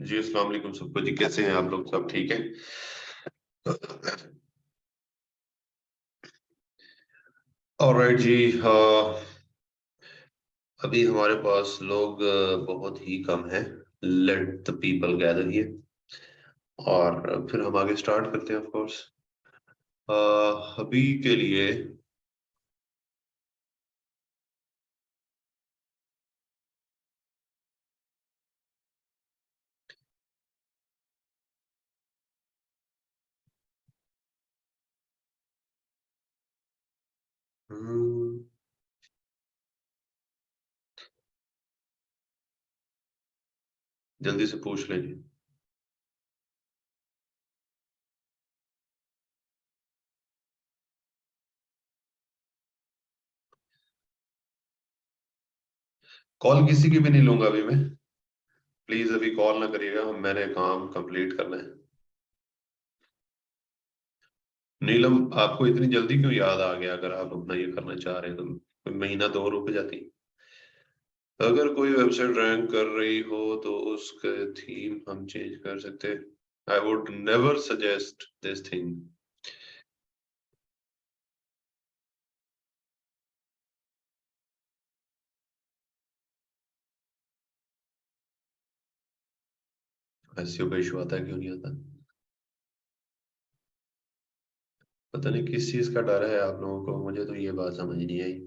जी अस्सलाम वालेकुम सबको। जी कैसे हैं आप लोग? सब ठीक है? ऑलराइट जी। अभी हमारे पास लोग बहुत ही कम हैं। Let the people gather here और फिर हम आगे स्टार्ट करते हैं ऑफ कोर्स। अभी के लिए हम्म, जल्दी से पूछ लीजिए। कॉल किसी की भी नहीं लूंगा अभी मैं। प्लीज अभी कॉल ना करिएगा, मैंने काम कंप्लीट करना है। नीलम, आपको इतनी जल्दी क्यों याद आ गया? अगर आप अपना ये करना चाह रहे हैं तो कोई महीना दो रुक जाती। अगर कोई वेबसाइट रैंक कर रही हो तो उसके थीम हम चेंज कर सकते हैं। I would never suggest this thing. SEO का इशू आता है, क्यों नहीं आता? पता नहीं किस चीज का डर है आप लोगों को, मुझे तो ये बात समझ नहीं आई।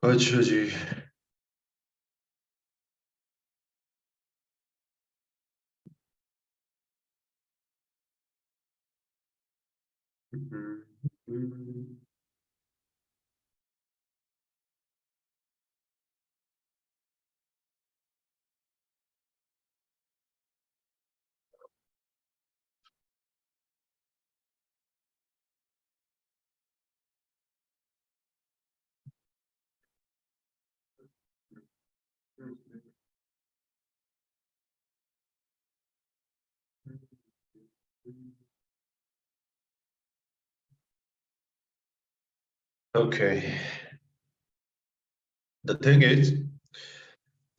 अच्छा जी। ओके, द थिंग इज,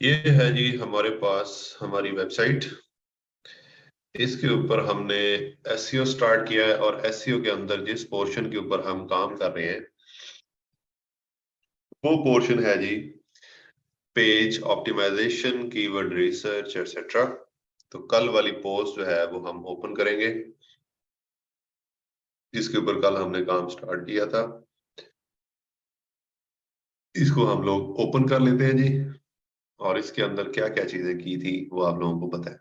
ये है जी हमारे पास हमारी वेबसाइट। इसके ऊपर हमने एसईओ स्टार्ट किया है और एसईओ के अंदर जिस पोर्शन के ऊपर हम काम कर रहे हैं वो पोर्शन है जी page optimisation, keyword research etcetera. तो कल वाली पोस्ट जो है वो हम ओपन करेंगे, जिसके ऊपर कल हमने काम स्टार्ट किया था। इसको हम लोग ओपन कर लेते हैं जी, और इसके अंदर क्या क्या चीजें की थी वो आप लोगों को पता है।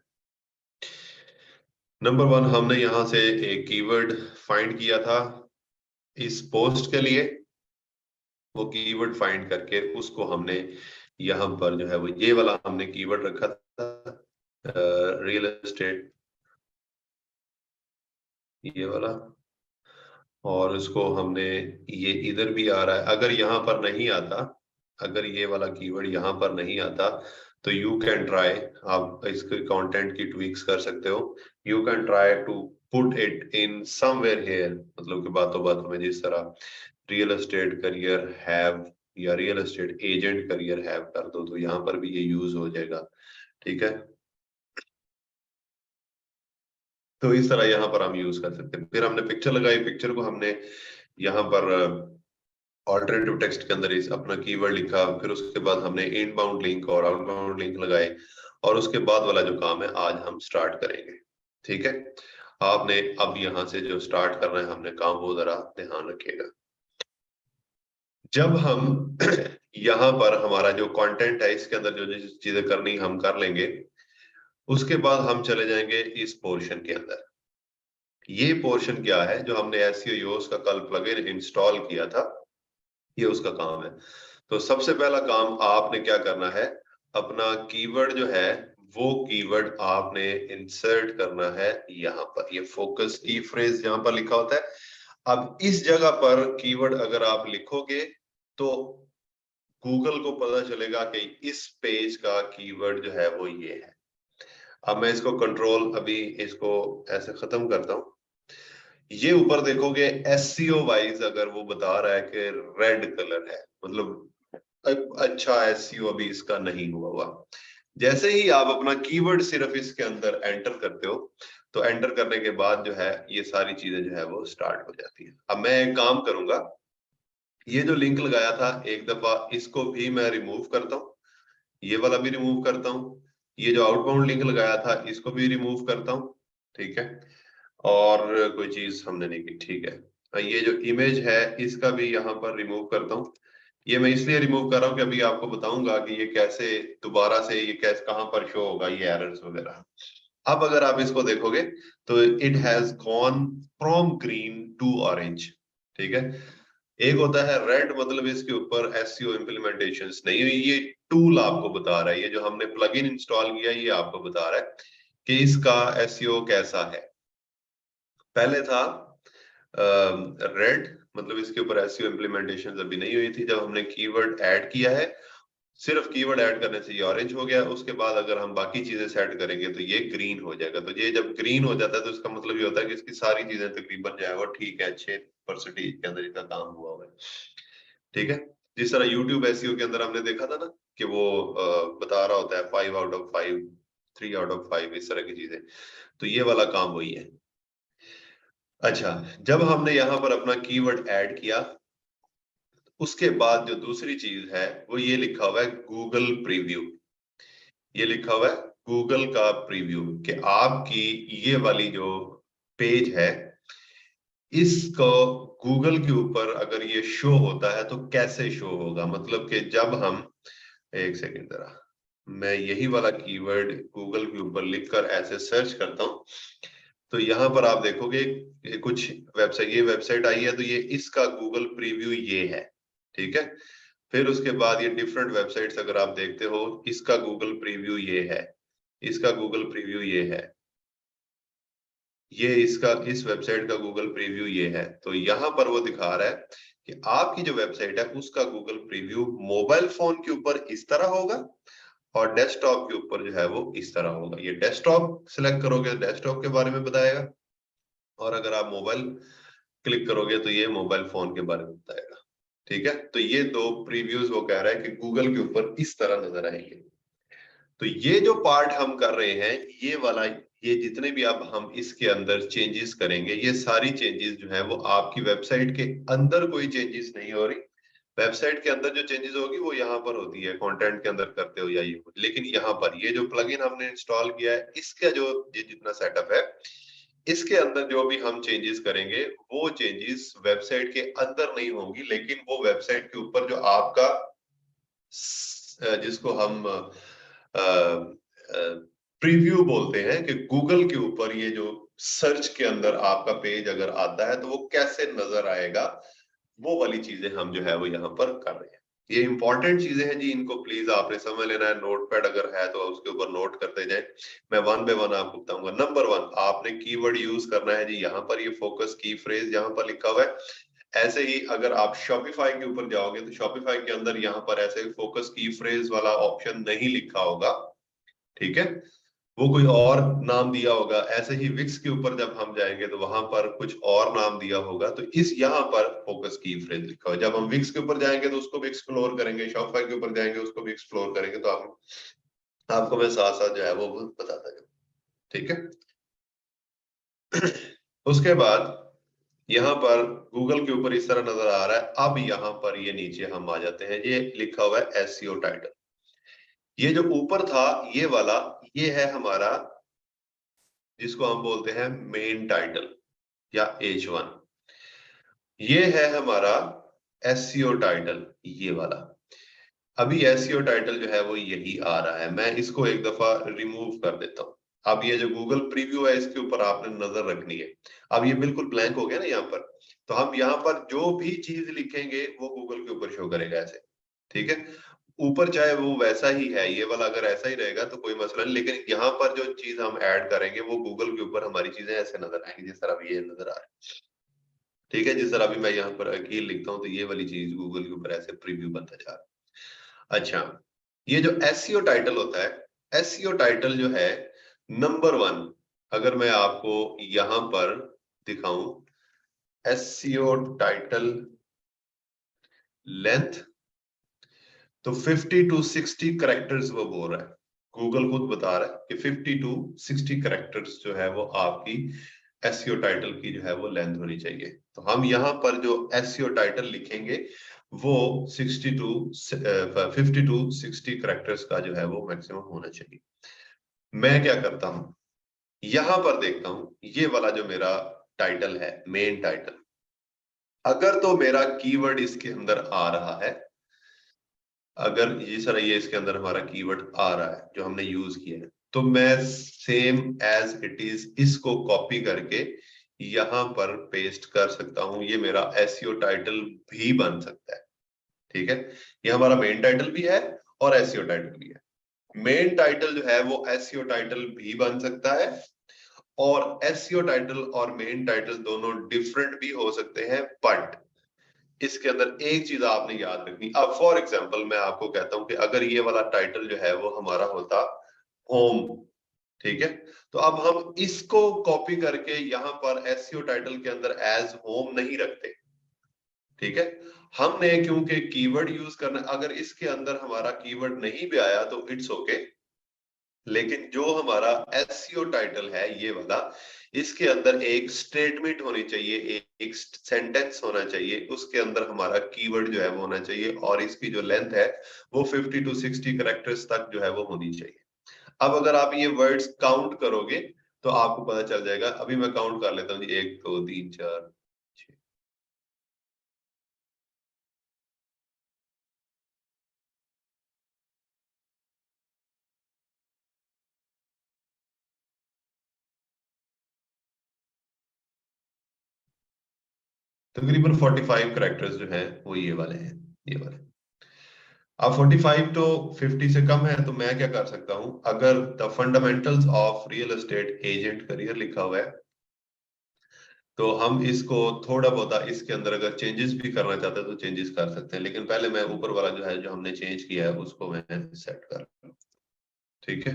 नंबर वन, हमने यहां से एक कीवर्ड फाइंड किया था इस पोस्ट के लिए। वो कीवर्ड फाइंड करके उसको हमने यहाँ पर जो है वो ये वाला हमने कीवर्ड रखा था, रियल एस्टेट, ये वाला। और उसको हमने, ये इधर भी आ रहा है, अगर यहाँ पर नहीं आता, अगर ये वाला कीवर्ड यहाँ पर नहीं आता तो यू कैन ट्राई, आप इसके कंटेंट की ट्वीक्स कर सकते हो। You can try to put it in somewhere here, मतलब कि बातों बातों में जिस तरह रियल एस्टेट करियर हैव या real estate agent career have कर दो तो यहाँ पर भी ये यूज हो जाएगा। ठीक है, तो इस तरह यहाँ पर हम यूज कर सकते हैं। फिर हमने पिक्चर लगाई, पिक्चर को हमने यहाँ पर ऑल्टरनेटिव टेक्स्ट के अंदर इस अपना कीवर्ड लिखा। फिर उसके बाद हमने इनबाउंड लिंक और आउटबाउंड लिंक लगाए, और उसके बाद वाला जो काम है आज हम स्टार्ट करेंगे। ठीक है, आपने अब यहाँ से जो स्टार्ट करना है हमने काम, वो जरा ध्यान रखिएगा। जब हम यहाँ पर हमारा जो कंटेंट है इसके अंदर जो जो चीजें करनी हम कर लेंगे, उसके बाद हम चले जाएंगे इस पोर्शन के अंदर। ये पोर्शन क्या है, जो हमने एसईओ योस का कल प्लगइन इंस्टॉल किया था, ये उसका काम है। तो सबसे पहला काम आपने क्या करना है, अपना कीवर्ड जो है वो कीवर्ड आपने इंसर्ट करना है यहाँ पर। ये फोकस की फ्रेज यहाँ पर लिखा होता है। अब इस जगह पर कीवर्ड अगर आप लिखोगे तो गूगल को पता चलेगा कि इस पेज का कीवर्ड जो है वो ये है। अब मैं इसको कंट्रोल अभी इसको ऐसे खत्म करता हूं। ये ऊपर देखोगे एससीओ वाइज अगर वो बता रहा है कि रेड कलर है, मतलब अच्छा एससीओ अभी इसका नहीं हुआ। जैसे ही आप अपना कीवर्ड सिर्फ इसके अंदर एंटर करते हो, तो एंटर करने के बाद जो है ये सारी चीजें जो है वो स्टार्ट हो जाती है। अब मैं एक काम करूंगा, ये जो लिंक लगाया था एक दफा इसको भी मैं रिमूव करता हूँ, ये वाला भी रिमूव करता हूँ, ये जो आउटबाउंड लिंक लगाया था इसको भी रिमूव करता हूँ। ठीक है, और कोई चीज हमने नहीं की। ठीक है, ये जो इमेज है इसका भी यहाँ पर रिमूव करता हूँ। ये मैं इसलिए रिमूव कर रहा हूँ कि अभी आपको बताऊंगा कि ये कैसे दोबारा से ये कैसे कहाँ पर शो होगा ये एरर्स वगैरह। अब अगर आप इसको देखोगे तो it has gone from green to orange. ठीक है, एक होता है रेड, मतलब इसके ऊपर एसईओ इंप्लीमेंटेशंस नहीं हुई। ये टूल आपको बता रहा है, ये जो हमने प्लगइन इंस्टॉल किया ये आपको बता रहा है कि इसका एसईओ कैसा है। पहले था रेड, मतलब इसके ऊपर एसईओ इंप्लीमेंटेशन अभी नहीं हुई थी। जब हमने कीवर्ड ऐड किया है, सिर्फ कीवर्ड ऐड करने से ये ऑरेंज हो गया। उसके बाद अगर हम बाकी चीजें सेट करेंगे तो ये ग्रीन हो जाएगा। तो ये जब ग्रीन हो जाता है तो इसका मतलब ये होता है कि इसकी सारी चीजें तकरीबन जो है वो ठीक है, 6% के अंदर इसका काम हुआ है। ठीक है, जिस तरह यूट्यूब एसईओ के अंदर हमने देखा था ना कि वो बता रहा होता है 5 आउट ऑफ 5, 3 आउट ऑफ 5, इस तरह की चीजें। तो ये वाला काम वही है। अच्छा, जब हमने यहाँ पर अपना कीवर्ड ऐड किया, उसके बाद जो दूसरी चीज है वो ये लिखा हुआ है गूगल प्रीव्यू। ये लिखा हुआ है गूगल का प्रीव्यू, कि आपकी ये वाली जो पेज है इसको गूगल के ऊपर अगर ये शो होता है तो कैसे शो होगा। मतलब कि जब हम, एक सेकंड जरा, मैं यही वाला कीवर्ड गूगल के ऊपर लिखकर ऐसे सर्च करता हूं, तो यहाँ पर आप देखोगे कुछ वेबसाइट, ये वेबसाइट आई है तो ये इसका गूगल प्रीव्यू ये है। ठीक है, फिर उसके बाद ये डिफरेंट वेबसाइट्स अगर आप देखते हो, इसका गूगल प्रीव्यू ये है, इसका गूगल प्रीव्यू ये है, ये इसका इस वेबसाइट का गूगल प्रीव्यू ये है। तो यहाँ पर वो दिखा रहा है कि आपकी जो वेबसाइट है उसका गूगल प्रीव्यू मोबाइल फोन के ऊपर इस तरह होगा और डेस्कटॉप के ऊपर जो है वो इस तरह होगा। ये डेस्कटॉप सिलेक्ट करोगे डेस्कटॉप के बारे में बताएगा, और अगर आप मोबाइल क्लिक करोगे तो ये मोबाइल फोन के बारे में बताएगा। ठीक है, तो ये दो प्रीव्यूज वो कह रहा है कि गूगल के ऊपर इस तरह नजर आएंगे। तो ये जो पार्ट हम कर रहे हैं, ये वाला, ये जितने भी अब हम इसके अंदर चेंजेस करेंगे, ये सारी चेंजेस जो है वो आपकी वेबसाइट के अंदर कोई चेंजेस नहीं हो रही। वेबसाइट के अंदर जो चेंजेस होगी वो यहाँ पर होती है, कंटेंट के अंदर करते हो या ये, लेकिन यहाँ पर ये जो प्लगइन हमने इंस्टॉल किया है इसका जो ये जितना सेटअप है, इसके अंदर जो भी हम चेंजेस करेंगे वो चेंजेस वेबसाइट के अंदर नहीं होंगी, लेकिन वो वेबसाइट के ऊपर जो आपका जिसको हम प्रीव्यू बोलते हैं, कि गूगल के ऊपर ये जो सर्च के अंदर आपका पेज अगर आता है तो वो कैसे नजर आएगा, वो वाली चीजें हम जो है वो यहाँ पर कर रहे हैं। ये इंपॉर्टेंट चीजें हैं जी, इनको प्लीज आपने समझ लेना है। नोटपैड अगर है तो उसके ऊपर नोट करते जाएं। मैं वन बाय वन आपको बताऊंगा। नंबर 1, आपने कीवर्ड यूज करना है जी, यहाँ पर ये फोकस की फ्रेज यहाँ पर लिखा हुआ है। ऐसे ही अगर आप शॉपिफाई के ऊपर जाओगे तो शॉपिफाई के अंदर यहाँ पर ऐसे फोकस की फ्रेज वाला ऑप्शन नहीं लिखा होगा। ठीक है, वो कोई और नाम दिया होगा। ऐसे ही विक्स के ऊपर जब हम जाएंगे तो वहां पर कुछ और नाम दिया होगा। तो इस यहाँ पर फोकस की फ्रेज लिखा हुआ है। जब हम विक्स के ऊपर जाएंगे तो उसको भी एक्सप्लोर करेंगे, शॉपिफाई के ऊपर जाएंगे उसको भी एक्सप्लोर करेंगे। तो आपको मैं साथ साथ जो है वो बताता जाऊँ। ठीक है, उसके बाद यहाँ पर गूगल के ऊपर इस तरह नजर आ रहा है। अब यहाँ पर ये नीचे हम आ जाते हैं, ये लिखा हुआ है एसईओ टाइटल। ये जो ऊपर था ये वाला, ये है हमारा जिसको हम बोलते हैं मेन टाइटल या H1। ये है हमारा SEO टाइटल, ये वाला। अभी SEO टाइटल जो है वो यही आ रहा है। मैं इसको एक दफा रिमूव कर देता हूँ। अब ये जो गूगल प्रीव्यू है इसके ऊपर आपने नजर रखनी है। अब ये बिल्कुल ब्लैंक हो गया ना यहाँ पर, तो हम यहाँ पर जो भी चीज लिखेंगे वो गूगल के ऊपर शो करेगा ऐसे, ठीक है। ऊपर चाहे वो वैसा ही है, ये वाला अगर ऐसा ही रहेगा तो कोई मसला नहीं, लेकिन यहाँ पर जो चीज हम ऐड करेंगे वो गूगल के ऊपर हमारी चीजें ऐसे नजर आएंगी जिस तरह अभी ये नजर आ रहा है, ठीक है। जिस तरह अभी मैं यहाँ पर अकील लिखता हूँ तो ये वाली चीज गूगल के ऊपर ऐसे प्रीव्यू बनता जा रहा है। अच्छा, ये जो SEO टाइटल होता है, SEO टाइटल जो है नंबर 1, अगर मैं आपको यहां पर दिखाऊं, SEO टाइटल लेंथ तो 50 to 60 करेक्टर्स वो बोल रहा है। गूगल खुद बता रहा है कि 50 to 60 करेक्टर्स जो है वो आपकी SEO टाइटल की जो है वो लेंथ होनी चाहिए। तो हम यहाँ पर जो SEO टाइटल लिखेंगे वो 50 to 60 करेक्टर्स का जो है वो मैक्सिमम होना चाहिए। मैं क्या करता हूं, यहां पर देखता हूं ये वाला जो मेरा टाइटल है मेन टाइटल, अगर तो मेरा कीवर्ड इसके अंदर आ रहा है, अगर ये सर ये इसके अंदर हमारा कीवर्ड आ रहा है जो हमने यूज किया है, तो मैं सेम एज इट इज इसको कॉपी करके यहां पर पेस्ट कर सकता हूं। ये मेरा SEO टाइटल भी बन सकता है, ठीक है। ये हमारा मेन टाइटल भी है और SEO टाइटल भी है। मेन टाइटल जो है वो SEO टाइटल भी बन सकता है, और SEO टाइटल और मेन टाइटल दोनों डिफरेंट भी हो सकते हैं, बट इसके अंदर एक चीज आपने याद रखनी। अब फॉर एग्जांपल मैं आपको कहता हूं कि अगर ये वाला टाइटल जो है वो हमारा होता होम, ठीक है, तो अब हम इसको कॉपी करके यहां पर SEO टाइटल के अंदर एज होम नहीं रखते, ठीक है। हमने क्योंकि कीवर्ड यूज करना, अगर इसके अंदर हमारा कीवर्ड नहीं भी आया तो इट्स ओके, लेकिन जो हमारा SEO टाइटल है ये वाला, इसके अंदर एक स्टेटमेंट होनी चाहिए, एक सेंटेंस होना चाहिए, उसके अंदर हमारा कीवर्ड जो है वो होना चाहिए, और इसकी जो लेंथ है वो 50 to 60 करेक्टर्स तक जो है वो होनी चाहिए। अब अगर आप ये वर्ड्स काउंट करोगे तो आपको पता चल जाएगा। अभी मैं काउंट कर लेता हूँ जी, 1 2 3 4 6। तकरीबन 45 करेक्टर्स जो है वो ये वाले हैं, ये वाले। अब 45 तो 50 से कम है, तो मैं क्या कर सकता हूं, अगर the fundamentals of real estate agent career लिखा हुआ है तो हम इसको थोड़ा बहुत इसके अंदर अगर चेंजेस भी करना चाहते हैं तो चेंजेस कर सकते हैं, लेकिन पहले मैं ऊपर वाला जो है जो हमने चेंज किया है उसको मैं सेट कर लूं, ठीक है।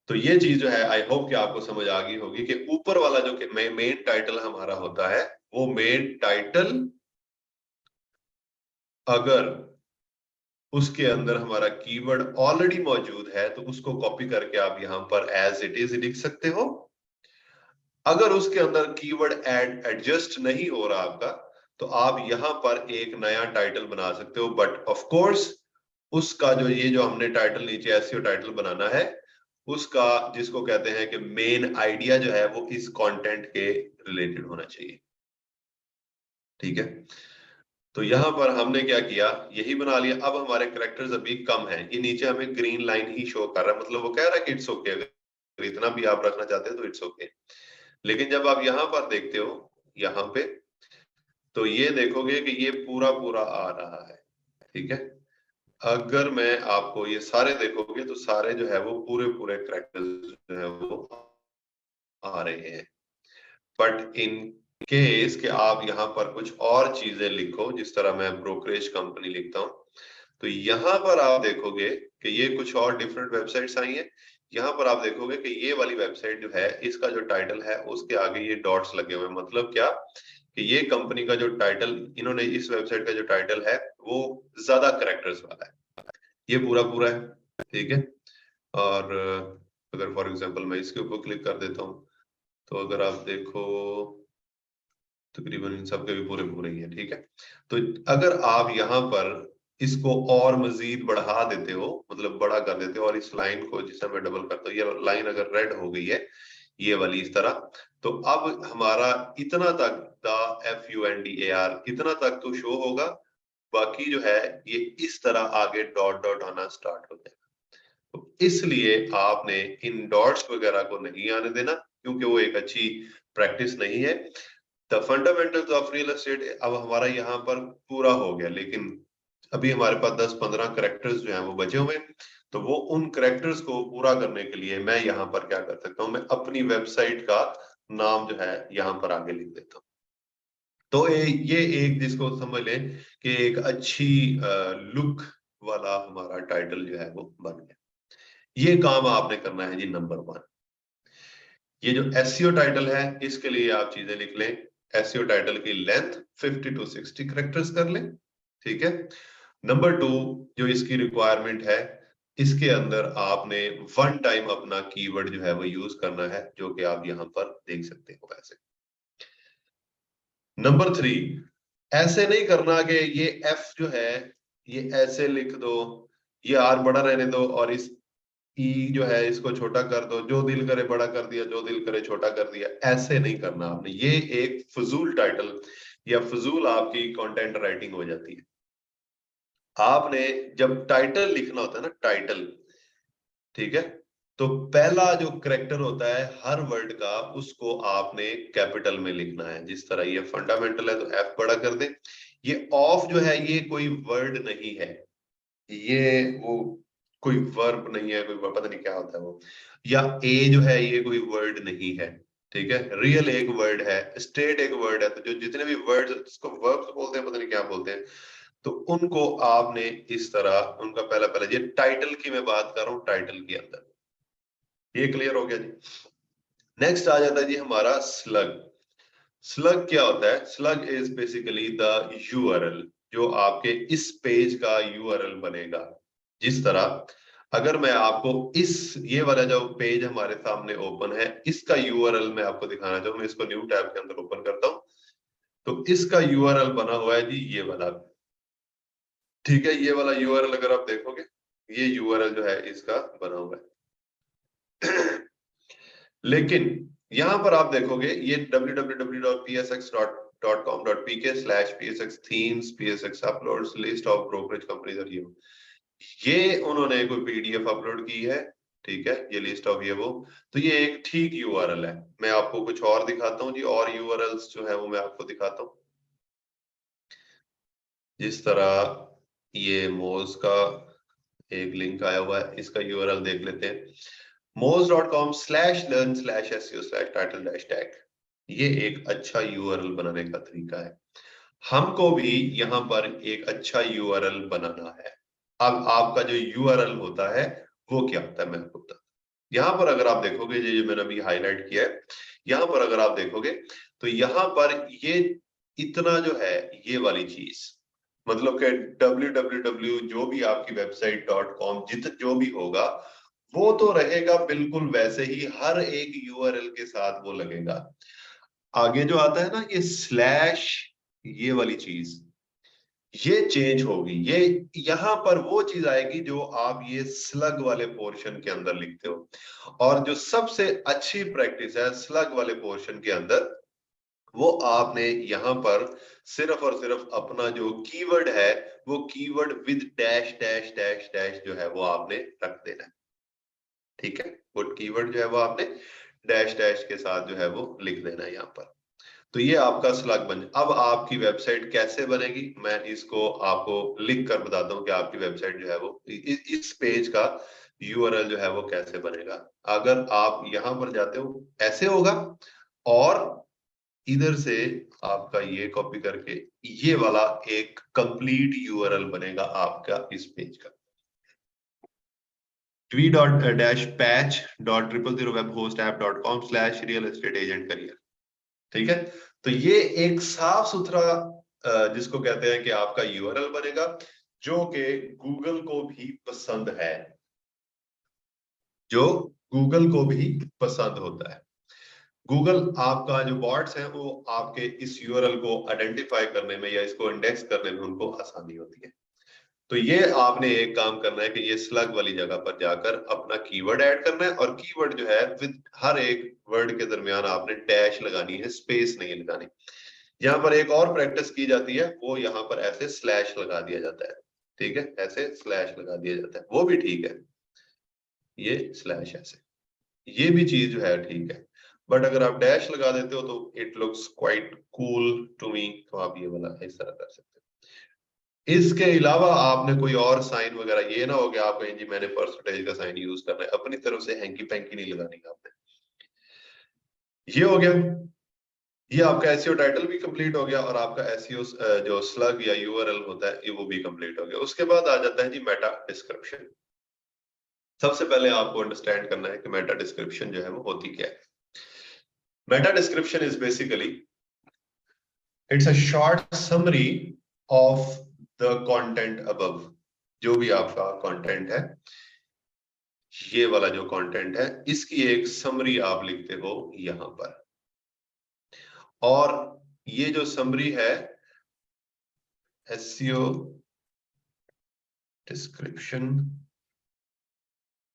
तो ये चीज जो है आई होप कि आपको समझ आ गई होगी कि ऊपर वाला जो मेन टाइटल हमारा होता है, वो मेन टाइटल अगर उसके अंदर हमारा कीवर्ड ऑलरेडी मौजूद है तो उसको कॉपी करके आप यहां पर एज इट इज लिख सकते हो। अगर उसके अंदर कीवर्ड एडजस्ट नहीं हो रहा आपका, तो आप यहां पर एक नया टाइटल बना सकते हो, बट ऑफ कोर्स उसका जो ये जो हमने टाइटल नीचे SEO टाइटल बनाना है, उसका जिसको कहते हैं कि मेन आइडिया जो है वो इस कंटेंट के रिलेटेड होना चाहिए, ठीक है। तो यहाँ पर हमने क्या किया, यही बना लिया। अब हमारे करेक्टर्स अभी कम हैं, ये नीचे हमें ग्रीन लाइन ही शो कर रहा है, मतलब वो कह रहा है कि इट्स ओके, अगर इतना भी आप रखना चाहते हो तो इट्स ओके। लेकिन जब आप यहाँ पर देखते हो यहाँ पे, तो ये देखोगे कि ये पूरा पूरा आ रहा है, ठीक है। अगर मैं आपको ये सारे देखोगे तो सारे जो है वो पूरे पूरे करेक्टर्स जो है वो आ रहे हैं। बट इन केस कि आप यहाँ पर कुछ और चीजें लिखो, जिस तरह मैं ब्रोकरेज कंपनी लिखता हूँ, तो यहाँ पर आप देखोगे कि ये कुछ और डिफरेंट वेबसाइट्स आई हैं। यहाँ पर आप देखोगे कि ये वाली वेबसाइट जो है इसका जो टाइटल है उसके आगे ये डॉट्स लगे हुए हैं, मतलब क्या कि ये कंपनी का जो टाइटल, इन्होंने इस वेबसाइट का जो टाइटल है वो ज्यादा करेक्टर्स वाला है, ये पूरा पूरा है, ठीक है। और अगर फॉर एग्जांपल मैं इसके ऊपर क्लिक कर देता हूँ तो अगर आप देखो तकरीबन इन सब के भी पूरे पूरे ही है, ठीक है। तो अगर आप यहाँ पर इसको और मजीद बढ़ा देते हो, मतलब बड़ा कर देते हो, और इस लाइन को जिसे मैं डबल करता हूँ, ये लाइन अगर रेड हो गई है ये वाली इस तरह, तो अब हमारा इतना तक FUNDAR इतना तक तो शो होगा, बाकी जो है ये इस तरह आगे डॉट डॉट आना स्टार्ट हो जाएगा। तो इसलिए आपने इन डॉट्स वगैरह को नहीं आने देना, क्योंकि वो एक अच्छी प्रैक्टिस नहीं है। The fundamentals of real estate अब हमारा यहाँ पर पूरा हो गया, लेकिन अभी हमारे पास 10-15 करेक्टर्स जो हैं वो बचे हुए हैं। तो वो उन करेक्टर्स को पूरा करने के लिए मैं यहाँ पर क्या कर सकता हूँ, मैं अपनी वेबसाइट का नाम जो है यहाँ पर आगे लिख देता हूँ। तो ये एक जिसको समझ लें कि एक अच्छी लुक वाला हमारा टाइटल जो है वो बन गया। ये काम आपने करना है जी नंबर 1। ये जो एसईओ टाइटल है इसके लिए आप चीजें लिख लें। एसईओ टाइटल की लेंथ 50 to 60 कैरेक्टर्स कर लें, ठीक है। नंबर 2 जो इसकी रिक्वायरमेंट है, इसके अंदर आपने वन टाइम अपना कीवर्ड जो है वो यूज करना है, जो कि आप यहां पर देख सकते हो वैसे। नंबर 3 ऐसे नहीं करना कि ये एफ जो है ये ऐसे लिख दो, ये आर बड़ा रहने दो, और इस ई जो है इसको छोटा कर दो, जो दिल करे बड़ा कर दिया, जो दिल करे छोटा कर दिया। ऐसे नहीं करना आपने, ये एक फजूल टाइटल या फजूल आपकी कंटेंट राइटिंग हो जाती है। आपने जब टाइटल लिखना होता है ना, टाइटल, ठीक है, तो पहला जो करेक्टर होता है हर वर्ड का, उसको आपने कैपिटल में लिखना है। जिस तरह ये फंडामेंटल है तो एफ बड़ा कर दे। ये ऑफ जो है ये कोई वर्ड नहीं है, ये वो कोई वर्ब नहीं है, कोई पता नहीं क्या होता है वो। या ए जो है ये कोई वर्ड नहीं है, ठीक है। रियल एक वर्ड है, स्टेट एक वर्ड है, तो जो जितने भी वर्ड्स इसको वर्ब्स बोलते हैं, पता नहीं क्या बोलते हैं, तो उनको आपने इस तरह उनका पहला पहला, ये टाइटल की मैं बात कर रहा हूँ, टाइटल के अंदर। ये क्लियर हो गया जी। नेक्स्ट आ जाता है जी हमारा स्लग। स्लग क्या होता है? Slug is basically the URL, जो आपके इस पेज का यूआरएल बनेगा। जिस तरह अगर मैं आपको इस ये वाला जो पेज हमारे सामने ओपन है, इसका यूआरएल मैं आपको दिखाना चाहूँ, मैं इसको न्यू टैब के अंदर ओपन करता हूँ, तो इसका यूआरएल बना हुआ है जी ये वाला, ठीक है। ये वाला यूआरएल अगर आप देखोगे, ये यूआरएल जो है इसका बना हुआ है। लेकिन यहां पर आप देखोगे ये www.psx.com.pk/psx themes psx uploads list of brokerage companies और ये उन्होंने कोई पीडीएफ अपलोड की है, ठीक है, ये लिस्ट ऑफ ये वो। तो ये एक ठीक यूआरएल है। मैं आपको कुछ और दिखाता हूँ जी, और यूआरएल्स जो है वो मैं आपको दिखाता हूँ। जिस तरह ये मोज का एक लिंक आया हुआ है, इसका यूआरएल देख लेते हैं। moz.com/learn/seo/title-tag, ये एक अच्छा यूआरएल बनाने का तरीका है। हमको भी यहाँ पर एक अच्छा यूआरएल बनाना है। अब आपका जो यूआरएल होता है वो क्या होता है मैं आपको बताता हूँ। यहाँ पर अगर आप देखोगे, जो मैंने अभी हाईलाइट किया है, यहाँ पर अगर आप देखोगे तो यहाँ पर ये इतना जो है ये वाली चीज, मतलब कि www जो भी आपकी वेबसाइट.com जो भी होगा वो तो रहेगा बिल्कुल वैसे ही, हर एक यूआरएल के साथ वो लगेगा। आगे जो आता है ना ये स्लैश, ये वाली चीज ये चेंज होगी। ये यहां पर वो चीज आएगी जो आप ये स्लग वाले पोर्शन के अंदर लिखते हो। और जो सबसे अच्छी प्रैक्टिस है स्लग वाले पोर्शन के अंदर, वो आपने यहां पर सिर्फ और सिर्फ अपना जो कीवर्ड है वो keyword with dash dash dash dash जो है वो आपने रख देना है, ठीक है। वो कीवर्ड जो है वो आपने डैश डैश के साथ जो है वो लिख देना है यहाँ पर। तो ये आपका स्लग बन। अब आपकी वेबसाइट कैसे बनेगी मैं इसको आपको लिख कर बताता हूँ कि आपकी वेबसाइट जो है वो इस पेज का यूआरएल जो है वो कैसे बनेगा। अगर आप यहाँ पर जाते हो ऐसे होगा, और इधर से आपका ये कॉपी करके ये वाला एक कंप्लीट यूआरएल बनेगा आपका इस पेज का। v.patch.000webhostapp.com/real-estate-agent-career, ठीक है। तो ये एक साफ सुथरा जिसको कहते हैं कि आपका यूआरएल बनेगा, जो कि गूगल को भी पसंद है, जो गूगल को भी पसंद होता है। गूगल आपका जो बॉट्स हैं वो आपके इस यूआरएल को आइडेंटिफाई करने में या इसको इंडेक्स करने में उनको आसानी होती है। तो ये आपने एक काम करना है कि ये स्लग वाली जगह पर जाकर अपना कीवर्ड ऐड करना है, और कीवर्ड जो है विद हर एक वर्ड के दरमियान आपने डैश लगानी है, स्पेस नहीं लगानी। यहाँ पर एक और प्रैक्टिस की जाती है, वो यहाँ पर ऐसे स्लैश लगा दिया जाता है, ठीक है, ऐसे स्लैश लगा दिया जाता है, वो भी ठीक है, ये स्लैश ऐसे, ये भी चीज जो है ठीक है। बट अगर आप डैश लगा देते हो तो it looks quite cool to me, तो आप ये वाला इस तरह कर सकते हो। इसके अलावा आपने कोई और साइन वगैरह, ये ना हो कि आप कहें जी मैंने परसेंटेज का साइन यूज करना है, अपनी तरफ से हैंकी पैंकी नहीं लगानी आपने। ये हो गया, ये आपका एसईओ टाइटल भी कंप्लीट हो गया, और आपका एसईओ जो स्लग या यूआरएल होता है ये वो भी कंप्लीट हो गया। उसके बाद आ जाता है जी मेटा डिस्क्रिप्शन। सबसे पहले आपको अंडरस्टैंड करना है कि मेटा डिस्क्रिप्शन जो है वो होती क्या है। Meta description is basically it's a short summary of the content above. जो भी आपका कंटेंट है, ये वाला जो कंटेंट है, इसकी एक समरी आप लिखते हो यहां पर, और ये जो समरी है एसईओ डिस्क्रिप्शन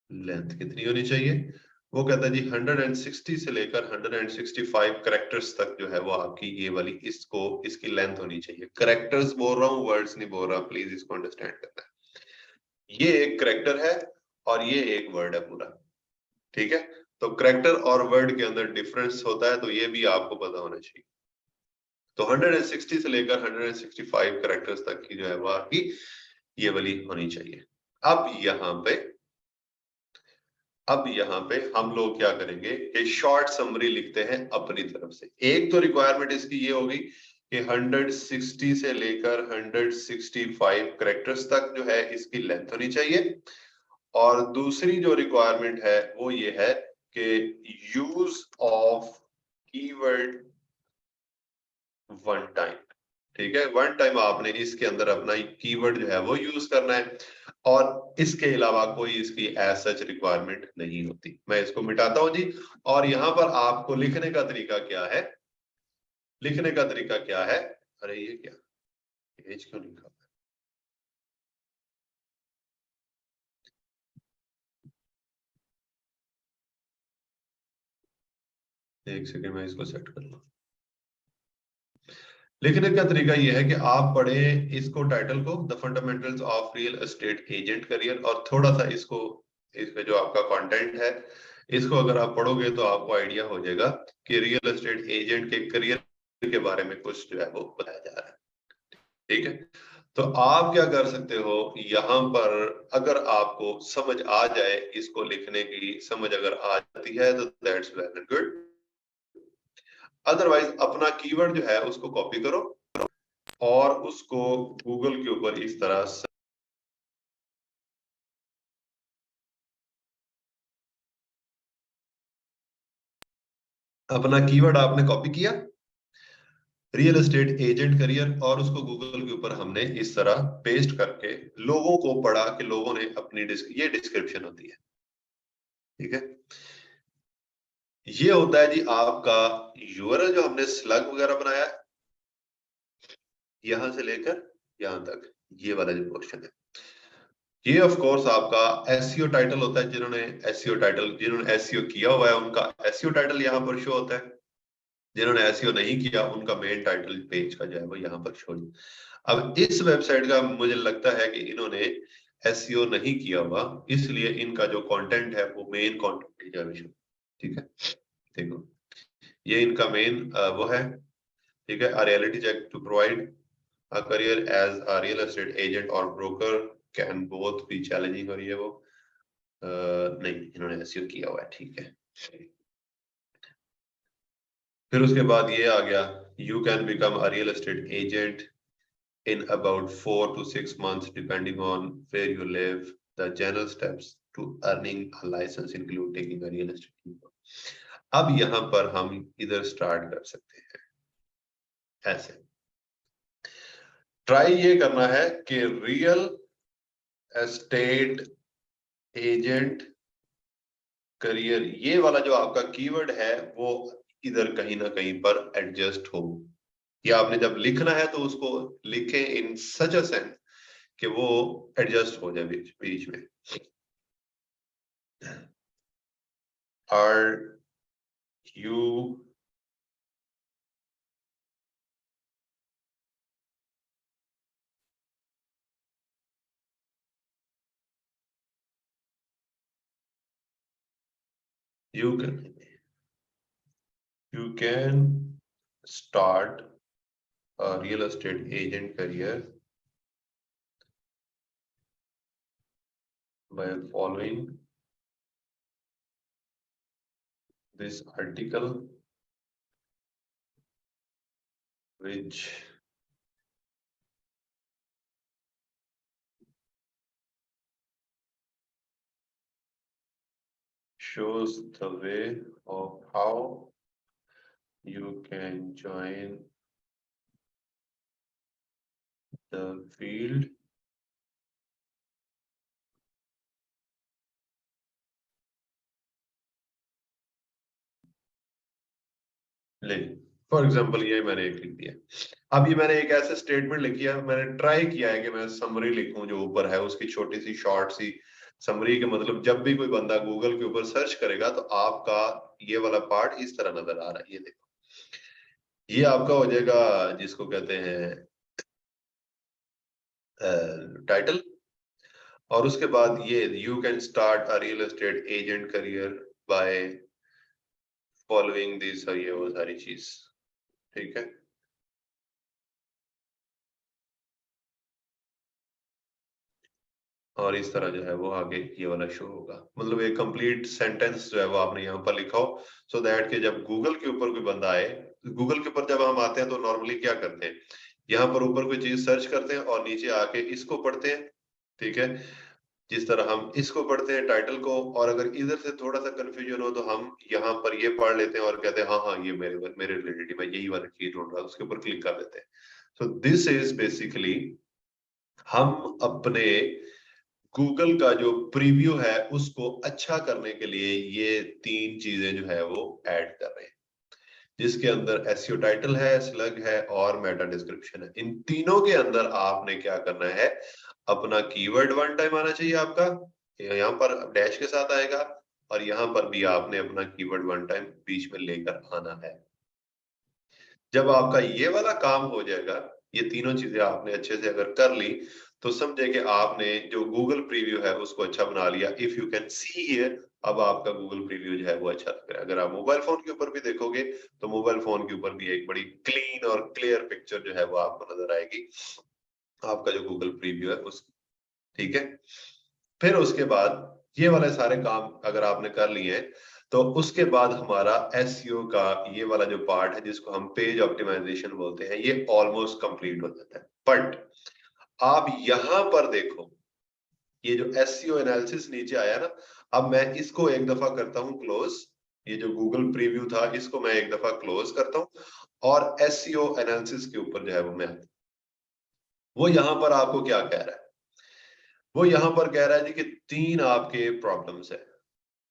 लेंथ कितनी होनी चाहिए, वो कहता है जी 160 से लेकर 165 कैरेक्टर्स तक जो है वो आपकी ये वाली इसको इसकी लेंथ होनी चाहिए। कैरेक्टर्स बोल रहा हूँ, वर्ड्स नहीं बोल रहा, प्लीज इसको अंडरस्टैंड करना है। ये एक कैरेक्टर है और ये एक वर्ड है पूरा, ठीक है। तो कैरेक्टर और वर्ड के अंदर डिफरेंस होता है, तो ये भी आपको पता होना चाहिए। तो 160 से लेकर 165 कैरेक्टर्स तक की जो है वो आपकी ये वाली होनी चाहिए। अब यहाँ पे हम लोग क्या करेंगे कि शॉर्ट समरी लिखते हैं अपनी तरफ से। एक तो रिक्वायरमेंट इसकी ये होगी कि 160 से लेकर 165 कैरेक्टर्स तक जो है इसकी लेंथ होनी चाहिए, और दूसरी जो रिक्वायरमेंट है वो ये है कि use of keyword one time, ठीक है। वन टाइम आपने इसके अंदर अपना कीवर्ड जो है वो यूज करना है, और इसके अलावा कोई इसकी एज सच रिक्वायरमेंट नहीं होती। मैं इसको मिटाता हूं जी, और यहां पर आपको लिखने का तरीका क्या है, लिखने का तरीका क्या है, अरे ये क्या पेज क्यों लिखा, एक सेकेंड में इसको सेट कर लूं। लिखने का तरीका यह है कि आप पढ़े इसको, टाइटल को, the fundamentals of real estate agent career, और थोड़ा सा इसको, इसमें जो आपका कंटेंट है इसको अगर आप पढ़ोगे तो आपको आइडिया हो जाएगा कि रियल एस्टेट एजेंट के करियर के बारे में कुछ जो है वो बताया जा रहा है, ठीक है। तो आप क्या कर सकते हो, यहाँ पर अगर आपको समझ आ जाए, इसको लिखने की समझ अगर आ जाती है तो दैट्स वेरी गुड। अदरवाइज अपना कीवर्ड जो है उसको कॉपी करो और उसको गूगल के ऊपर इस तरह से अपना कीवर्ड आपने कॉपी किया, रियल एस्टेट एजेंट करियर, और उसको गूगल के ऊपर हमने इस तरह पेस्ट करके लोगों को पढ़ा कि लोगों ने अपनी ये डिस्क्रिप्शन होती है, ठीक है। ये होता है जी आपका यूआरएल जो हमने स्लग वगैरह बनाया है, यहां से लेकर यहां तक, ये वाला जो पोर्शन है। ये ऑफ कोर्स आपका एसईओ टाइटल होता है, जिन्होंने एसईओ किया हुआ है उनका एसईओ टाइटल यहाँ पर शो होता है, जिन्होंने एसईओ नहीं किया उनका मेन टाइटल पेज का जो है वो यहाँ पर शो। अब इस वेबसाइट का मुझे लगता है कि इन्होंने एसईओ नहीं किया हुआ, इसलिए इनका जो कंटेंट है वो मेन कंटेंट है, ठीक है। देखो ये इनका मेन वो है, ठीक है। Reality check to provide a career as a real estate agent or broker can both be challenging, और ये वो नहीं, इन्होंने एसईओ किया हुआ है, ठीक है। फिर उसके बाद ये आ गया, you can become a real estate agent in about 4 to 6 months depending on where you live. The general steps to earning a license include taking a real estate. अब यहां पर हम इधर स्टार्ट कर सकते हैं ऐसे। ट्राई ये करना है कि रियल एस्टेट एजेंट करियर, ये वाला जो आपका कीवर्ड है वो इधर कहीं ना कहीं पर एडजस्ट हो, या आपने जब लिखना है तो उसको लिखें इन सच अ सेंस कि वो एडजस्ट हो जाए बीच बीच में। Are you you can start a real estate agent career by following this article, which shows the way of how you can join the field ले। फॉर एग्जाम्पल ये मैंने एक लिख दिया। अब ये मैंने एक ऐसे स्टेटमेंट लिखी है, मैंने ट्राई किया है कि मैं समरी लिखूं जो ऊपर है उसकी छोटी सी शॉर्ट सी समरी के, मतलब जब भी कोई बंदा गूगल के ऊपर सर्च करेगा तो आपका ये वाला पार्ट इस तरह नजर आ रहा है। ये देखो, ये आपका हो जाएगा जिसको कहते हैं टाइटल, और उसके बाद ये you can start a real estate agent career by following this, और ये वो सारी चीज। ठीक है, और इस तरह जो है वो आगे ये वाला शो होगा, मतलब एक कंप्लीट सेंटेंस जो है वो आपने यहाँ पर लिखा हो, सो दैट कि जब गूगल के ऊपर कोई बंदा आए, गूगल के ऊपर जब हम आते हैं तो नॉर्मली क्या करते हैं, यहाँ पर ऊपर कोई चीज सर्च करते हैं और नीचे आके इसको पढ़ते हैं। ठीक है, जिस तरह हम इसको पढ़ते हैं टाइटल को, और अगर इधर से थोड़ा सा कंफ्यूजन हो तो हम यहाँ पर ये पढ़ लेते हैं और कहते हैं हाँ हाँ ये मेरे रिलेटेड, मैं यही वाली चीज ढूंढ रहा हूँ, उसके ऊपर क्लिक कर देते हैं। सो दिस इज बेसिकली हम अपने गूगल का जो प्रीव्यू है उसको अच्छा करने के लिए ये तीन चीजें जो है वो ऐड कर रहे हैं, जिसके अंदर एसईओ टाइटल है, स्लग है और मेटा डिस्क्रिप्शन है। इन तीनों के अंदर आपने क्या करना है, अपना कीवर्ड वन टाइम आना चाहिए आपका, यहाँ पर डैश के साथ आएगा, और यहाँ पर भी आपने अपना कीवर्ड वन टाइम बीच में लेकर आना है। जब आपका ये वाला काम हो जाएगा, ये तीनों चीजें आपने अच्छे से अगर कर ली, तो समझे कि आपने जो गूगल प्रीव्यू है उसको अच्छा बना लिया। If you can see here, अब आपका गूगल प्रीव्यू जो है वो अच्छा लग रहा है। अगर आप मोबाइल फोन के ऊपर भी देखोगे तो मोबाइल फोन के ऊपर भी एक बड़ी क्लीन और क्लियर पिक्चर जो है वो आपको नजर आएगी, आपका जो गूगल प्रीव्यू है उस। ठीक है, फिर उसके बाद ये वाले सारे काम अगर आपने कर लिए हैं, तो उसके बाद हमारा एसईओ का ये वाला जो पार्ट है जिसको हम पेज ऑप्टिमाइजेशन बोलते हैं, ये ऑलमोस्ट कंप्लीट हो जाता है। बट आप यहां पर देखो, ये जो एसईओ एनालिसिस नीचे आया ना, अब मैं इसको एक दफा करता हूं क्लोज, ये जो गूगल प्रीव्यू था इसको मैं एक दफा क्लोज करता हूं, और एसईओ एनालिसिस के ऊपर जो है वो मैं, वो यहां पर आपको क्या कह रहा है, वो यहां पर कह रहा है जी कि तीन आपके प्रॉब्लम्स है।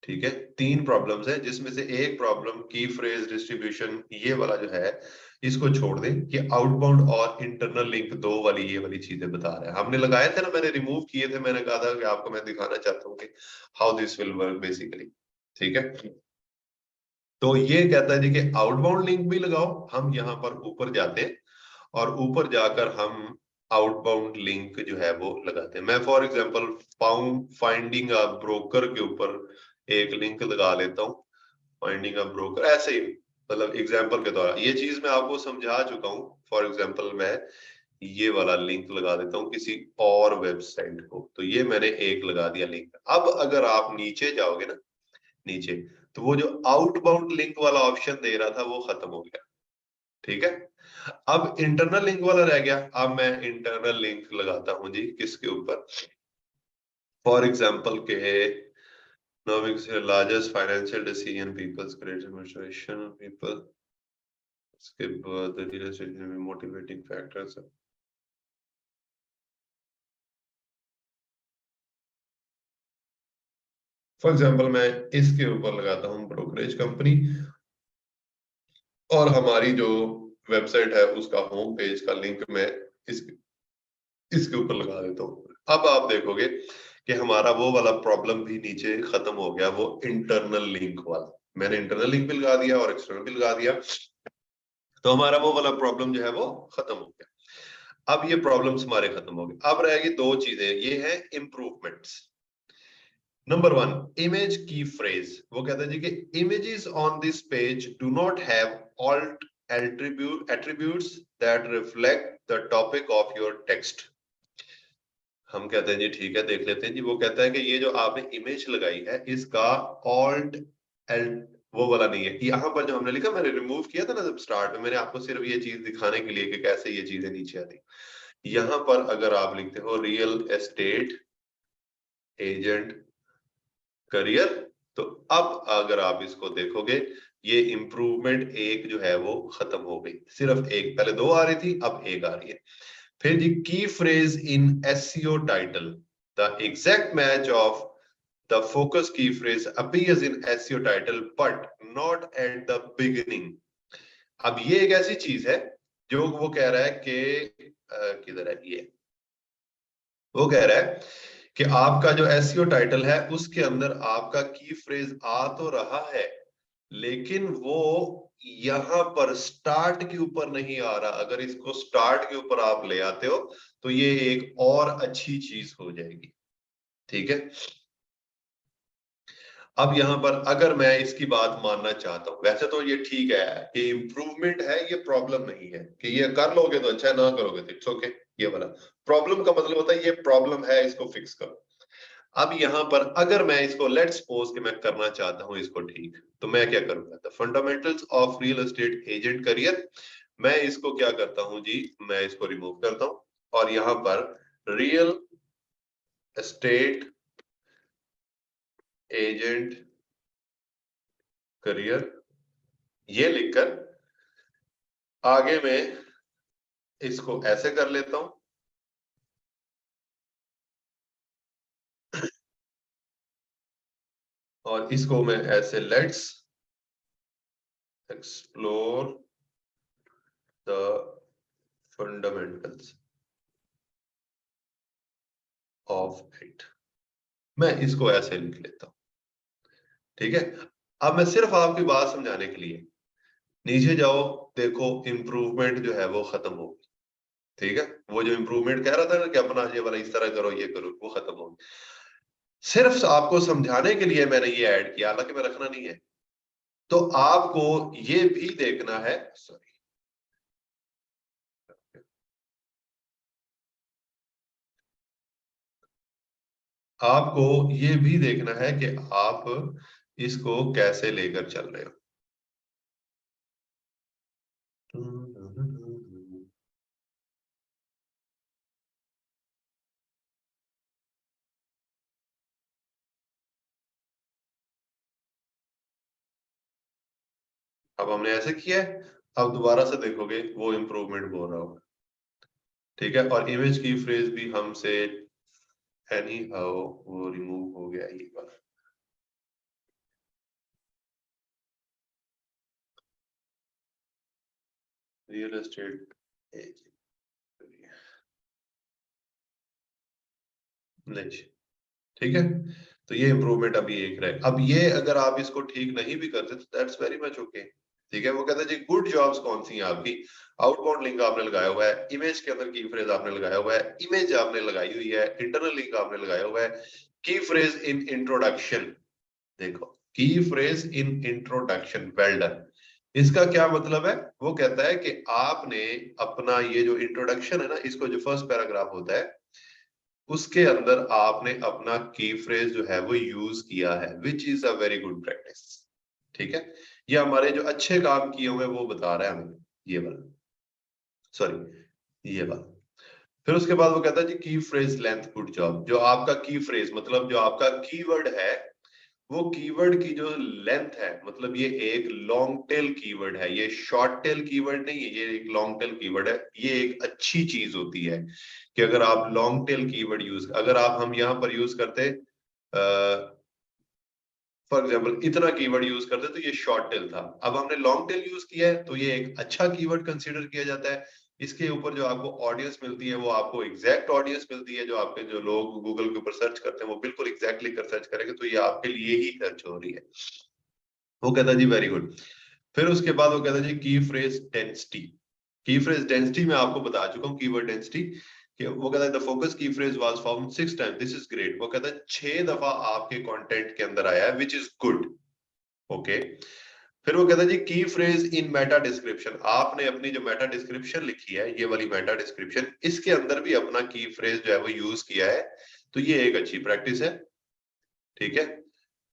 ठीक है, तीन प्रॉब्लम्स है, जिसमें से एक प्रॉब्लम की फ्रेज डिस्ट्रीब्यूशन ये वाला जो है इसको छोड़ दें, कि आउटबाउंड और इंटरनल लिंक दो वाली ये वाली चीजें बता रहा है। हमने लगाए थे ना, मैंने रिमूव किए थे, मैंने कहा था कि आपको मैं दिखाना चाहता हूँ कि how this will work basically. ठीक है, तो ये कहता है जी कि आउटबाउंड लिंक भी लगाओ, हम यहाँ पर ऊपर जाते हैं और ऊपर जाकर हम आउटबाउंड लिंक जो है वो लगाते हैं। मैं for example finding a broker के ऊपर एक लिंक लगा लेता हूँ, फाइंडिंग अ ब्रोकर, ऐसे ही मतलब एग्जांपल के द्वारा ये चीज मैं आपको समझा चुका हूँ। फॉर एग्जांपल मैं ये वाला लिंक लगा देता हूँ किसी और वेबसाइट को, तो ये मैंने एक लगा दिया लिंक। अब अगर आप नीचे जाओगे ना, नीचे, तो वो जो आउटबाउंड लिंक वाला ऑप्शन दे रहा था वो खत्म हो गया। ठीक है, अब इंटरनल लिंक वाला रह गया। अब मैं इंटरनल लिंक लगाता हूं जी किसके ऊपर, फॉर एग्जांपल के economics largest financial decision peoples credit administration people, इसके बाद रियल एस्टेट में मोटिवेटिंग फैक्टर्स। फॉर एग्जांपल मैं इसके ऊपर लगाता हूं ब्रोकरेज कंपनी, और हमारी जो वेबसाइट है उसका होम पेज का लिंक मैं इस इसके ऊपर लगा देता हूँ। अब आप देखोगे कि हमारा वो वाला प्रॉब्लम भी नीचे खत्म हो गया, वो इंटरनल लिंक वाला। मैंने इंटरनल लिंक भी लगा दिया और एक्सटर्नल भी लगा दिया, तो हमारा वो वाला प्रॉब्लम जो है वो खत्म हो गया। अब ये प्रॉब्लम्स हमारे खत्म हो गए। अब रहेगी दो चीजें, ये है इम्प्रूवमेंट्स। नंबर 1, इमेज की फ्रेज। वो कहता है जी कि images on this page do not have all attributes that reflect the topic of your text। हम कहते हैं जी ठीक है, देख लेते हैं जी। वो कहता है कि ये जो आपने इमेज लगाई है इसका ऑल्ट वो वाला नहीं है। यहाँ पर जो हमने लिखा, मैंने रिमूव किया था ना जब स्टार्ट में, मैंने आपको सिर्फ ये चीज दिखाने के लिए कि कैसे ये चीजें नीचे आती। यहाँ पर अगर आप लिखते हो रियल एस्टेट एजेंट करियर, तो अब अगर आप इसको देखोगे ये इंप्रूवमेंट एक जो है वो खत्म हो गई। सिर्फ एक, पहले दो आ रही थी, अब एक आ रही है। फिर जी key phrase in SEO title, the exact match of the focus key phrase appears in SEO title but not at the beginning. अब ये एक ऐसी चीज है जो वो कह रहा है कि किधर है ये, वो कह रहा है कि आपका जो एसईओ टाइटल है उसके अंदर आपका की फ्रेज आ तो रहा है, लेकिन वो यहां पर स्टार्ट के ऊपर नहीं आ रहा। अगर इसको स्टार्ट के ऊपर आप ले आते हो तो ये एक और अच्छी चीज हो जाएगी। ठीक है, अब यहाँ पर अगर मैं इसकी बात मानना चाहता हूं, वैसे तो ये ठीक है कि इम्प्रूवमेंट है, ये प्रॉब्लम नहीं है कि ये कर लोगे तो अच्छा है, ना करोगे तो इट्स ओके। ये वाला प्रॉब्लम का मतलब होता है ये प्रॉब्लम है, इसको फिक्स करो। अब यहाँ पर अगर मैं इसको लेट्स सपोज कि मैं करना चाहता हूं इसको ठीक, तो मैं क्या करूंगा, the fundamentals of real estate agent career. मैं इसको क्या करता हूं जी, मैं इसको रिमूव करता हूं और यहाँ पर रियल एस्टेट एजेंट करियर ये लिखकर आगे में इसको ऐसे कर लेता हूं, और इसको मैं ऐसे let's explore the fundamentals of it, मैं इसको ऐसे लिख लेता हूं। ठीक है, अब मैं सिर्फ आपकी बात समझाने के लिए, नीचे जाओ देखो इंप्रूवमेंट जो है वो खत्म हो गई। ठीक है, वो जो इंप्रूवमेंट कह रहा था ना कि अपना ये वाला इस तरह करो ये करो, वो खत्म हो गई। सिर्फ आपको समझाने के लिए मैंने ये ऐड किया, हालांकि मैं रखना नहीं है। तो आपको ये भी देखना है, सॉरी, आपको ये भी देखना है कि आप इसको कैसे लेकर चल रहे हो। अब हमने ऐसे किया है, अब दोबारा से देखोगे वो इंप्रूवमेंट बोल रहा होगा। ठीक है, और इमेज की फ्रेज भी हमसे एनी हाउ वो रिमूव हो गया ये वाला। रियल एस्टेट नहीं, ठीक है, तो ये इंप्रूवमेंट अभी एक रहे। अब ये अगर आप इसको ठीक नहीं भी करते तो दैट्स वेरी मच ओके। ठीक है, वो कहते हैं जी गुड जॉब्स कौन सी हैं आपकी, आउटबाउंड लिंक आपने लगाया हुआ है, इमेज के अंदर की फ्रेज आपने लगाया हुआ है, इमेज आपने लगाई हुई है, इंटरनल लिंक आपने लगाया हुआ है, की फ्रेज इन इंट्रोडक्शन। देखो, की phrase in introduction, well done. इसका क्या मतलब है, वो कहता है कि आपने अपना ये जो इंट्रोडक्शन है ना, इसको जो फर्स्ट पैराग्राफ होता है उसके अंदर आपने अपना की फ्रेज जो है वो यूज किया है, which is a very good practice. ठीक है, ये हमारे जो अच्छे काम किए हुए वो बता रहा है हमें, ये वाला, सॉरी ये वाला। फिर उसके बाद वो कहता है जी key phrase length, good job. जो आपका की फ्रेज मतलब जो आपका कीवर्ड है, वो कीवर्ड की जो लेंथ है, मतलब ये एक लॉन्ग टेल कीवर्ड है, ये शॉर्ट टेल कीवर्ड नहीं है, ये एक लॉन्ग टेल कीवर्ड है। ये एक अच्छी चीज होती है कि अगर आप लॉन्ग टेल कीवर्ड यूज, अगर आप हम यहाँ पर यूज करते फॉर एग्जाम्पल इतना कीवर्ड यूज करते तो ये शॉर्ट टेल था। अब हमने लॉन्ग टेल यूज किया है तो ये एक अच्छा कीवर्ड कंसीडर किया जाता है। इसके ऊपर जो आपको ऑडियंस मिलती है वो आपको एग्जैक्ट ऑडियंस मिलती है, जो आपके जो लोग गूगल के ऊपर सर्च करते हैं वो बिल्कुल एग्जैक्टली कर सर्च करेंगे, तो ये आपके लिए ही सर्च हो रही है। वो कहता है जी वेरी गुड। फिर उसके बाद वो कहता है जी की फ्रेज डेंसिटी। की फ्रेज डेंसिटी मैं आपको बता चुका हूँ, कीवर्ड डेंसिटी। वो कहता है the focus key phrase was found 6 times, this is great. वो कहता है 6 दफा आपके कंटेंट के अंदर आया है, विच इज गुड। ओके। फिर वो कहता है जी की फ्रेज इन मेटा डिस्क्रिप्शन, आपने अपनी जो मेटा डिस्क्रिप्शन लिखी है, ये वाली मेटा डिस्क्रिप्शन, इसके अंदर भी अपना की फ्रेज जो है वो यूज किया है, तो ये एक अच्छी प्रैक्टिस है। ठीक है।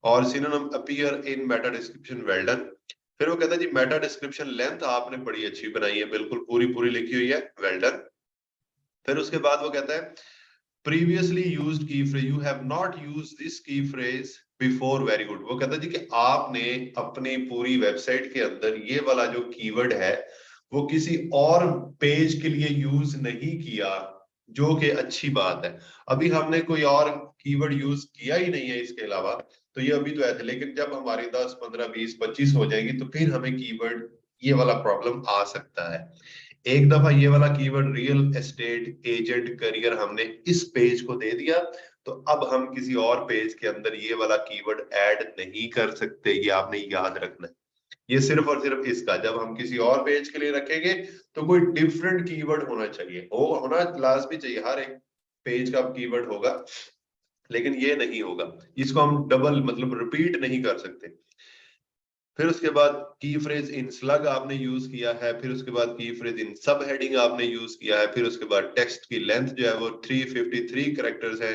और synonym appear in Meta description, well done. फिर वो कहता है जी मेटा डिस्क्रिप्शन लेंथ आपने बड़ी अच्छी बनाई है, बिल्कुल पूरी पूरी लिखी हुई है, वेल डन। फिर उसके बाद वो कहता है प्रीवियसली यूज्ड की phrase, you have not used this की फ्रेज बिफोर, वेरी गुड। वो कहता है जी कि आपने अपनी पूरी वेबसाइट के अंदर ये वाला जो कीवर्ड है वो किसी और पेज के लिए यूज नहीं किया, जो कि अच्छी बात है। अभी हमने कोई और कीवर्ड यूज किया ही नहीं है इसके अलावा, तो ये अभी तो ऐसे, लेकिन जब हमारी 10, 15, 20, 25 हो जाएगी तो फिर हमें कीवर्ड ये वाला प्रॉब्लम आ सकता है। एक दफा ये वाला keyword real estate agent career हमने इस पेज को दे दिया, तो अब हम किसी और पेज के अंदर ये वाला कीवर्ड ऐड नहीं कर सकते, ये आपने याद रखना है। ये सिर्फ और सिर्फ इसका, जब हम किसी और पेज के लिए रखेंगे तो कोई डिफरेंट कीवर्ड होना चाहिए, होना लाजमी चाहिए, हर एक पेज का कीवर्ड होगा, लेकिन ये नहीं होगा, इसको हम डबल मतलब रिपीट नहीं कर सकते। फिर उसके बाद की फ्रेज इन स्लग आपने यूज किया है, फिर उसके बाद की फ्रेज इन सब हेडिंग आपने यूज किया है, फिर उसके बाद टेक्स्ट की लेंथ जो है वो 353 कैरेक्टर्स है,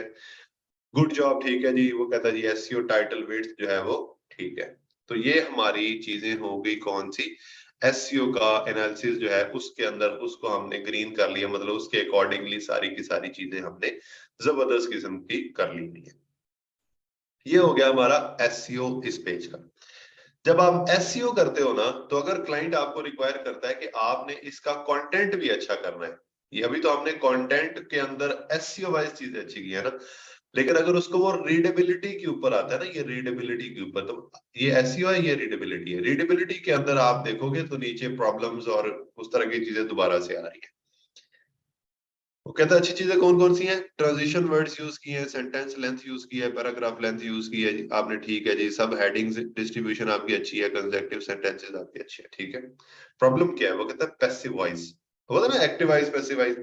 गुड जॉब, ठीक है जी। वो कहता है जी एसईओ टाइटल विड्थ जो है वो ठीक है। तो ये हमारी चीजें हो गई कौन सी, एसईओ का एनालिसिस जो है उसके अंदर उसको हमने ग्रीन कर लिया, मतलब उसके अकॉर्डिंगली सारी की सारी चीजें हमने जबरदस्त किस्म की कर ली है। ये हो गया हमारा एसईओ इस पेज का। जब आप एसईओ करते हो ना, तो अगर क्लाइंट आपको रिक्वायर करता है कि आपने इसका कंटेंट भी अच्छा करना है, ये अभी तो हमने कंटेंट के अंदर एसईओ वाइज चीजें अच्छी की है ना, लेकिन अगर उसको वो रीडेबिलिटी के ऊपर आता है ना, ये रीडेबिलिटी के ऊपर, तो ये एसईओ है, ये रीडेबिलिटी है। रीडेबिलिटी के अंदर आप देखोगे तो नीचे प्रॉब्लम्स और उस तरह की चीजें दोबारा से आ रही है। वो कहता है अच्छी चीजें कौन कौन सी हैं, ट्रांजिशन वर्ड्स यूज किए हैं, सेंटेंस लेंथ यूज की है, पैराग्राफ लेंथ यूज की है जी, आपने ठीक है जी। सब हेडिंग्स डिस्ट्रीब्यूशन आपकी अच्छी है, कंसेक्टिव सेंटेंसेस आपकी अच्छी है, ठीक है। प्रॉब्लम क्या है, वो कहता है पैसिव वॉइस, होता है ना active voice passive voice.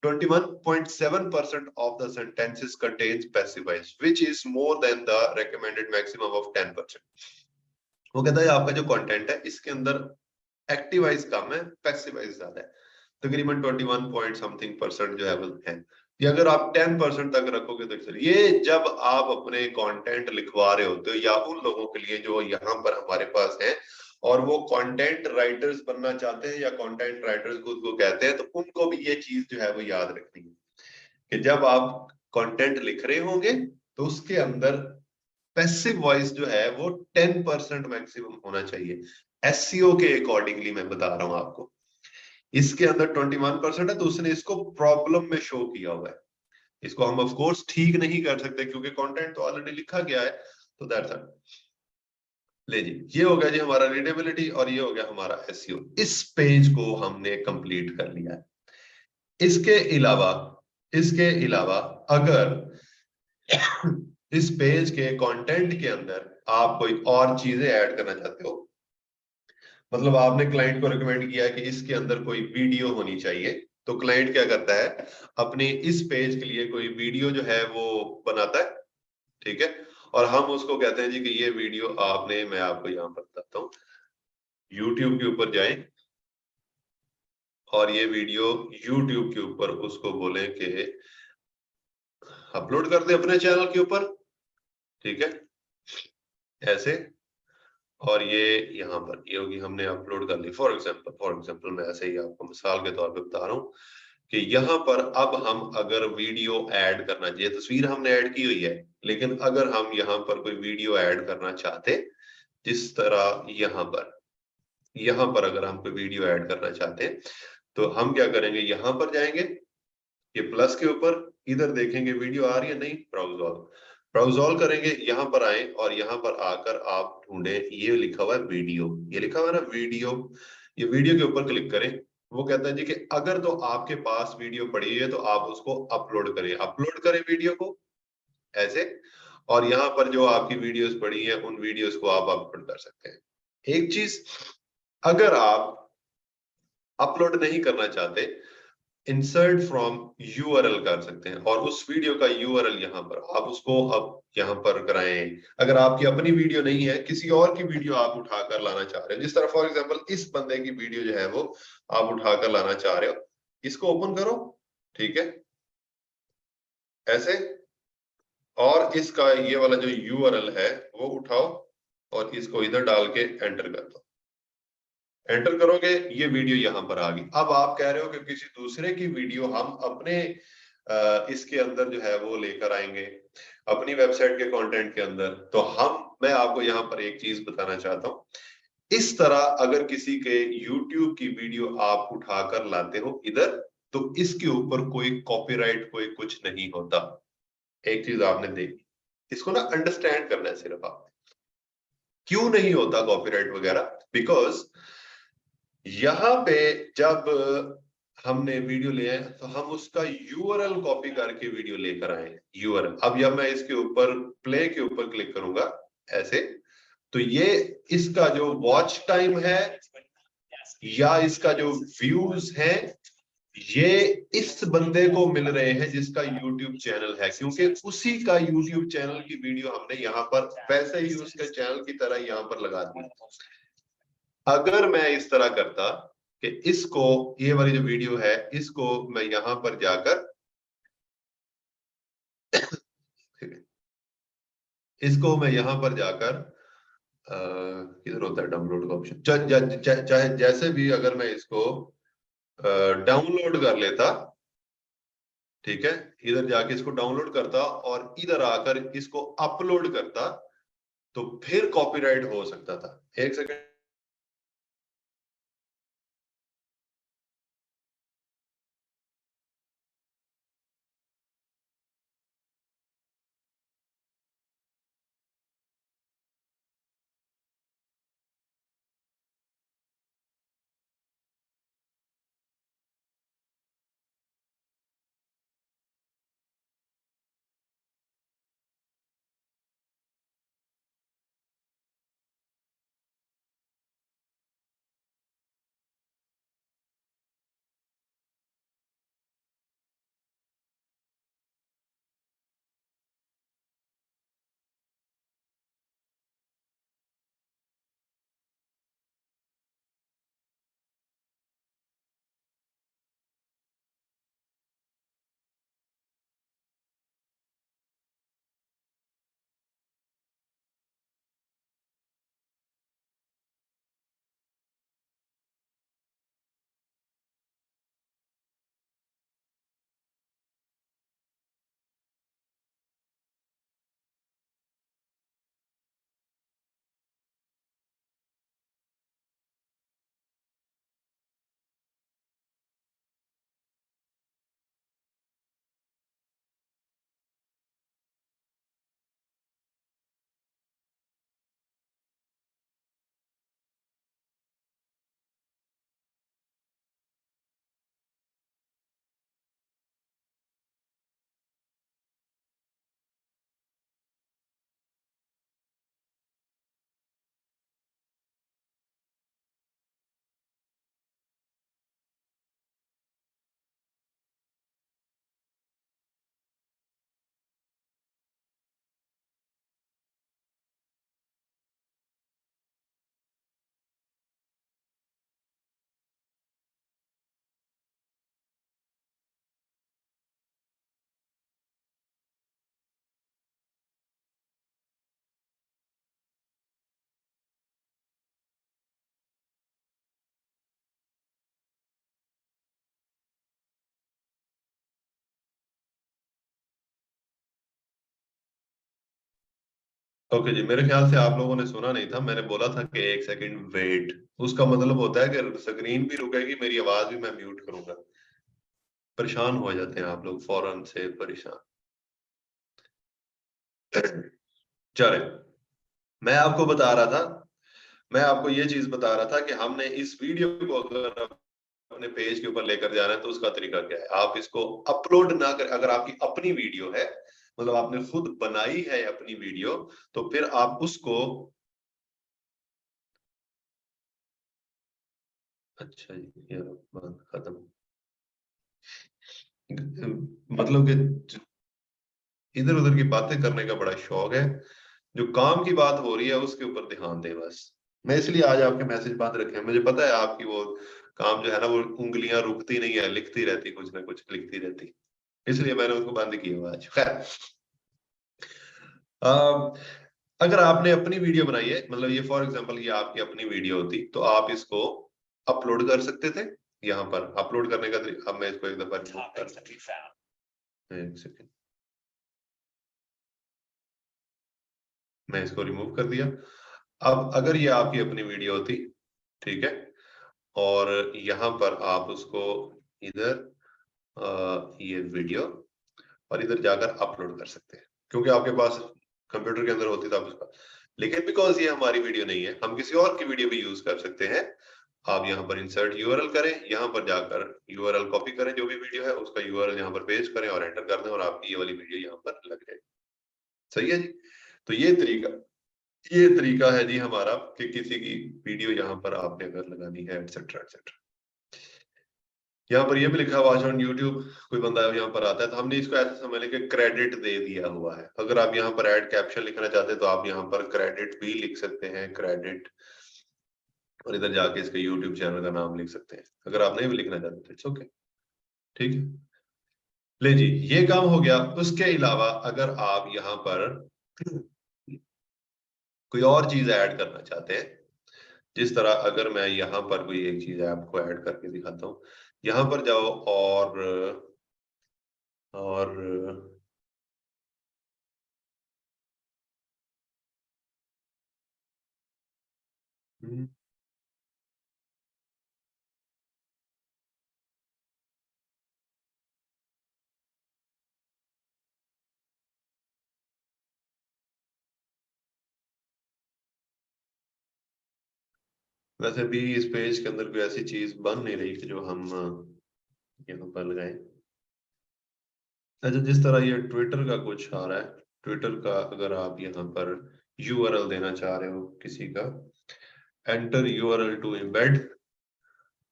21.7% of the sentences contains passive voice, which is more than the recommended maximum of 10%. वो कहता है आपका जो कंटेंट है इसके अंदर एक्टिव वॉइस कम है, पैसिव वॉइस ज्यादा है, तकरीबन 21 पॉइंट समथिंग परसेंट जो है वो है। ये अगर आप 10% तक रखोगे तो चलिए, ये जब आप अपने कंटेंट लिखवा रहे होते हो या उन लोगों के लिए जो यहाँ पर हमारे पास हैं और वो कंटेंट राइटर्स बनना चाहते हैं या कंटेंट राइटर्स खुद को कहते हैं, तो उनको भी ये चीज जो है वो याद रखनी है कि जब आप कंटेंट लिख रहे होंगे तो उसके अंदर पैसिव वॉइस जो है वो 10% मैक्सिमम होना चाहिए। एसईओ के अकॉर्डिंगली मैं बता रहा हूं आपको, इसके अंदर 21% है, तो उसने इसको प्रॉब्लम में शो किया हुआ है। इसको हम ऑफ कोर्स ठीक नहीं कर सकते क्योंकि कंटेंट तो ऑलरेडी लिखा गया है, तो दैट्स इट। ले जी, ये हो गया जी हमारा रीडेबिलिटी और ये हो गया हमारा एसईओ। इस पेज को हमने कंप्लीट कर लिया है। इसके अलावा अगर इस पेज के कंटेंट के अंदर आप कोई और चीजें ऐड करना चाहते हो, मतलब आपने क्लाइंट को रिकमेंड किया है कि इसके अंदर कोई वीडियो होनी चाहिए, तो क्लाइंट क्या करता है, अपने इस पेज के लिए कोई वीडियो जो है वो बनाता है, ठीक है। और हम उसको कहते हैं जी कि ये वीडियो आपने, मैं आपको यहाँ पर बताता हूँ, यूट्यूब के ऊपर जाएं और ये वीडियो यूट्यूब के ऊपर उसको बोले कि अपलोड कर दे अपने चैनल के ऊपर, ठीक है, ऐसे। और ये यहाँ पर ये होगी, हमने अपलोड कर ली। फॉर एग्जांपल मैं ऐसे ही आपको मिसाल के तौर पे बता रहा हूँ कि यहाँ पर अब हम अगर वीडियो ऐड करना चाहिए, तस्वीर हमने ऐड की हुई है, लेकिन अगर हम यहाँ पर कोई वीडियो ऐड करना चाहते, जिस तरह यहाँ पर अगर हम कोई वीडियो ऐड करना चाहते हैं, तो हम क्या करेंगे, यहाँ पर जाएंगे, ये प्लस के ऊपर, इधर देखेंगे वीडियो आ रही है, नहीं, ब्राउज़ ऑल करेंगे, यहाँ पर आए और यहाँ पर आकर आप ढूंढे, ये लिखा हुआ है वीडियो, ये लिखा हुआ है ना वीडियो, ये वीडियो के ऊपर क्लिक करें। वो कहता है जी कि अगर तो आपके पास वीडियो पड़ी है तो आप उसको अपलोड करें वीडियो को ऐसे, और यहाँ पर जो आपकी वीडियोस पड़ी हैं उन वीडियोस को आप अपलोड कर सकते हैं। एक चीज, अगर आप अपलोड नहीं करना चाहते, इंसर्ट फ्रॉम यूआरएल कर सकते हैं, और उस वीडियो का यूआरएल यहाँ पर आप उसको अब यहाँ पर कराएं। अगर आपकी अपनी वीडियो नहीं है, किसी और की वीडियो आप उठाकर लाना चाह रहे हो, जिस तरह फॉर एग्जांपल इस बंदे की वीडियो जो है वो आप उठाकर लाना चाह रहे हो, इसको ओपन करो, ठीक है, ऐसे, और इसका ये वाला जो यूआरएल है वो उठाओ और इसको इधर डाल के एंटर कर दो। एंटर करोगे, ये वीडियो यहां पर आ गई। अब आप कह रहे हो कि किसी दूसरे की वीडियो हम अपने इसके अंदर जो है वो लेकर आएंगे, अपनी वेबसाइट के कंटेंट के अंदर, तो मैं आपको यहाँ पर एक चीज बताना चाहता हूँ। इस तरह अगर किसी के YouTube की वीडियो आप उठाकर लाते हो इधर, तो इसके ऊपर कोई कॉपीराइट कोई कुछ नहीं होता। एक चीज आपने देखी, इसको ना अंडरस्टैंड करना है सिर्फ आप। क्यों नहीं होता कॉपीराइट वगैरह? बिकॉज यहाँ पे जब हमने वीडियो लिया है तो हम उसका यूआरएल कॉपी करके वीडियो लेकर आए हैं। यूआरएल, अब जब मैं इसके ऊपर प्ले के ऊपर क्लिक करूंगा ऐसे, तो ये इसका जो वॉच टाइम है या इसका जो व्यूज है, ये इस बंदे को मिल रहे हैं जिसका YouTube चैनल है, क्योंकि उसी का YouTube चैनल की वीडियो हमने यहाँ पर वैसे ही उसके चैनल की तरह यहाँ पर लगा दी। अगर मैं इस तरह करता कि इसको, ये वाली जो वीडियो है इसको मैं यहां पर जाकर इसको मैं यहां पर जाकर किधर होता है डाउनलोड का ऑप्शन, चाहे जैसे भी, अगर मैं इसको डाउनलोड कर लेता, ठीक है, इधर जाके इसको डाउनलोड करता और इधर आकर इसको अपलोड करता, तो फिर कॉपीराइट हो सकता था। एक सेकंड, ओके जी, मेरे ख्याल से आप लोगों ने सुना नहीं था, मैंने बोला था कि एक सेकंड वेट, उसका मतलब होता है कि स्क्रीन भी रुकेगी, मेरी आवाज भी मैं म्यूट करूंगा। परेशान हो जाते हैं आप लोग, फौरन से परेशान। चले, मैं आपको बता रहा था, मैं आपको ये चीज बता रहा था कि हमने इस वीडियो को अगर अपने पेज के ऊपर लेकर जाना है तो उसका तरीका क्या है, आप इसको अपलोड ना कर, अगर आपकी अपनी वीडियो है, मतलब आपने खुद बनाई है अपनी वीडियो, तो फिर आप उसको, अच्छा जी ये बात खत्म, मतलब कि इधर उधर की बातें करने का बड़ा शौक है, जो काम की बात हो रही है उसके ऊपर ध्यान दे बस। मैं इसलिए आज आपके मैसेज बंद रखे हैं, मुझे पता है आपकी वो काम जो है ना, वो उंगलियां रुकती नहीं है, लिखती रहती, कुछ ना कुछ लिखती रहती, इसलिए मैंने उसको बंद किया हुआ आज। खैर, अम, अगर आपने अपनी वीडियो बनाई है, मतलब ये फॉर एग्जांपल ये आपकी अपनी वीडियो होती, तो आप इसको अपलोड कर सकते थे। यहाँ पर अपलोड करने का तरीका, अब मैं इसको एक दफा रिमूव कर, एक सेकंड, मैं इसको रिमूव कर दिया। अब अगर ये आपकी अपनी वीडियो होती, ठीक है, और यहाँ पर आप उसको इधर ये वीडियो, और इधर जाकर अपलोड कर सकते हैं, क्योंकि आपके पास कंप्यूटर के अंदर होती तो आप उसका, लेकिन बिकॉज ये हमारी वीडियो नहीं है, हम किसी और की वीडियो भी यूज कर सकते हैं। आप यहाँ पर इंसर्ट यूआरएल करें, यहाँ पर जाकर यूआरएल कॉपी करें, जो भी वीडियो है उसका यूआरएल यहाँ पर पेस्ट करें और एंटर कर दें, और आपकी ये वाली वीडियो यहाँ पर लग जाएगी। सही है जी। तो ये तरीका है जी हमारा, कि किसी की वीडियो यहाँ पर आपने अगर लगानी है, एटसेट्रा एटसेट्रा। यहाँ पर ये भी लिखा हुआ ऑन यूट्यूब, कोई बंदा यहाँ पर आता है तो हमने इसको ऐसे समझ लें कि क्रेडिट दे दिया हुआ है। अगर आप यहाँ पर ऐड कैप्शन लिखना चाहते हैं तो आप यहाँ पर क्रेडिट भी लिख सकते हैं, क्रेडिट, और इधर जाके इसके यूट्यूब चैनल का नाम लिख सकते हैं। अगर आप नहीं भी लिखना चाहते तो इट्स ओके, ठीक है। ले जी, ये काम हो गया। उसके अलावा अगर आप यहाँ पर कोई और चीज ऐड करना चाहते हैं, जिस तरह अगर मैं यहाँ पर कोई एक चीज आपको ऐड करके दिखाता हूँ, यहाँ पर जाओ और वैसे भी इस पेज के अंदर कोई ऐसी चीज बन नहीं रही कि जो हम यहाँ पर लगाए। अच्छा, जिस तरह ये ट्विटर का कुछ आ रहा है, ट्विटर का अगर आप यहाँ पर यूआरएल देना चाह रहे हो किसी का, एंटर यूआरएल टू एम्बेड।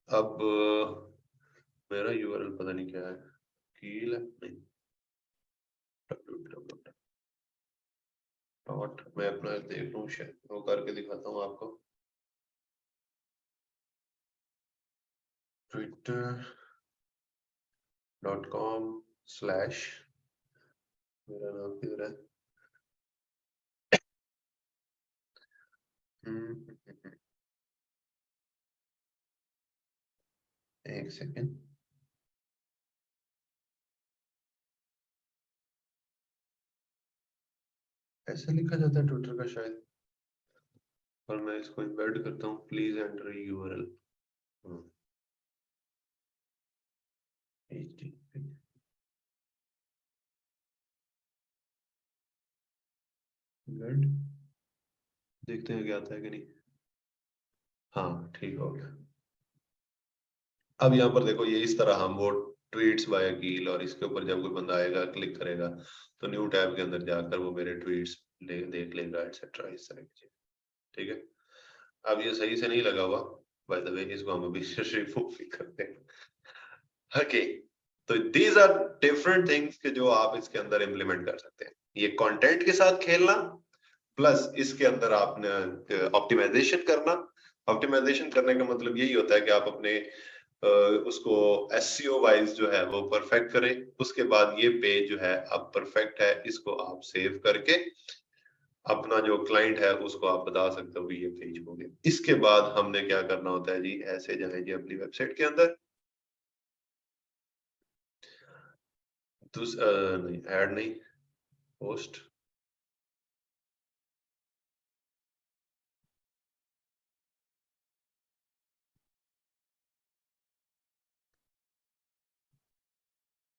अब मेरा यूआरएल पता नहीं क्या है, कील है नहीं, डॉट, मैं अपना देख लूँ, वो करके दिखाता हूँ आपको। twitter.com/ मेरा नाम किधर है, एक सेकेंड, ऐसे लिखा जाता है ट्विटर का शायद, और मैं इसको इम्बेड करता हूँ, प्लीज एंटर यूआरएल। गुड, देखते हैं क्या आता है कि नहीं। हाँ ठीक हो गया। अब यहाँ पर देखो, ये इस तरह हम वो ट्वीट्स बाय कील, और इसके ऊपर जब कोई बंदा आएगा क्लिक करेगा तो न्यू टैब के अंदर जाकर वो मेरे ट्वीट्स देख लेगा, एटसेट्रा, इस तरह की चीज, ठीक है। अब ये सही से नहीं लगा हुआ, बाय द वे, इसको हम अभी रिमूव भी करते हैं। ओके, तो दीज आर डिफरेंट थिंग्स के जो आप इसके अंदर इम्प्लीमेंट कर सकते हैं। ये कंटेंट के साथ खेलना, प्लस इसके अंदर आपने ऑप्टिमाइजेशन करना। ऑप्टिमाइजेशन करने का मतलब यही होता है कि आप अपने उसको एसईओ वाइज जो है वो परफेक्ट करें। उसके बाद ये पेज जो है अब परफेक्ट है, इसको आप सेव करके अपना जो क्लाइंट है उसको आप बता सकते हो कि ये पेज हो गया। इसके बाद हमने क्या करना होता है जी, ऐसे जाए जी अपनी वेबसाइट के अंदर, नहीं ऐड नहीं, पोस्ट,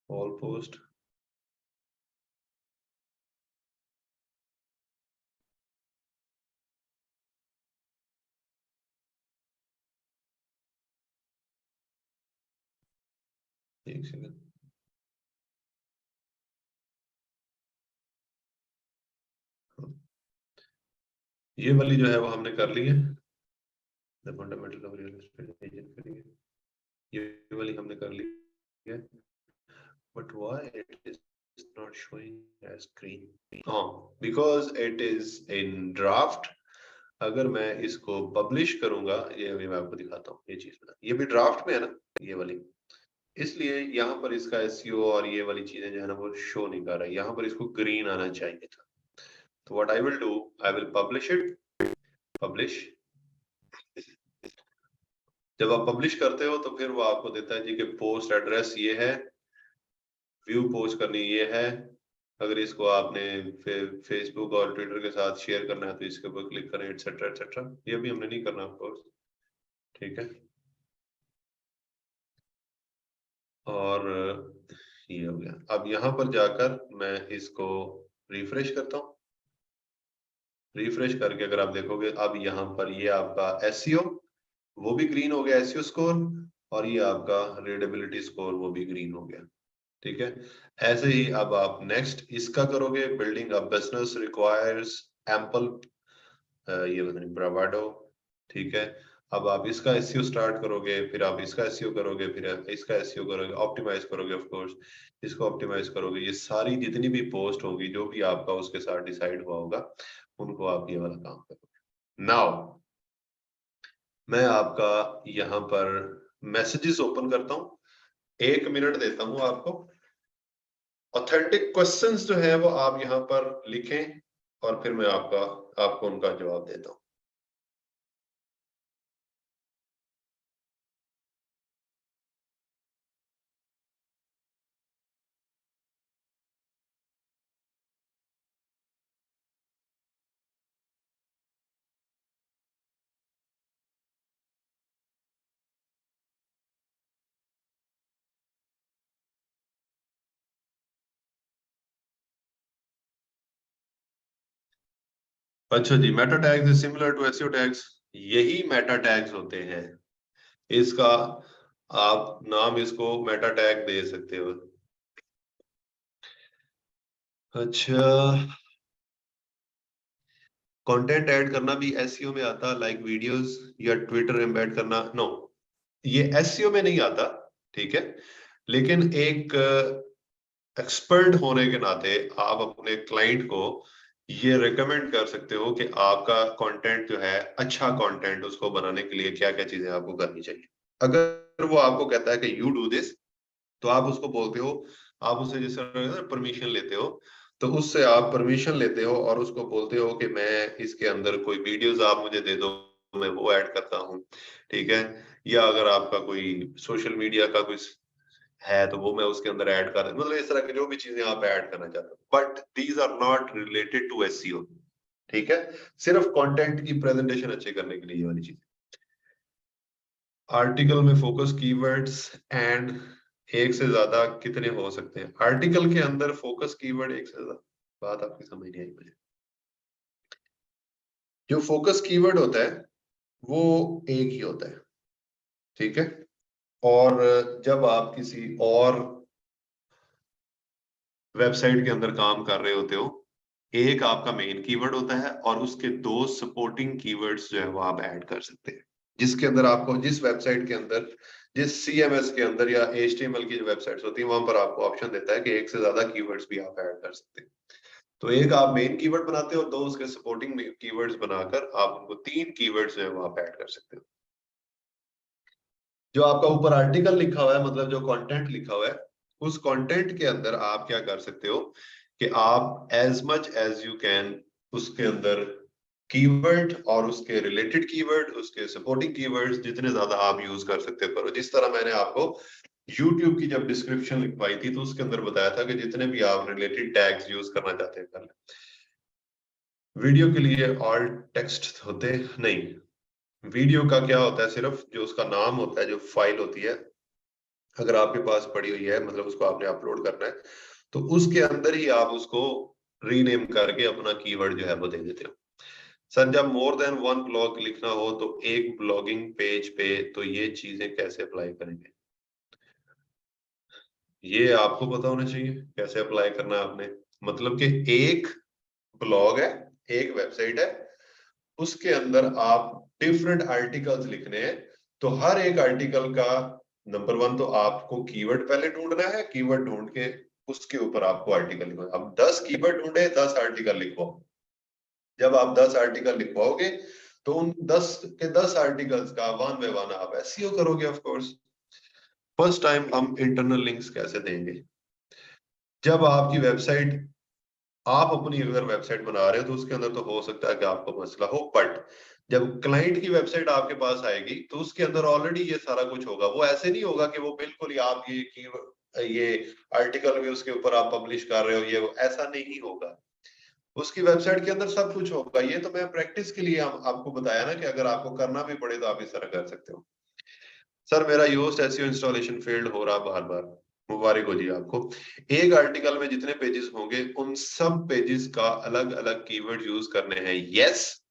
ऑल पोस्ट, एक सेकंड, ये वाली जो है वो हमने कर ली है, the fundamental of real estate agent करेंगे, ये वाली हमने कर ली है, but why it is not showing as green? हाँ, because it is in draft. अगर मैं इसको पब्लिश करूंगा, ये अभी मैं आपको दिखाता हूँ, ये चीज ये भी ड्राफ्ट में है ना, ये वाली, इसलिए यहाँ पर इसका एसईओ और ये वाली चीजें जो है ना वो शो नहीं कर रहा है, यहाँ पर इसको ग्रीन आना चाहिए था। तो what I will do, I will publish it, publish. जब आप पब्लिश करते हो तो फिर वो आपको देता है जी कि पोस्ट एड्रेस ये है, व्यू पोस्ट करनी ये है, अगर इसको आपने फेसबुक और ट्विटर के साथ शेयर करना है तो इसके ऊपर क्लिक करें, एटसेट्रा एटसेट्रा। ये भी हमने नहीं करना ऑफकोर्स, ठीक है। और ये हो गया। अब यहाँ पर जाकर मैं इसको रिफ्रेश करता हूँ, रिफ्रेश करके अगर आप देखोगे अब यहाँ पर ये आपका एसईओ वो भी ग्रीन हो गया, एसईओ स्कोर, और ये आपका रीडेबिलिटी स्कोर वो भी ग्रीन हो गया, ठीक है। ऐसे ही अब आप नेक्स्ट इसका करोगे, building a business requires ample, ये बताइए ब्रावाडो, ठीक है। अब आप इसका एसईओ स्टार्ट करोगे, फिर आप इसका एसईओ करोगे, फिर इसका एसईओ करोगे, ऑप्टिमाइज करोगे ऑफ कोर्स, इसको ऑप्टिमाइज करोगे, ये सारी जितनी भी पोस्ट होगी जो भी आपका उसके साथ डिसाइड हुआ होगा उनको आप ये वाला काम करोगे। नाउ मैं आपका यहाँ पर मैसेजेस ओपन करता हूँ, 1 मिनट देता हूँ आपको। ऑथेंटिक क्वेश्चंस जो है वो आप यहाँ पर लिखें और फिर मैं आपको उनका जवाब देता हूँ। अच्छा जी, meta tags is similar to SEO tags, यही मेटा टैग्स होते हैं। इसका आप नाम इसको मेटा टैग दे सकते हो। अच्छा, कंटेंट ऐड करना भी एसईओ में आता, लाइक वीडियोस या ट्विटर एम्बेड करना? नो, ये एसईओ में नहीं आता, ठीक है। लेकिन एक एक्सपर्ट होने के नाते आप अपने क्लाइंट को ये रिकमेंड कर सकते हो कि आपका कंटेंट जो है, अच्छा कंटेंट उसको बनाने के लिए क्या क्या चीजें आपको करनी चाहिए। अगर वो आपको कहता है कि यू डू दिस, तो आप उसको बोलते हो, आप उससे जिस तरह परमिशन लेते हो, तो उससे आप परमिशन लेते हो और उसको बोलते हो कि मैं इसके अंदर कोई वीडियोस आप मुझे दे दो, मैं वो ऐड करता हूँ, ठीक है। या अगर आपका कोई सोशल मीडिया का कोई है तो वो मैं उसके अंदर ऐड कर, मतलब इस तरह की जो भी चीजें आप ऐड करना चाहते हो, but these are not related to SEO, ठीक है। सिर्फ कंटेंट की प्रेजेंटेशन अच्छे करने के लिए ये वाली चीज। आर्टिकल में फोकस कीवर्ड्स एंड एक से ज्यादा कितने हो सकते हैं? आर्टिकल के अंदर फोकस कीवर्ड एक से ज्यादा, बात आपकी समझ नहीं आई मुझे। जो फोकस कीवर्ड होता है वो एक ही होता है, ठीक है। और जब आप किसी और वेबसाइट के अंदर काम कर रहे होते हो, एक आपका मेन कीवर्ड होता है और उसके 2 सपोर्टिंग कीवर्ड्स जो है वो आप ऐड कर सकते हैं, जिसके अंदर आपको, जिस वेबसाइट के अंदर, जिस सीएमएस के अंदर या एचटीएमएल की जो वेबसाइट्स होती है वहां पर आपको ऑप्शन देता है कि एक से ज्यादा कीवर्ड्स भी आप ऐड कर सकते हैं। तो एक आप मेन कीवर्ड बनाते हो और 2 उसके सपोर्टिंग कीवर्ड्स बनाकर आप उनको 3 कीवर्ड्स जो है वो आप ऐड कर सकते हो। जो आपका ऊपर आर्टिकल लिखा हुआ है, मतलब जो कंटेंट लिखा हुआ है, उस कंटेंट के अंदर आप क्या कर सकते हो कि आप as much as you can उसके अंदर कीवर्ड और उसके रिलेटेड कीवर्ड, उसके सपोर्टिंग कीवर्ड्स जितने ज्यादा आप यूज कर सकते हो करो। जिस तरह मैंने आपको YouTube की जब डिस्क्रिप्शन लिखवाई थी तो उसके अंदर बताया था कि जितने भी आप रिलेटेड टैग्स यूज करना चाहते हैं कर लें। वीडियो के लिए ऑल टेक्स्ट होते नहीं, वीडियो का क्या होता है, सिर्फ जो उसका नाम होता है, जो फाइल होती है, अगर आपके पास पड़ी हुई है, मतलब उसको आपने अपलोड करना है, तो उसके अंदर ही आप उसको रीनेम करके अपना कीवर्ड जो है वो दे देते हो। सर जब मोर देन 1 ब्लॉग लिखना हो तो एक ब्लॉगिंग पेज पे, तो ये चीजें कैसे अप्लाई करेंगे? ये आपको पता होना चाहिए कैसे अप्लाई करना है आपने। मतलब कि एक ब्लॉग है, एक वेबसाइट है, उसके अंदर आप डिफरेंट आर्टिकल्स लिखने हैं। तो हर एक आर्टिकल का नंबर 1 तो आपको कीवर्ड पहले ढूंढना है, कीवर्ड ढूंढ के उसके ऊपर आपको आर्टिकल लिखो। अब 10 कीवर्ड ढूंढे, 10 आर्टिकल लिखो। जब आप 10 आर्टिकल लिखवाओगे तो उन 10 के 10 आर्टिकल्स का वन बाय वन आप एसईओ करोगे। ऑफ कोर्स फर्स्ट टाइम हम इंटरनल लिंक्स कैसे देंगे? जब आपकी वेबसाइट, आप अपनी अगर वेबसाइट बना रहे हो तो उसके अंदर तो हो सकता है कि आपको मसला हो, बट जब क्लाइंट की वेबसाइट आपके पास आएगी तो उसके अंदर ऑलरेडी ये सारा कुछ होगा। वो ऐसे नहीं होगा कि वो बिल्कुल ही आप ये आर्टिकल भी उसके ऊपर आप पब्लिश कर रहे हो, ये ऐसा नहीं होगा। उसकी वेबसाइट के अंदर सब कुछ होगा। ये तो मैं प्रैक्टिस के लिए आपको बताया ना कि अगर आपको करना भी पड़े तो आप इस तरह कर सकते हो। सर मेरा योस्ट एसईओ इंस्टॉलेशन फेल्ड हो रहा बार बार। मुबारक हो जी आपको। एक आर्टिकल में जितने पेजेस होंगे उन सब पेजेस का अलग अलग कीवर्ड यूज करने हैं। यस,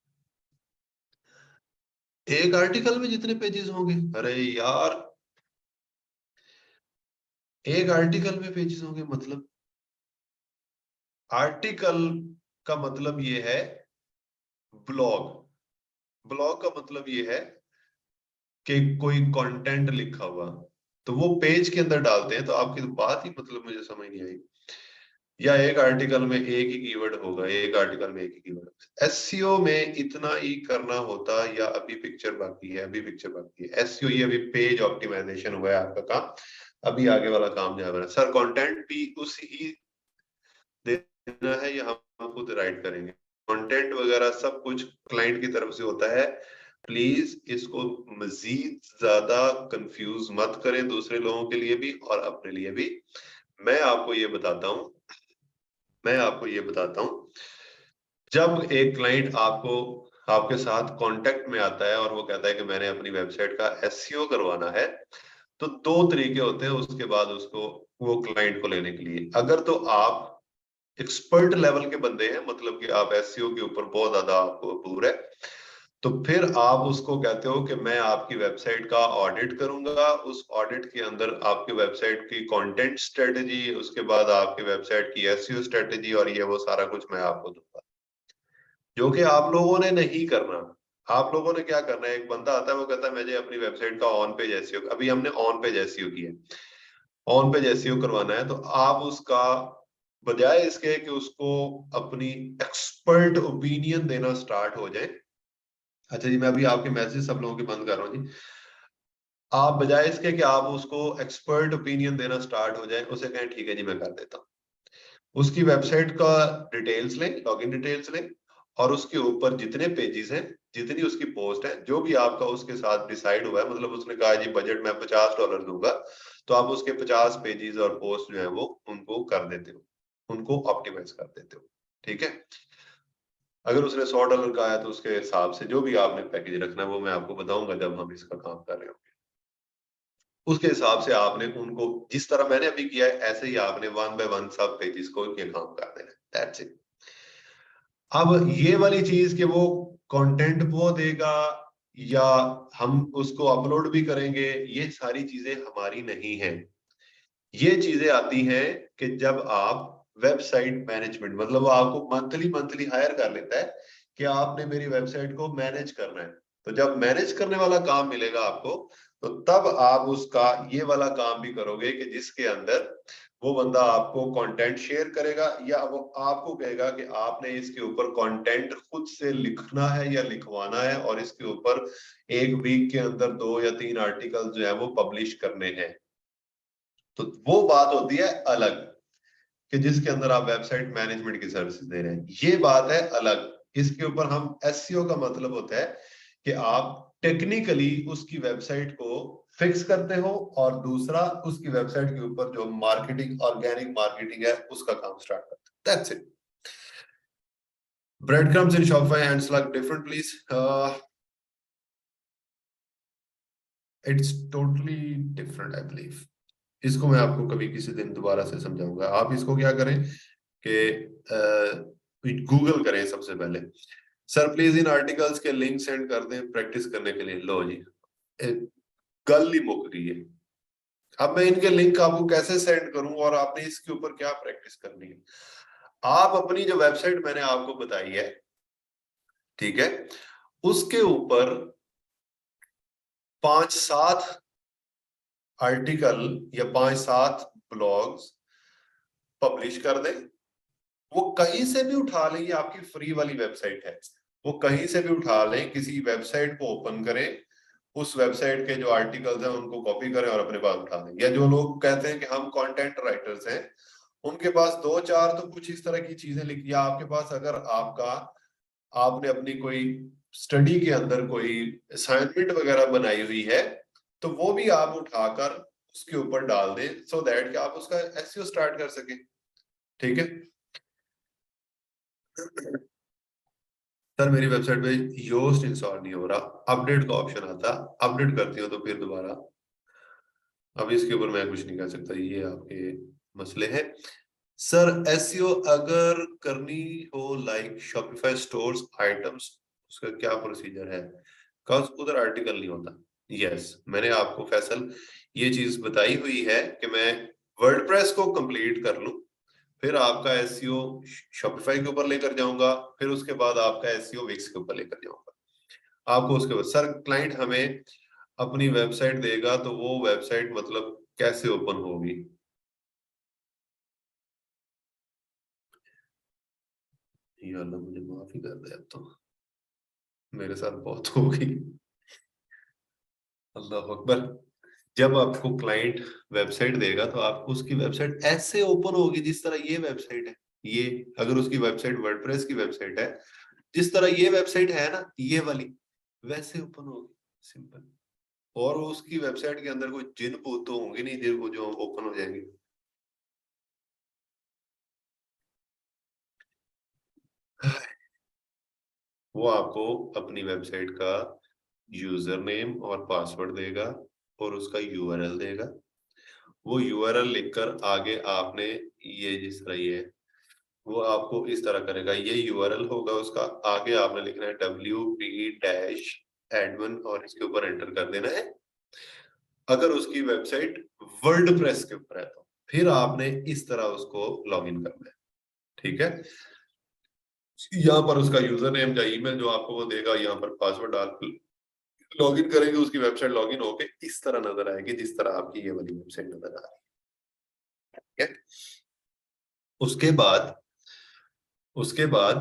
एक आर्टिकल में जितने पेजेस होंगे, अरे यार एक आर्टिकल में पेजेस होंगे मतलब, आर्टिकल का मतलब ये है ब्लॉग। ब्लॉग का मतलब ये है कि कोई कंटेंट लिखा हुआ, तो वो पेज के अंदर डालते हैं। तो आपकी तो बात ही मतलब मुझे समझ नहीं आई। या एक आर्टिकल में एक ही कीवर्ड होगा, एक आर्टिकल में एक ही कीवर्ड। एसईओ में इतना ही करना होता, या अभी पिक्चर बाकी है, अभी पिक्चर बाकी है। एसईओ ये अभी पेज ऑप्टिमाइजेशन हुआ है आपका काम, अभी आगे वाला काम जो है सर कंटेंट भी उसी ही देना है या हम खुद राइट करेंगे? कंटेंट वगैरह सब कुछ क्लाइंट की तरफ से होता है। प्लीज इसको मजीद ज्यादा कंफ्यूज मत करें, दूसरे लोगों के लिए भी और अपने लिए भी। मैं आपको ये बताता हूं, मैं आपको ये बताता हूं, जब एक क्लाइंट आपको आपके साथ कांटेक्ट में आता है और वो कहता है कि मैंने अपनी वेबसाइट का एसईओ करवाना है, तो दो तरीके होते हैं उसके बाद उसको, वो क्लाइंट को लेने के लिए। अगर तो आप एक्सपर्ट लेवल के बंदे हैं, मतलब कि आप एसईओ के ऊपर बहुत ज्यादा आपको अबूर है, तो फिर आप उसको कहते हो कि मैं आपकी वेबसाइट का ऑडिट करूंगा। उस ऑडिट के अंदर आपकी वेबसाइट की कंटेंट स्ट्रेटजी, उसके बाद आपकी वेबसाइट की एसईओ स्ट्रेटजी और ये वो सारा कुछ मैं आपको दूंगा, जो कि आप लोगों ने नहीं करना। आप लोगों ने क्या करना है, एक बंदा आता है वो कहता है मुझे अपनी वेबसाइट का ऑन पेज एसईओ, अभी हमने ऑन पेज एसईओ किया, ऑन पेज एसईओ करवाना है, तो आप उसका बजाय इसके कि उसको अपनी एक्सपर्ट ओपिनियन देना स्टार्ट हो जाए। अच्छा जी, मैं अभी आपके मैसेज सब लोगों के बंद कर रहा हूँ जी। आप बजाय इसके कि आप उसको एक्सपर्ट ओपिनियन देना स्टार्ट हो जाए, उसे कहें ठीक है जी मैं कर देता हूँ। उसकी वेबसाइट का डिटेल्स लें, लॉगिन डिटेल्स लें, और उसके ऊपर जितने पेजेस हैं, जितनी उसकी पोस्ट है, जो भी आपका उसके साथ डिसाइड हुआ है, मतलब उसने कहा जी बजट मैं $50 दूंगा, तो आप उसके 50 पेजेस और पोस्ट जो है वो उनको कर देते हो, उनको ऑप्टिमाइज कर देते हो। ठीक है? अगर उसने $100 का है तो उसके हिसाब से जो भी आपने पैकेज रखना है वो मैं आपको बताऊंगा जब हम इसका काम कर रहे होंगे। उसके हिसाब से आपने उनको, जिस तरह मैंने अभी किया है ऐसे ही आपने वन बाय वन सब पेजेस को ये काम कर देना है। That's it. अब ये वाली चीज कि वो कंटेंट वो देगा या हम उसको अपलोड भी करेंगे, ये सारी चीजें हमारी नहीं है। ये चीजें आती हैं कि जब आप वेबसाइट मैनेजमेंट, मतलब वो आपको मंथली मंथली हायर कर लेता है कि आपने मेरी वेबसाइट को मैनेज करना है। तो जब मैनेज करने वाला काम मिलेगा आपको, तो तब आप उसका ये वाला काम भी करोगे कि जिसके अंदर वो बंदा आपको कंटेंट शेयर करेगा, या वो आपको कहेगा कि आपने इसके ऊपर कंटेंट खुद से लिखना है या लिखवाना है, और इसके ऊपर एक वीक के अंदर 2 या 3 आर्टिकल जो है वो पब्लिश करने हैं। तो वो बात होती है अलग, कि जिसके अंदर आप वेबसाइट मैनेजमेंट की सर्विसेज दे रहे हैं, ये बात है अलग। इसके ऊपर हम एसईओ का मतलब होता है कि आप टेक्निकली उसकी वेबसाइट को फिक्स करते हो, और दूसरा उसकी वेबसाइट के ऊपर जो मार्केटिंग, ऑर्गेनिक मार्केटिंग है, उसका काम स्टार्ट करते हो। That's it. Breadcrumbs in Shopify and Slack different, please. It's totally different, I believe. इसको मैं आपको कभी किसी दिन दोबारा से समझाऊंगा। आप इसको क्या करें कि गूगल करें सबसे पहले। सर प्लीज इन आर्टिकल्स के लिंक सेंड कर दें प्रैक्टिस करने के लिए। लो जी, एक गल ही मुक गई है। अब मैं इनके लिंक आपको कैसे सेंड करूं और आपने इसके ऊपर क्या प्रैक्टिस करनी है। आप अपनी जो वेबसाइट मैंने आपको बताई है, ठीक है, उसके ऊपर 5-7 आर्टिकल या 5-7 ब्लॉग्स पब्लिश कर दें। वो कहीं से भी उठा लें, ये आपकी फ्री वाली वेबसाइट है, वो कहीं से भी उठा लें, किसी वेबसाइट को ओपन करें, उस वेबसाइट के जो आर्टिकल्स हैं उनको कॉपी करें और अपने पास उठा लें। या जो लोग कहते हैं कि हम कंटेंट राइटर्स हैं, उनके पास 2-4 तो कुछ इस तरह की चीजें लिखी, या आपके पास अगर आपने अपनी कोई स्टडी के अंदर कोई असाइनमेंट वगैरह बनाई हुई है, तो वो भी आप उठाकर उसके ऊपर डाल दें, सो दैट कि आप उसका एसईओ स्टार्ट कर सकें। ठीक है सर, मेरी वेबसाइट पे योस्ट इंस्टॉल नहीं हो रहा, अपडेट का ऑप्शन आता, अपडेट करती हो तो फिर दोबारा। अब इसके ऊपर मैं कुछ नहीं कर सकता, ये आपके मसले हैं। सर एसईओ अगर करनी हो लाइक शॉपिफाई स्टोर्स आइटम्स, उसका क्या प्रोसीजर है? कॉज उधर आर्टिकल नहीं होता। यस, मैंने आपको फैसल ये चीज बताई हुई है कि मैं वर्डप्रेस को कंप्लीट कर लूं, फिर आपका एसईओ शॉपिफाई के ऊपर लेकर जाऊंगा, फिर उसके बाद आपका एसईओ विक्स के ऊपर लेकर जाऊंगा आपको। उसके बाद सर क्लाइंट हमें अपनी वेबसाइट देगा, तो वो वेबसाइट मतलब कैसे ओपन होगी? या अल्लाह मुझे माफी कर दे, अब तो मेरे साथ बहुत हो गई। अल्लाह अकबर। जब आपको क्लाइंट वेबसाइट देगा तो आपको उसकी वेबसाइट ऐसे ओपन होगी जिस तरह ये वेबसाइट है। ये अगर उसकी वेबसाइट वर्डप्रेस की वेबसाइट है, जिस तरह ये वेबसाइट है ना, ये वाली, वैसे ओपन होगी, सिंपल। और उसकी वेबसाइट के अंदर कोई जिन भूत तो होंगे नहीं जो ओपन हो जाएंगे। वो आपको अपनी वेबसाइट का यूजर नेम और पासवर्ड देगा और उसका यूआरएल देगा। वो यूआरएल लिखकर आगे आपने, ये जिस तरह ये है, वो आपको इस तरह करेगा, ये यूआरएल होगा उसका, आगे आपने लिखना है wp-admin और इसके ऊपर एंटर कर देना है। अगर उसकी वेबसाइट वर्डप्रेस के ऊपर है तो फिर आपने इस तरह उसको लॉगिन करना है। ठीक है, यहाँ पर उसका यूजर नेम या ईमेल जो आपको वो देगा, यहाँ पर पासवर्ड डाल लॉगिन करेंगे, उसकी वेबसाइट लॉगिन होके इस तरह नजर आएगी जिस तरह आपकी ये वाली वेबसाइट नजर आ रही है। उसके बाद उसके बाद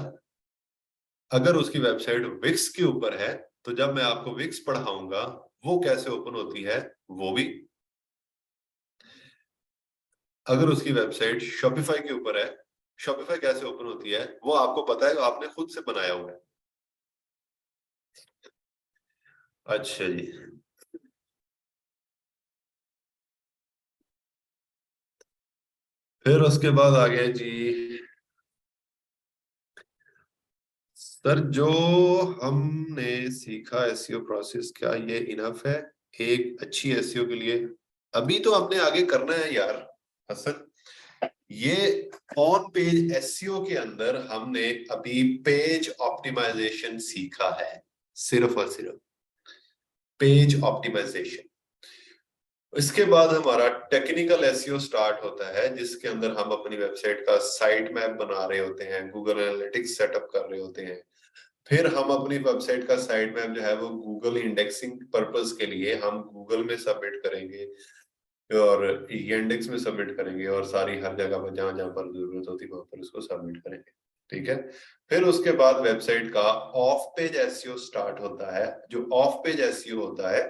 अगर उसकी वेबसाइट विक्स के ऊपर है, तो जब मैं आपको विक्स पढ़ाऊंगा वो कैसे ओपन होती है वो भी। अगर उसकी वेबसाइट शॉपिफाई के ऊपर है, शॉपिफाई कैसे ओपन होती है वो आपको पता है, आपने खुद से बनाया हुआ है। अच्छा जी। फिर उसके बाद आ गया जी, सर जो हमने सीखा एसईओ प्रोसेस, क्या ये इनफ है एक अच्छी एसईओ के लिए? अभी तो आपने आगे करना है यार हसन। ये ऑन पेज एसईओ के अंदर हमने अभी पेज ऑप्टिमाइजेशन सीखा है, सिर्फ और सिर्फ पेज ऑप्टिमाइजेशन। इसके बाद हमारा टेक्निकल एसईओ स्टार्ट होता है, जिसके अंदर हम अपनी वेबसाइट का साइट मैप बना रहे होते हैं, गूगल एनालिटिक्स सेटअप कर रहे होते हैं। फिर हम अपनी वेबसाइट का साइट मैप जो है वो गूगल इंडेक्सिंग पर्पस के लिए हम गूगल में सबमिट करेंगे और इंडेक्स में सबमिट करेंगे, और सारी हर जगह पर जहां जहां पर जरूरत होती है वहां पर उसको सबमिट करेंगे। ठीक है, फिर उसके बाद वेबसाइट का ऑफ पेज एसईओ स्टार्ट होता है। जो ऑफ पेज एसईओ होता है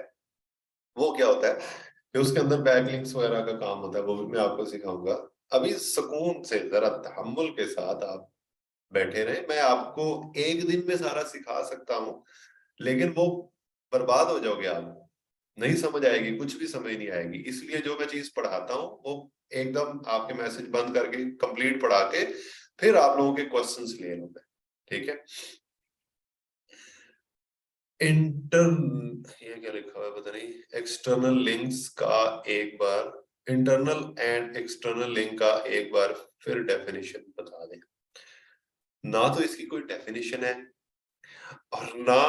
वो क्या होता है कि उसके अंदर बैकलिंक्स वगैरह का काम होता है, वो भी मैं आपको सिखाऊंगा। अभी सुकून से जरा तहम्मुल के साथ आप बैठे रहे, मैं आपको एक दिन में सारा सिखा सकता हूँ, लेकिन वो बर्बाद हो जाओगे आप, नहीं समझ आएगी, कुछ भी समझ नहीं आएगी। इसलिए जो मैं चीज पढ़ाता हूँ वो एकदम आपके मैसेज बंद करके कंप्लीट पढ़ा के फिर आप लोगों के क्वेश्चंस ले लूंगा। ठीक है, इंटर ये क्या लिखा हुआ है पता नहीं, एक्सटर्नल लिंक्स का एक बार, इंटरनल एंड एक्सटर्नल लिंक का एक बार फिर डेफिनेशन बता दें। ना तो इसकी कोई डेफिनेशन है और ना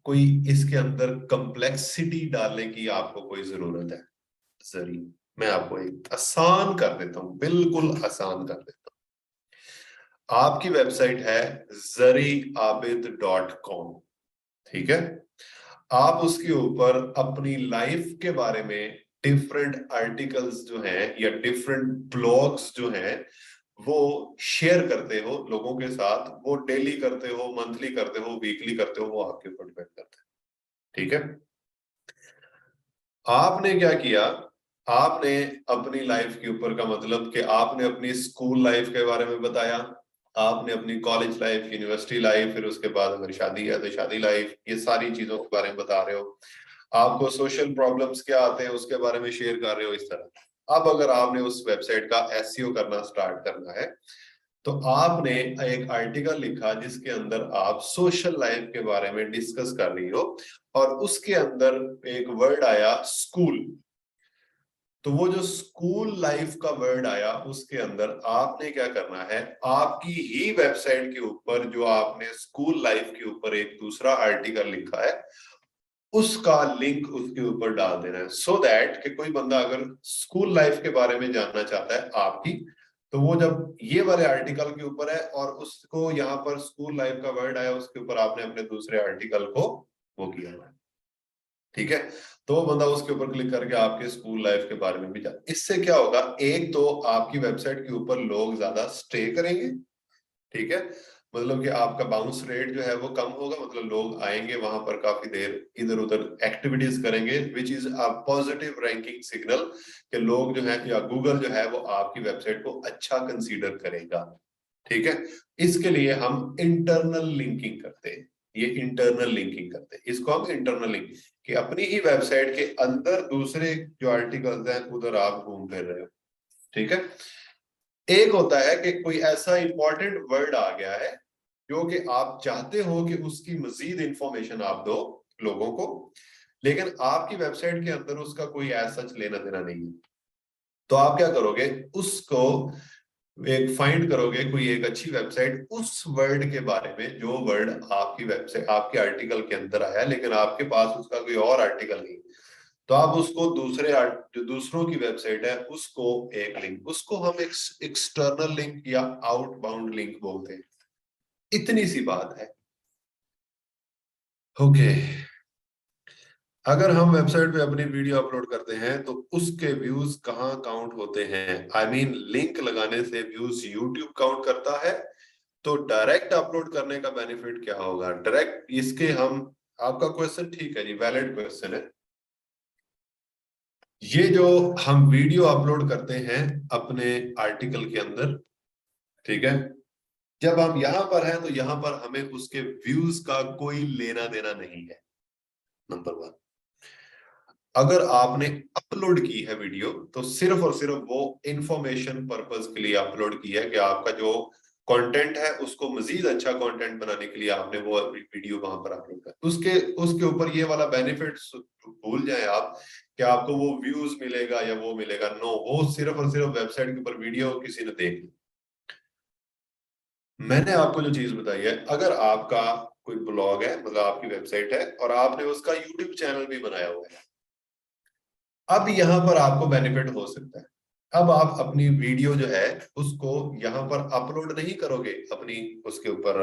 कोई इसके अंदर कम्प्लेक्सिटी डालने की आपको कोई जरूरत है। जरी मैं आपको एक आसान कर देता हूं, बिल्कुल आसान कर देता हूं। आपकी वेबसाइट है zariabid.com, ठीक है। आप उसके ऊपर अपनी लाइफ के बारे में डिफरेंट आर्टिकल्स जो हैं या डिफरेंट ब्लॉग्स जो हैं वो शेयर करते हो लोगों के साथ। वो डेली करते हो, मंथली करते हो, वीकली करते हो, वो आपके ऊपर डिपेंड करता है, ठीक है। आपने क्या किया, आपने अपनी लाइफ के ऊपर का मतलब कि आपने अपनी स्कूल लाइफ के बारे में बताया, आपने अपनी कॉलेज लाइफ, यूनिवर्सिटी लाइफ, फिर उसके बाद अगर शादी है तो शादी लाइफ, ये सारी चीजों के बारे में बता रहे हो। आपको सोशल प्रॉब्लम्स क्या आते हैं उसके बारे में शेयर कर रहे हो, इस तरह। अब अगर आपने उस वेबसाइट का एसईओ करना स्टार्ट करना है तो आपने एक आर्टिकल लिखा जिसके अंदर आप सोशल लाइफ के बारे में डिस्कस कर रही हो और उसके अंदर एक वर्ड आया स्कूल। तो वो जो स्कूल लाइफ का वर्ड आया उसके अंदर आपने क्या करना है, आपकी ही वेबसाइट के ऊपर जो आपने स्कूल लाइफ के ऊपर एक दूसरा आर्टिकल लिखा है उसका लिंक उसके ऊपर डाल देना है, सो दैट कि कोई बंदा अगर स्कूल लाइफ के बारे में जानना चाहता है आपकी, तो वो जब ये वाले आर्टिकल के ऊपर है और उसको यहाँ पर स्कूल लाइफ का वर्ड आया उसके ऊपर आपने अपने दूसरे आर्टिकल को वो किया है, ठीक है। तो वो बंदा उसके ऊपर क्लिक करके आपके स्कूल लाइफ के बारे में भी जान। इससे क्या होगा, एक तो आपकी वेबसाइट के ऊपर लोग ज्यादा स्टे करेंगे, ठीक है। मतलब कि आपका बाउंस रेट जो है वो कम होगा, मतलब लोग आएंगे वहां पर काफी देर इधर उधर एक्टिविटीज करेंगे, which is a positive ranking signal कि लोग जो है या गूगल जो है वो आपकी वेबसाइट को अच्छा कंसीडर करेगा, ठीक है। इसके लिए हम इंटरनल लिंकिंग करते हैं, ये इंटरनल लिंकिंग करते हैं, इसको हम इंटरनल लिंक कि अपनी ही वेबसाइट के अंदर दूसरे जो आर्टिकल्स हैं उधर आप घूम फिर रहे हो, ठीक है। एक होता है कि कोई ऐसा इंपॉर्टेंट वर्ड आ गया है जो कि आप चाहते हो कि उसकी मजीद इंफॉर्मेशन आप दो लोगों को, लेकिन आपकी वेबसाइट के अंदर उसका कोई ऐसा सच लेना देना नहीं है। तो आप क्या करोगे, उसको एक फाइंड करोगे कोई एक अच्छी वेबसाइट उस वर्ड के बारे में जो वर्ड आपकी वेबसाइट आपके आर्टिकल के अंदर आया लेकिन आपके पास उसका कोई और आर्टिकल नहीं, तो आप उसको जो दूसरों की वेबसाइट है उसको एक लिंक, उसको हम एक एक्सटर्नल लिंक या आउटबाउंड लिंक बोलते हैं। इतनी सी बात है, ओके। अगर हम वेबसाइट पे अपनी वीडियो अपलोड करते हैं तो उसके व्यूज कहाँ काउंट होते हैं, आई मीन लिंक लगाने से व्यूज यूट्यूब काउंट करता है। तो डायरेक्ट अपलोड करने का बेनिफिट क्या होगा, डायरेक्ट इसके हम, आपका क्वेश्चन ठीक है जी, वैलिड क्वेश्चन है। ये जो हम वीडियो अपलोड करते हैं अपने आर्टिकल के अंदर, ठीक है, जब हम यहां पर हैं तो यहां पर हमें उसके व्यूज का कोई लेना देना नहीं है, नंबर वन। अगर आपने अपलोड की है वीडियो तो सिर्फ और सिर्फ वो इंफॉर्मेशन पर्पस के लिए अपलोड की है कि आपका जो कंटेंट है उसको मजीद अच्छा कंटेंट बनाने के लिए आपने वो वीडियो वहां पर अपलोड कर, उसके उसके ऊपर ये वाला बेनिफिट भूल जाए आप कि आपको वो व्यूज मिलेगा या वो मिलेगा, नो, वो सिर्फ और सिर्फ वेबसाइट के ऊपर वीडियो किसी ने देख ली। मैंने आपको जो चीज बताई है, अगर आपका कोई ब्लॉग है, मतलब आपकी वेबसाइट है और आपने उसका यूट्यूब चैनल भी बनाया हुआ है, अब यहाँ पर आपको बेनिफिट हो सकता है। अब आप अपनी वीडियो जो है उसको यहाँ पर अपलोड नहीं करोगे अपनी उसके ऊपर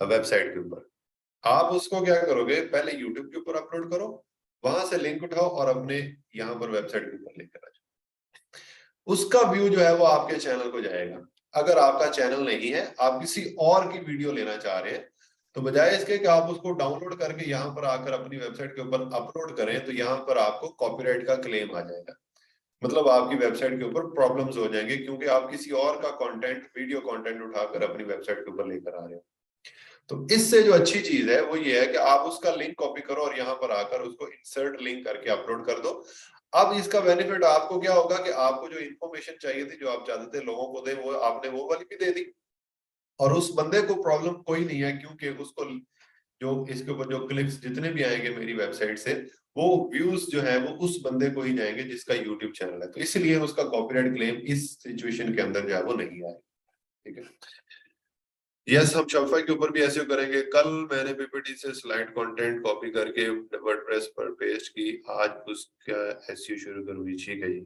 वेबसाइट के ऊपर, आप उसको क्या करोगे, पहले यूट्यूब के ऊपर अपलोड करो, वहां से लिंक उठाओ और अपने यहाँ पर वेबसाइट के ऊपर लेकर आ जाओ। उसका व्यू जो है वो आपके चैनल को जाएगा। अगर आपका चैनल नहीं है, आप किसी और की वीडियो लेना चाह रहे हैं, तो बजाय इसके कि आप उसको डाउनलोड करके यहाँ पर आकर अपनी वेबसाइट के ऊपर अपलोड करें तो यहाँ पर आपको कॉपीराइट का क्लेम आ जाएगा, मतलब आपकी वेबसाइट के ऊपर प्रॉब्लम्स हो जाएंगे क्योंकि आप किसी और का कंटेंट, वीडियो कंटेंट उठाकर अपनी वेबसाइट के ऊपर लेकर आ रहे हो। तो इससे जो अच्छी चीज है वो ये है कि आप उसका लिंक कॉपी करो और यहाँ पर आकर उसको इंसर्ट लिंक करके अपलोड कर दो। अब इसका बेनिफिट आपको क्या होगा कि आपको जो इन्फॉर्मेशन चाहिए थी, जो आप चाहते थे लोगों को दे, वो आपने वो वाली भी दे दी और उस बंदे को प्रॉब्लम कोई नहीं है क्योंकि उसको जो इसके ऊपर जो क्लिक्स जितने भी आएंगे मेरी वेबसाइट से, वो व्यूज जो है वो उस बंदे को ही जाएंगे जिसका यूट्यूब चैनल है, तो इसलिए उसका कॉपीराइट क्लेम इस सिचुएशन के अंदर जो है वो नहीं आएगा, ठीक है। यस, हम शॉपिफाई के ऊपर भी ऐसे करेंगे। कल मैंने पीपीटी से स्लाइड कंटेंट कॉपी करके वर्डप्रेस पर पेस्ट की, आज उसका एसईओ शुरू करूँ। ठीक है जी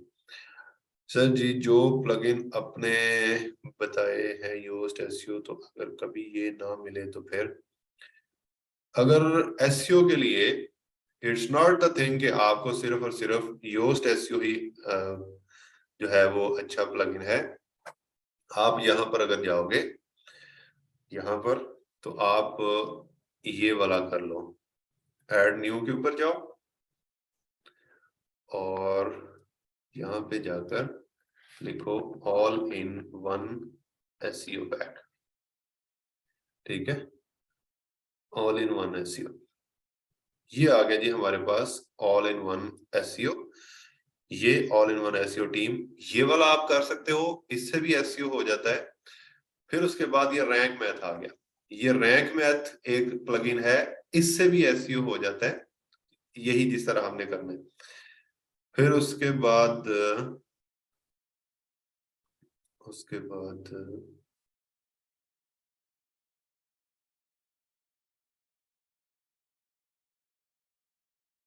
सर जी, जो प्लगइन अपने बताए हैं यूज्ड एसईओ, तो अगर कभी ये ना मिले तो फिर? अगर एसईओ के लिए इट्स नॉट द थिंग कि आपको सिर्फ और सिर्फ योस्ट एसईओ ही जो है वो अच्छा प्लगइन है। आप यहाँ पर अगर जाओगे यहाँ पर, तो आप ये वाला कर लो, ऐड न्यू के ऊपर जाओ और यहाँ पे जाकर लिखो all in one SEO pack. ठीक है, ऑल इन वन एसईओ, ये आ गया जी हमारे पास ऑल इन वन एसईओ। ये all in one SEO team, ये वाला आप कर सकते हो, इससे भी एसईओ हो जाता है। फिर उसके बाद ये रैंक मैथ आ गया। ये रैंक मैथ एक प्लगइन है, इससे भी एसईओ हो जाता है, यही जिस तरह हमने करना है। फिर उसके बाद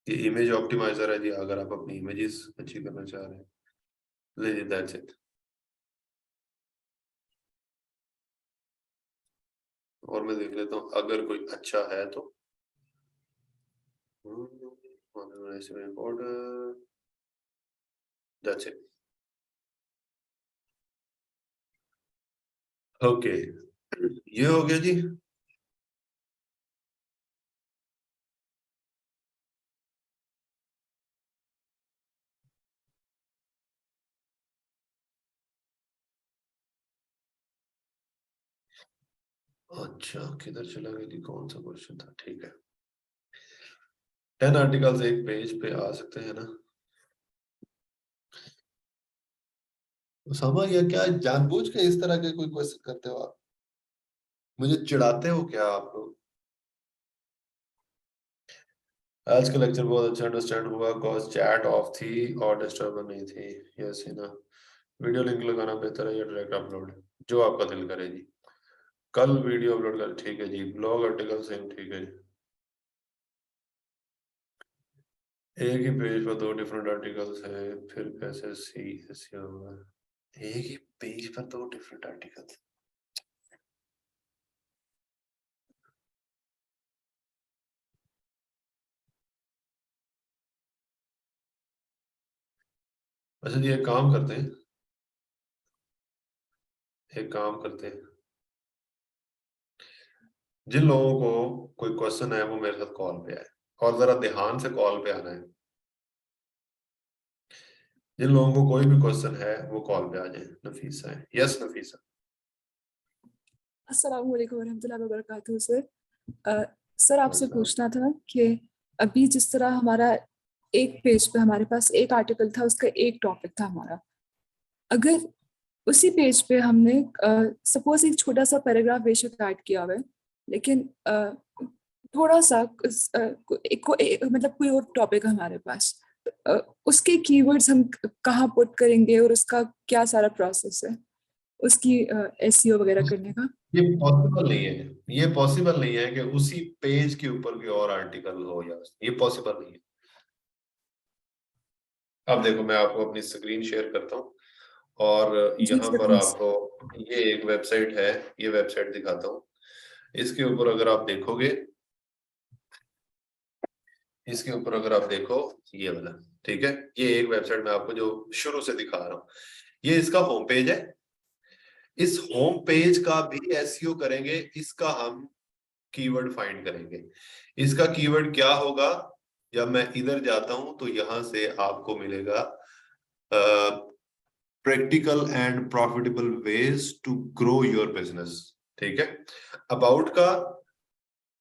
ये इमेज ऑप्टिमाइजर है जी, अगर आप अपनी इमेजेस अच्छी करना चाह रहे हैं। ले दैट्स इट। और मैं देख लेता हूँ अगर कोई अच्छा है तो। That's it. ओके, ये हो गया जी। अच्छा, किधर चला गया जी, कौन सा क्वेश्चन था? ठीक है, 10 आर्टिकल्स एक पेज पे आ सकते हैं ना? समझ गया, क्या जानबूझ के इस तरह के कोई क्वेश्चन करते हो आप? मुझे चिढ़ाते हो क्या आप लोग? आज का लेक्चर बहुत अच्छा अंडरस्टैंड हुआ, कॉज चैट ऑफ थी और डिस्टर्ब नहीं थी। यस है ना? वीडियो लिंक लगाना बेहतर है या डायरेक्ट अपलोड? जो आपका दिल करे जी। कल वीडियो अपलोड कर, ठीक है जी। ब्लॉग आर्टिकल सेम, ठीक है जी। एक ही पेज पर 2 डिफरेंट आर्टिकल्स है, फिर कैसे सी ऐसे होगा? एक ही पेज पर 2 डिफरेंट आर्टिकल्स। अच्छा जी, एक काम करते हैं, जिन लोगों को कोई क्वेश्चन है वो मेरे साथ कॉल पे आए, और जरा ध्यान से कॉल पे आना है। जिन लोगों को कोई भी क्वेश्चन है वो कॉल पे आ जाए। नफीसा है, यस नफीसा। अस्सलाम वालेकुम रहमतुल्लाहि व बरकातहू सर। सर आपसे पूछना था कि अभी जिस तरह हमारा एक पेज पे हमारे पास एक आर्टिकल था, उसका एक टॉपिक था हमारा, अगर उसी पेज पे हमने सपोज एक छोटा सा पैराग्राफ बेशक ऐड किया हुआ है, लेकिन थोड़ा सा मतलब कोई और टॉपिक है हमारे पास, उसके कीवर्ड्स हम कहाँ पुट करेंगे और उसका क्या सारा प्रोसेस है उसकी एसईओ वगैरह करने का? ये पॉसिबल नहीं है, ये पॉसिबल नहीं है कि उसी पेज के ऊपर कोई और आर्टिकल हो, या ये पॉसिबल नहीं है। अब देखो, मैं आपको अपनी स्क्रीन शेयर करता हूँ और जी यहाँ सर पर प्लीज। आपको ये एक वेबसाइट है, ये वेबसाइट दिखाता हूँ। इसके ऊपर अगर आप देखोगे, इसके ऊपर अगर आप देखो ये वाला, ठीक है, ये एक वेबसाइट मैं आपको जो शुरू से दिखा रहा हूँ, ये इसका होम पेज है। इस होम पेज का भी एसईओ करेंगे, इसका हम कीवर्ड फाइंड करेंगे। इसका कीवर्ड क्या होगा? जब मैं इधर जाता हूं तो यहां से आपको मिलेगा practical and profitable ways to grow your business. ठीक है, अबाउट का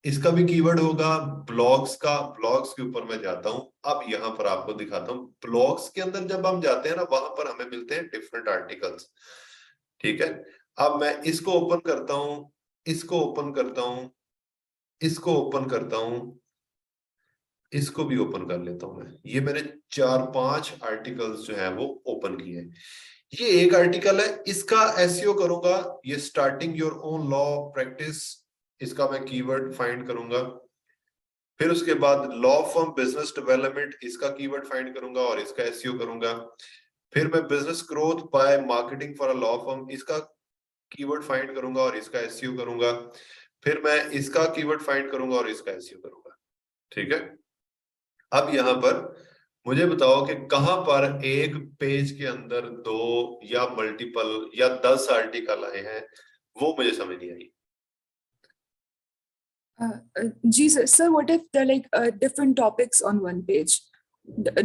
इसका भी कीवर्ड होगा, ब्लॉग्स का, ब्लॉग्स के ऊपर मैं जाता हूं। अब यहां पर आपको दिखाता हूं, ब्लॉग्स के अंदर जब हम जाते हैं ना, वहां पर हमें मिलते हैं डिफरेंट आर्टिकल्स। ठीक है, अब मैं इसको ओपन करता हूं, इसको ओपन करता हूं, इसको ओपन करता हूं, इसको भी ओपन कर लेता हूं मैं। ये मैंने 4-5 आर्टिकल्स जो है वो ओपन किए हैं। ये एक आर्टिकल है, इसका एसईओ करूंगा। ये starting your own law practice, इसका मैं कीवर्ड फाइंड करूंगा। फिर उसके बाद लॉ फर्म बिजनेस डेवलपमेंट, इसका कीवर्ड फाइंड करूंगा और इसका एसईओ करूंगा। फिर मैं business growth by marketing for a law firm, इसका कीवर्ड फाइंड करूंगा और इसका एसईओ करूंगा। फिर मैं इसका कीवर्ड फाइंड करूंगा और इसका एसईओ करूंगा। ठीक है, अब यहां पर मुझे बताओ कि कहां पर एक पेज के अंदर 2 या मल्टीपल या 10 आर्टिकल आए हैं, वो मुझे समझ नहीं आई। जी sir, what if there are like different topics on one page,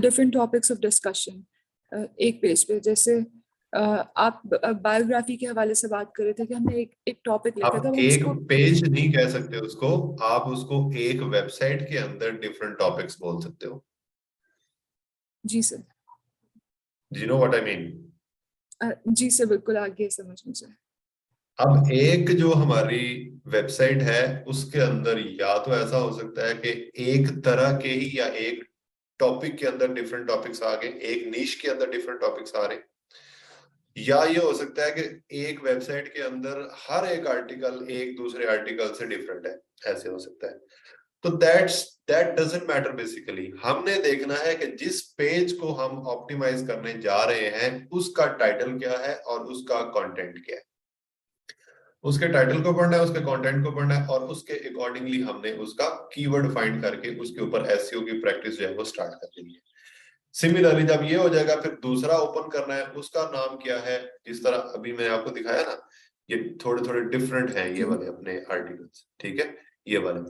different topics of discussion, एक पेज पे, जैसे आप बायोग्राफी के हवाले से बात कर रहे थे कि हमने एक टॉपिक लिखा था, आप हम एक उसको पेज नहीं कह सकते उसको, आप उसको एक वेबसाइट के अंदर डिफरेंट टॉपिक्स बोल सकते हो। जी sir. Do you know what I mean? जी सर, बिल्कुल आगे समझ मुझे। अब एक जो हमारी वेबसाइट है उसके अंदर या तो ऐसा हो सकता है कि एक तरह के ही या एक टॉपिक के अंदर डिफरेंट टॉपिक्स आ गए, एक नीश के अंदर डिफरेंट टॉपिक्स आ रहे, या ये हो सकता है कि एक वेबसाइट के अंदर हर एक आर्टिकल एक दूसरे आर्टिकल से डिफरेंट है, ऐसे हो सकता है। तो दैट डजंट मैटर। बेसिकली हमने देखना है कि जिस पेज को हम ऑप्टिमाइज करने जा रहे हैं उसका टाइटल क्या है और उसका कंटेंट क्या है। उसके टाइटल को पढ़ना है, उसके कंटेंट को पढ़ना है और उसके अकॉर्डिंगली हमने उसका कीवर्ड फाइंड करके उसके ऊपर एसईओ की प्रैक्टिस जो है वो स्टार्ट कर देनी है। सिमिलरली जब ये हो जाएगा, फिर दूसरा ओपन करना है, उसका नाम क्या है। जिस तरह अभी मैंने आपको दिखाया ना, ये थोड़े थोड़े डिफरेंट हैं ये वाले अपने आर्टिकल्स, ठीक है, ये वाले।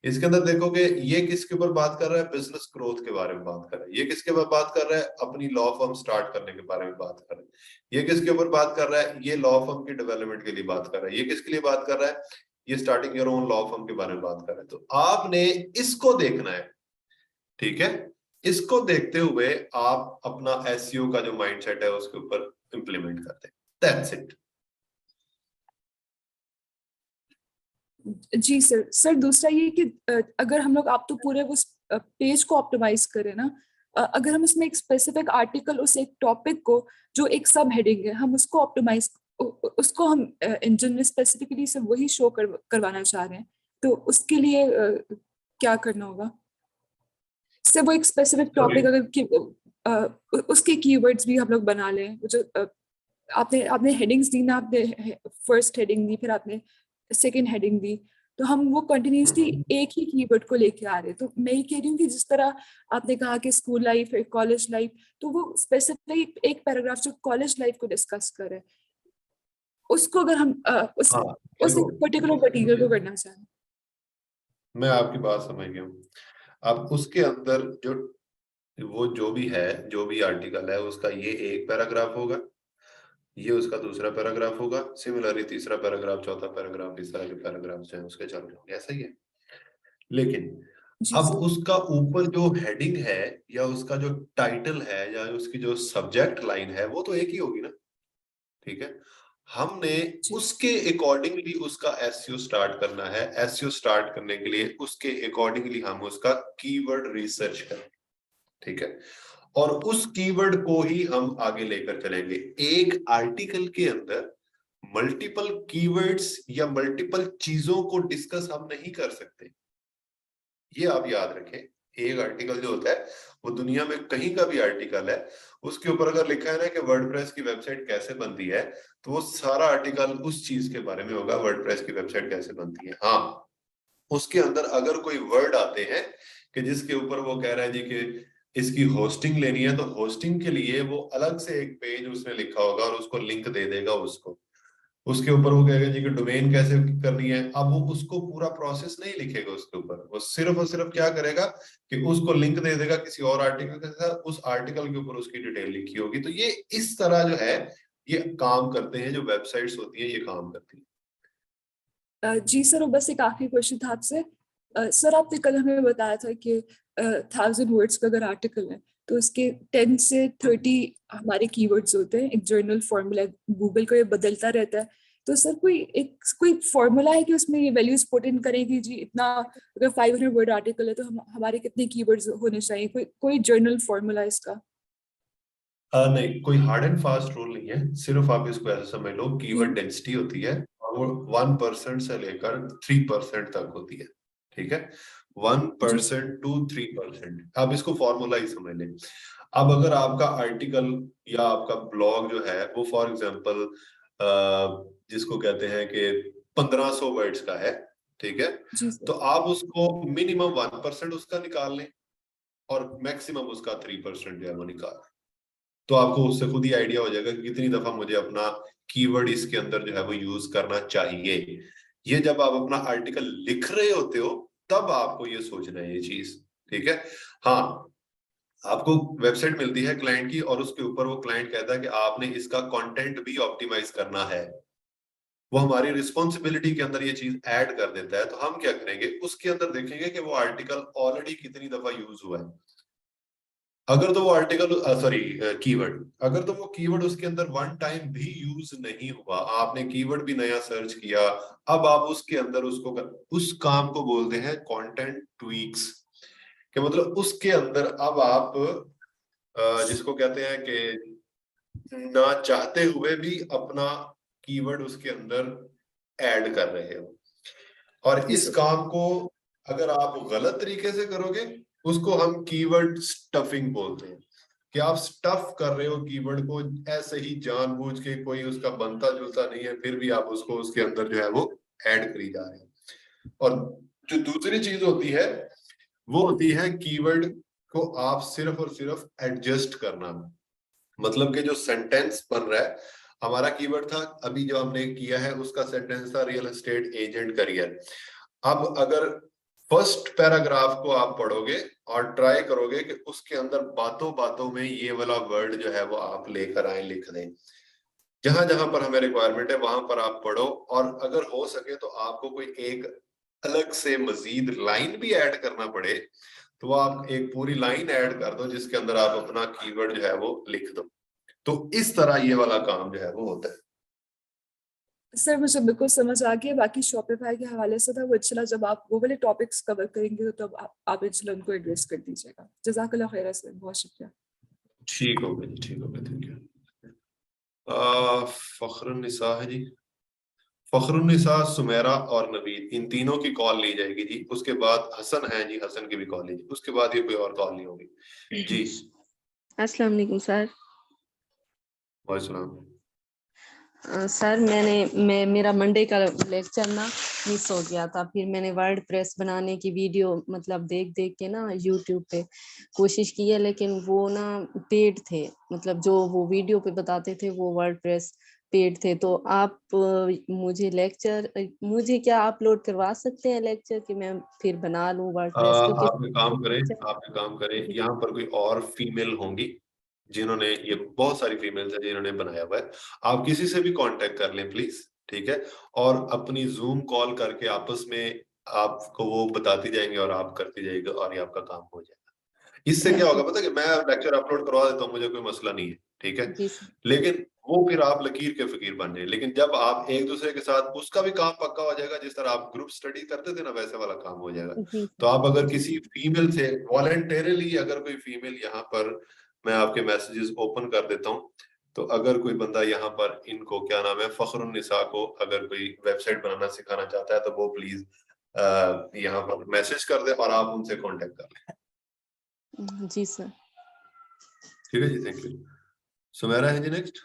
इसके अंदर देखोगे ये किसके ऊपर बात कर रहा है, बिजनेस ग्रोथ के बारे में बात कर रहा है। ये किसके ऊपर बात कर रहा है, अपनी लॉ फर्म स्टार्ट करने के बारे में बात कर रहा है। ये किसके ऊपर बात कर रहा है, ये लॉ फर्म की डेवलपमेंट के लिए बात कर रहा है। ये किसके लिए बात कर रहा है, ये starting your own law firm के बारे में बात कर रहा है। तो आपने इसको देखना है, ठीक है। इसको देखते हुए आप अपना एसईओ का जो माइंडसेट है उसके ऊपर इंप्लीमेंट करते हैं। That's it. जी सर, दूसरा ये कि अगर हम लोग, आप तो पूरे उस पेज को ऑप्टिमाइज करें ना, अगर हम उसमें एक स्पेसिफिक आर्टिकल, उस एक टॉपिक को जो एक सब हेडिंग है, हम उसको ऑप्टिमाइज, उसको हम इंजन में स्पेसिफिकली से वही शो करवाना चाह रहे हैं, तो उसके लिए क्या करना होगा? सिर्फ वो एक स्पेसिफिक टॉपिक, अगर उसके कीवर्ड्स भी हम लोग बना लें, वो जो आपने हेडिंग्स दी ना, आपने फर्स्ट हेडिंग दी, फिर आपने सेकेंड हेडिंग दी, तो हम वो कंटिन्यूसली एक ही कीवर्ड को लेके आ रहे हैं। तो मैं ये कह रही हूँ कि जिस तरह आपने कहा कि स्कूल लाइफ, कॉलेज लाइफ, तो वो स्पेसिफिक एक पैराग्राफ जो कॉलेज लाइफ को डिस्कस करे, उसको अगर हम उस एक पर्टिकुलर मटीरियल को करना चाहें। मैं आपकी बात समझ गया हूँ। अब उसके अंदर जो वो जो भी है, जो भी आर्टिकल है, उसका ये एक पैराग्राफ होगा, ये उसका दूसरा पैराग्राफ होगा, सिमिलरली तीसरा पैराग्राफ, चौथा पैराग्राफ, इस तरह के पैराग्राफ जो है उसके चल रहे होंगे, ऐसा ही है। लेकिन जी अब सर। उसका ऊपर जो हेडिंग है या उसका जो टाइटल है या उसकी जो सब्जेक्ट लाइन है वो तो एक ही होगी ना, ठीक है। हमने जी उसके अकॉर्डिंगली उसका एसईओ स्टार्ट करना है। एसईओ स्टार्ट करने के लिए उसके अकॉर्डिंगली हम उसका कीवर्ड रिसर्च करें, ठीक है, और उस कीवर्ड को ही हम आगे लेकर चलेंगे। एक आर्टिकल के अंदर मल्टीपल कीवर्ड्स या मल्टीपल चीजों को डिस्कस हम नहीं कर सकते, ये आप याद रखें। एक आर्टिकल जो होता है वो दुनिया में कहीं का भी आर्टिकल है, उसके ऊपर अगर लिखा है ना कि वर्डप्रेस की वेबसाइट कैसे बनती है, तो वो सारा आर्टिकल उस चीज के बारे में होगा, वर्डप्रेस की वेबसाइट कैसे बनती है। हाँ, उसके अंदर अगर कोई वर्ड आते हैं कि जिसके ऊपर वो कह रहा है जी कि इसकी होस्टिंग लेनी है, तो होस्टिंग के लिए वो अलग से एक पेज उसने लिखा होगा और उसको लिंक दे देगा उसको। उसके ऊपर वो कहेगा जी कि डोमेन कैसे करनी है। अब वो उसको पूरा प्रोसेस नहीं लिखेगा उसके ऊपर, वो सिर्फ और सिर्फ क्या करेगा कि उसको लिंक दे देगा किसी और आर्टिकल के साथ, उस आर्टिकल के ऊपर उसकी डिटेल लिखी होगी। तो ये इस तरह जो है ये काम करते हैं, जो वेबसाइट्स होती है ये काम करती है। जी सर, और बस एक आखिरी क्वेश्चन था आपसे। सर, आपने कल हमें बताया था कि 1000 वर्ड्स का अगर आर्टिकल है तो उसके 10 से 30 हमारे कीवर्ड्स होते हैं। एक जर्नल फॉर्मूला, गूगल को ये बदलता रहता है, तो सर कोई फॉर्मूला है कि उसमें ये वैल्यूज पुट इन करेगी जी, इतना अगर 500 वर्ड आर्टिकल है तो हमारे कितने कीवर्ड्स होने चाहिए, कोई जर्नल फॉर्मूला इसका? नहीं, कोई हार्ड एंड फास्ट रूल नहीं है, सिर्फ आप इसको ऐसे समझ लो, कीवर्ड डेंसिटी होती है और वो 1% से लेकर 3% तक होती है, ठीक है? 1% to 3%, आप इसको फॉर्मूला ही समझ लें। अब अगर आपका आर्टिकल या आपका ब्लॉग जो है वो फॉर एग्जांपल जिसको कहते हैं कि 1500 वर्ड्स का है, ठीक है, तो आप उसको मिनिमम 1% उसका निकाल लें और मैक्सिमम उसका 3% जो है वो निकाल, तो आपको उससे खुद ही आइडिया हो जाएगा कि कितनी दफा मुझे अपना कीवर्ड इसके अंदर जो है वो यूज करना चाहिए। ये जब आप अपना आर्टिकल लिख रहे होते हो तब आपको ये सोचना है ये चीज, ठीक है? हाँ, आपको वेबसाइट मिलती है क्लाइंट की और उसके ऊपर वो क्लाइंट कहता है कि आपने इसका कंटेंट भी ऑप्टिमाइज करना है, वो हमारी रिस्पॉन्सिबिलिटी के अंदर ये चीज ऐड कर देता है, तो हम क्या करेंगे, उसके अंदर देखेंगे कि वो आर्टिकल ऑलरेडी कितनी दफा यूज हुआ है। अगर तो वो आर्टिकल सॉरी कीवर्ड, अगर तो वो कीवर्ड उसके अंदर वन टाइम भी यूज नहीं हुआ, आपने कीवर्ड भी नया सर्च किया, अब आप उसके अंदर उस काम को बोलते हैं कंटेंट ट्वीक्स, कि मतलब उसके अंदर अब आप जिसको कहते हैं कि ना चाहते हुए भी अपना कीवर्ड उसके अंदर ऐड कर रहे हो, और इस काम को अगर आप गलत तरीके से करोगे उसको हम कीवर्ड स्टफिंग बोलते हैं, कि आप स्टफ कर रहे हो कीवर्ड को ऐसे ही जानबूझ के, कोई उसका बनता जुलता नहीं है फिर भी आप उसको उसके अंदर जो है वो ऐड करी जा रहे हैं। और जो दूसरी चीज होती है वो होती है कीवर्ड को आप सिर्फ और सिर्फ एडजस्ट करना, मतलब कि जो सेंटेंस बन रहा है, हमारा कीवर्ड था अभी जो हमने किया है उसका सेंटेंस था रियल एस्टेट एजेंट करियर। अब अगर फर्स्ट पैराग्राफ को आप पढ़ोगे और ट्राई करोगे कि उसके अंदर बातों बातों में ये वाला वर्ड जो है वो आप लेकर आए, लिख दें, जहां जहां पर हमें रिक्वायरमेंट है वहां पर आप पढ़ो, और अगर हो सके तो आपको कोई एक अलग से मजीद लाइन भी ऐड करना पड़े तो आप एक पूरी लाइन ऐड कर दो जिसके अंदर आप अपना कीवर्ड जो है वो लिख दो, तो इस तरह ये वाला काम जो है वो होता है। सर मुझे बिल्कुल समझ आ गया, बाकी शॉपिफाई के हवाले से था वो, इंशाल्लाह जब आप वो वाले टॉपिक्स कवर करेंगे तो तब आप इंशाल्लाह उनको एड्रेस कर दीजिएगा। जज़ाकल्लाह खैर सर, बहुत शुक्रिया। ठीक हो गया, ठीक हो गया, थैंक यू। फखरुन्निसा है जी, फखरुन्निसा, सुमेरा और नवीद, इन तीनों की कॉल ली जाएगी जी, उसके बाद हसन है जी, हसन की भी कॉल लीजिए, उसके बाद ये कोई और कॉल नहीं होगी जी। अस्सलाम वालेकुम सर। वालेकुम। सर मेरा मंडे का लेक्चर ना मिस हो गया था, फिर मैंने वर्ड प्रेस बनाने की वीडियो मतलब देख देख के ना यूट्यूब पे कोशिश की है, लेकिन वो ना पेड थे, मतलब जो वो वीडियो पे बताते थे वो वर्ड प्रेस पेड थे। तो आप मुझे क्या अपलोड करवा सकते हैं लेक्चर कि मैं फिर बना लूं वर्ड प्रेस? आप एक काम करें, यहाँ पर कोई और फीमेल होंगी जिन्होंने, ये बहुत सारी फीमेल्स हैं जिन्होंने बनाया हुआ है, आप किसी से भी कांटेक्ट कर लें प्लीज, ठीक है? और अपनी जूम कॉल करके आपस में आपको वो बताती जाएंगे और आप करती जाएगी और ये आपका काम हो जाएगा। इससे क्या होगा पता है कि मैं लेक्चर अपलोड करवा देता हूँ, मुझे कोई मसला नहीं है, ठीक है, लेकिन वो फिर आप लकीर के फकीर बन जाए। लेकिन जब आप एक दूसरे के साथ, उसका भी काम पक्का हो जाएगा, जिस तरह आप ग्रुप स्टडी करते थे ना वैसे वाला काम हो जाएगा। तो आप अगर किसी फीमेल से वॉलंटरली, अगर कोई फीमेल यहाँ पर, मैं आपके मैसेजेस ओपन कर देता हूँ, तो अगर कोई बंदा यहाँ पर इनको क्या नाम है, फखरुन्निसा को अगर कोई वेबसाइट बनाना सिखाना चाहता है तो वो प्लीज यहाँ पर मैसेज कर दे और आप उनसे कांटेक्ट कर लें। जी सर। ठीक है जी, थैंक यू। सुमेरा है जी नेक्स्ट।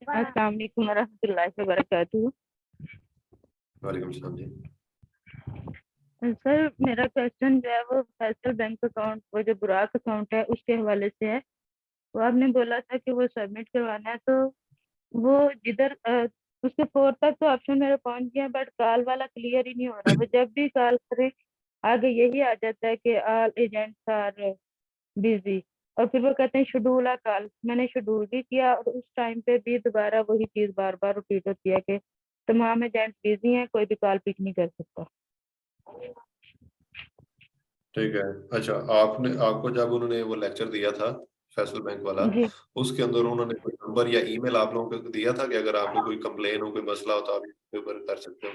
अस्सलाम वालेकुम रहमतुल्लाहि व बरकातुहू। वालेकुम सलाम जी। सर मेरा क्वेश्चन जो है वो फैसल बैंक अकाउंट, वो जो बुराक अकाउंट है उसके हवाले से है। वो आपने बोला था कि वो सबमिट करवाना है, तो वो जिधर उसके 4 तक तो ऑप्शन मेरे पहुंच गया, बट कॉल वाला क्लियर ही नहीं हो रहा। वो जब भी कॉल करे आगे यही आ जाता है कि ऑल एजेंट्स आर बिजी, और फिर वो कहते हैं शेड्यूल अ कॉल। मैंने शेड्यूल भी किया और उस टाइम पे भी दोबारा वही चीज बार बार रिपीट होती है कि तमाम एजेंट बिजी हैं, कोई भी कॉल पिक नहीं कर सकता। ठीक है। अच्छा, आपको जब उन्होंने वो लेक्चर दिया था फैसल बैंक वाला, जी उसके अंदर उन्होंने कोई नंबर या ईमेल आप लोगों को दिया था कि अगर आपको कोई कंप्लेन हो, कोई मसला हो तो आप इसके ऊपर कर सकते हो?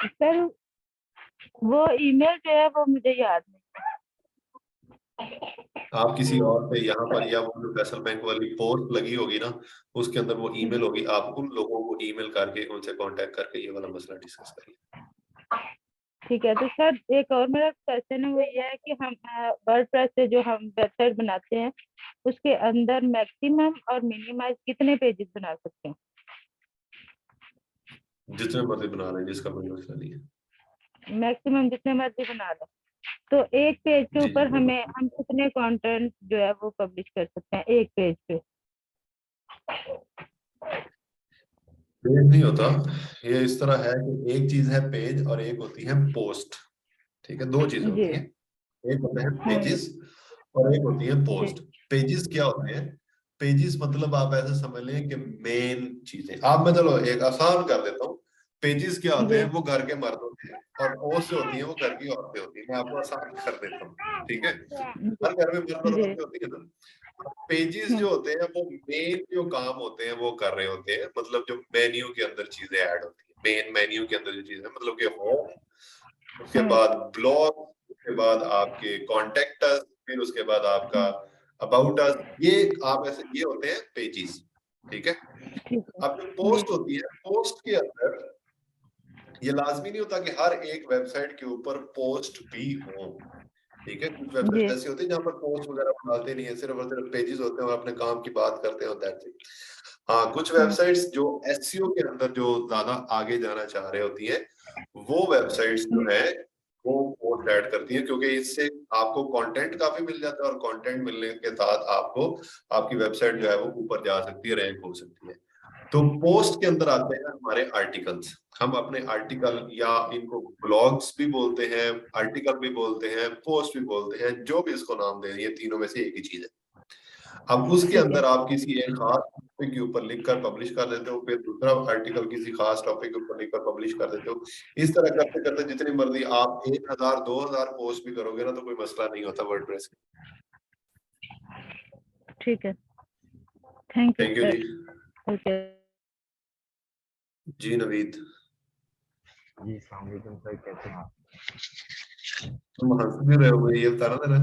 सर वो ईमेल जो है वो मुझे याद नहीं। आप किसी और पे यहाँ पर या वो जो फैसल बैंक वाली पोस्ट लगी होगी ना, उसके अंदर वो ईमेल होगी, आप उन लोगों को ईमेल करके उनसे कांटेक्ट करके ये वाला मसला डिस्कस करिए। ठीक है, तो सर एक और मेरा क्वेश्चन है वो ये है कि हम वर्डप्रेस से जो हम वेबसाइट बनाते हैं उसके अंदर मैक्सिमम और मिनिमाइज कितने पेजेस बना सकते हैं? जितने मर्जी बना लें, जिसका कोई मसला नहीं है। मैक्सिमम जितने मर्जी बना लो, तो एक पेज के जी ऊपर जी, हम कितने कंटेंट जो है वो पब्लिश कर सकते हैं एक पेज पे? पेज नहीं होता, ये इस तरह है कि एक चीज है पेज और एक होती है पोस्ट। ठीक है, दो चीजें जी होती हैं, एक होते हैं पेजेस और एक होती है जी पोस्ट। पेजेस क्या होते हैं? पेजेस मतलब आप ऐसे समझ लें कि मेन चीजें, आप मैं चलो एक आसान कर देता हूँ। पेजेस क्या होते हैं? जी वो घर के मर्द होते हैं, और पोस्ट जो होती है वो घर की औरतें होती है। मैं आपको आसान कर देता हूँ, ठीक है? हर घर में मर्द और जी औरतें होती है ना। पेजेस जो होते हैं वो मेन जो काम होते हैं वो कर रहे होते हैं, मतलब जो मेन्यू के अंदर चीजें ऐड होती है, मेन मेन्यू के अंदर जो चीजें, मतलब कि होम, उसके बाद ब्लॉग, उसके बाद आपके कॉन्टेक्ट अस, फिर उसके बाद आपका अबाउट अस, ये आप ऐसे ये होते हैं पेजेस। ठीक है। ठीक है अब जो पोस्ट होती है, पोस्ट के अंदर ये लाजमी नहीं होता कि हर एक वेबसाइट के ऊपर पोस्ट भी हो। ठीक है, कुछ वेबसाइट जी ऐसी होती है जहाँ पर पोस्ट वगैरह बनाते नहीं है, सिर्फ और सिर्फ पेजेस होते हैं और अपने काम की बात करते हैं, दैट्स इट। हाँ, कुछ वेबसाइट्स जो एसईओ के अंदर जो ज्यादा आगे जाना चाह रहे होती है, वो वेबसाइट्स जो है वो पोस्ट ऐड करती है, क्योंकि इससे आपको कंटेंट काफी मिल जाता है, और कंटेंट मिलने के साथ आपको आपकी वेबसाइट जो है वो ऊपर जा सकती है, रैंक हो सकती है। तो पोस्ट के अंदर आते हैं हमारे आर्टिकल्स। हम अपने आर्टिकल, या इनको ब्लॉग्स भी बोलते हैं, आर्टिकल भी बोलते हैं, पोस्ट भी बोलते हैं, जो भी इसको नाम दें, ये तीनों में से एक ही चीज है। अब उसके ठीक है अंदर आप किसी एक खास टॉपिक के ऊपर लिखकर पब्लिश कर देते हो, फिर दूसरा आर्टिकल किसी खास टॉपिक के ऊपर लिखकर पब्लिश कर देते हो। इस तरह करते करते जितनी मर्जी आप 1000 2000 पोस्ट भी करोगे ना, तो कोई मसला नहीं होता वर्डप्रेस में। ठीक है, thank you thank you sir. जी। ओके जी नवीद, जी अस्सलाम वालेकुम सर, कैसे हैं आप? तुम हंस भी रहे हो, ये बताना देना।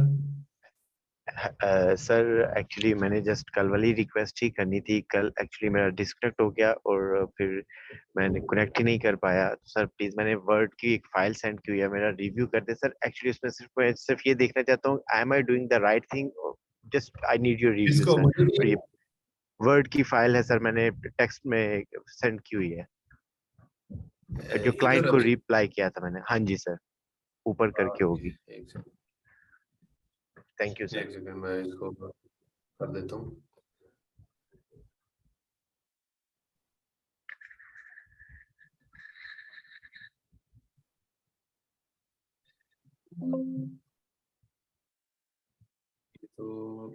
सर एक्चुअली मैंने जस्ट कल वाली रिक्वेस्ट ही करनी थी। कल एक्चुअली मेरा डिस्कनेक्ट हो गया और फिर मैंने कनेक्ट ही नहीं कर पाया। तो सर प्लीज, मैंने वर्ड की एक फाइल सेंड की हुई है, मेरा रिव्यू कर दे सर। एक्चुअली उसमें सिर्फ ये देखना चाहता हूँ, I am doing the right thing? Just I need your review इसको सर। मुझे और नहीं, ये वर्ड की फाइल है सर, मैंने टेक्स्ट में सेंड की हुई है, जो क्लाइंट इधर को अभी रिप्लाई किया था मैंने। हाँ जी सर, ऊपर करके होगी। एक सेकंड, थैंक यू सर। एक सेकंड, मैं इसको कर देता हूँ। तो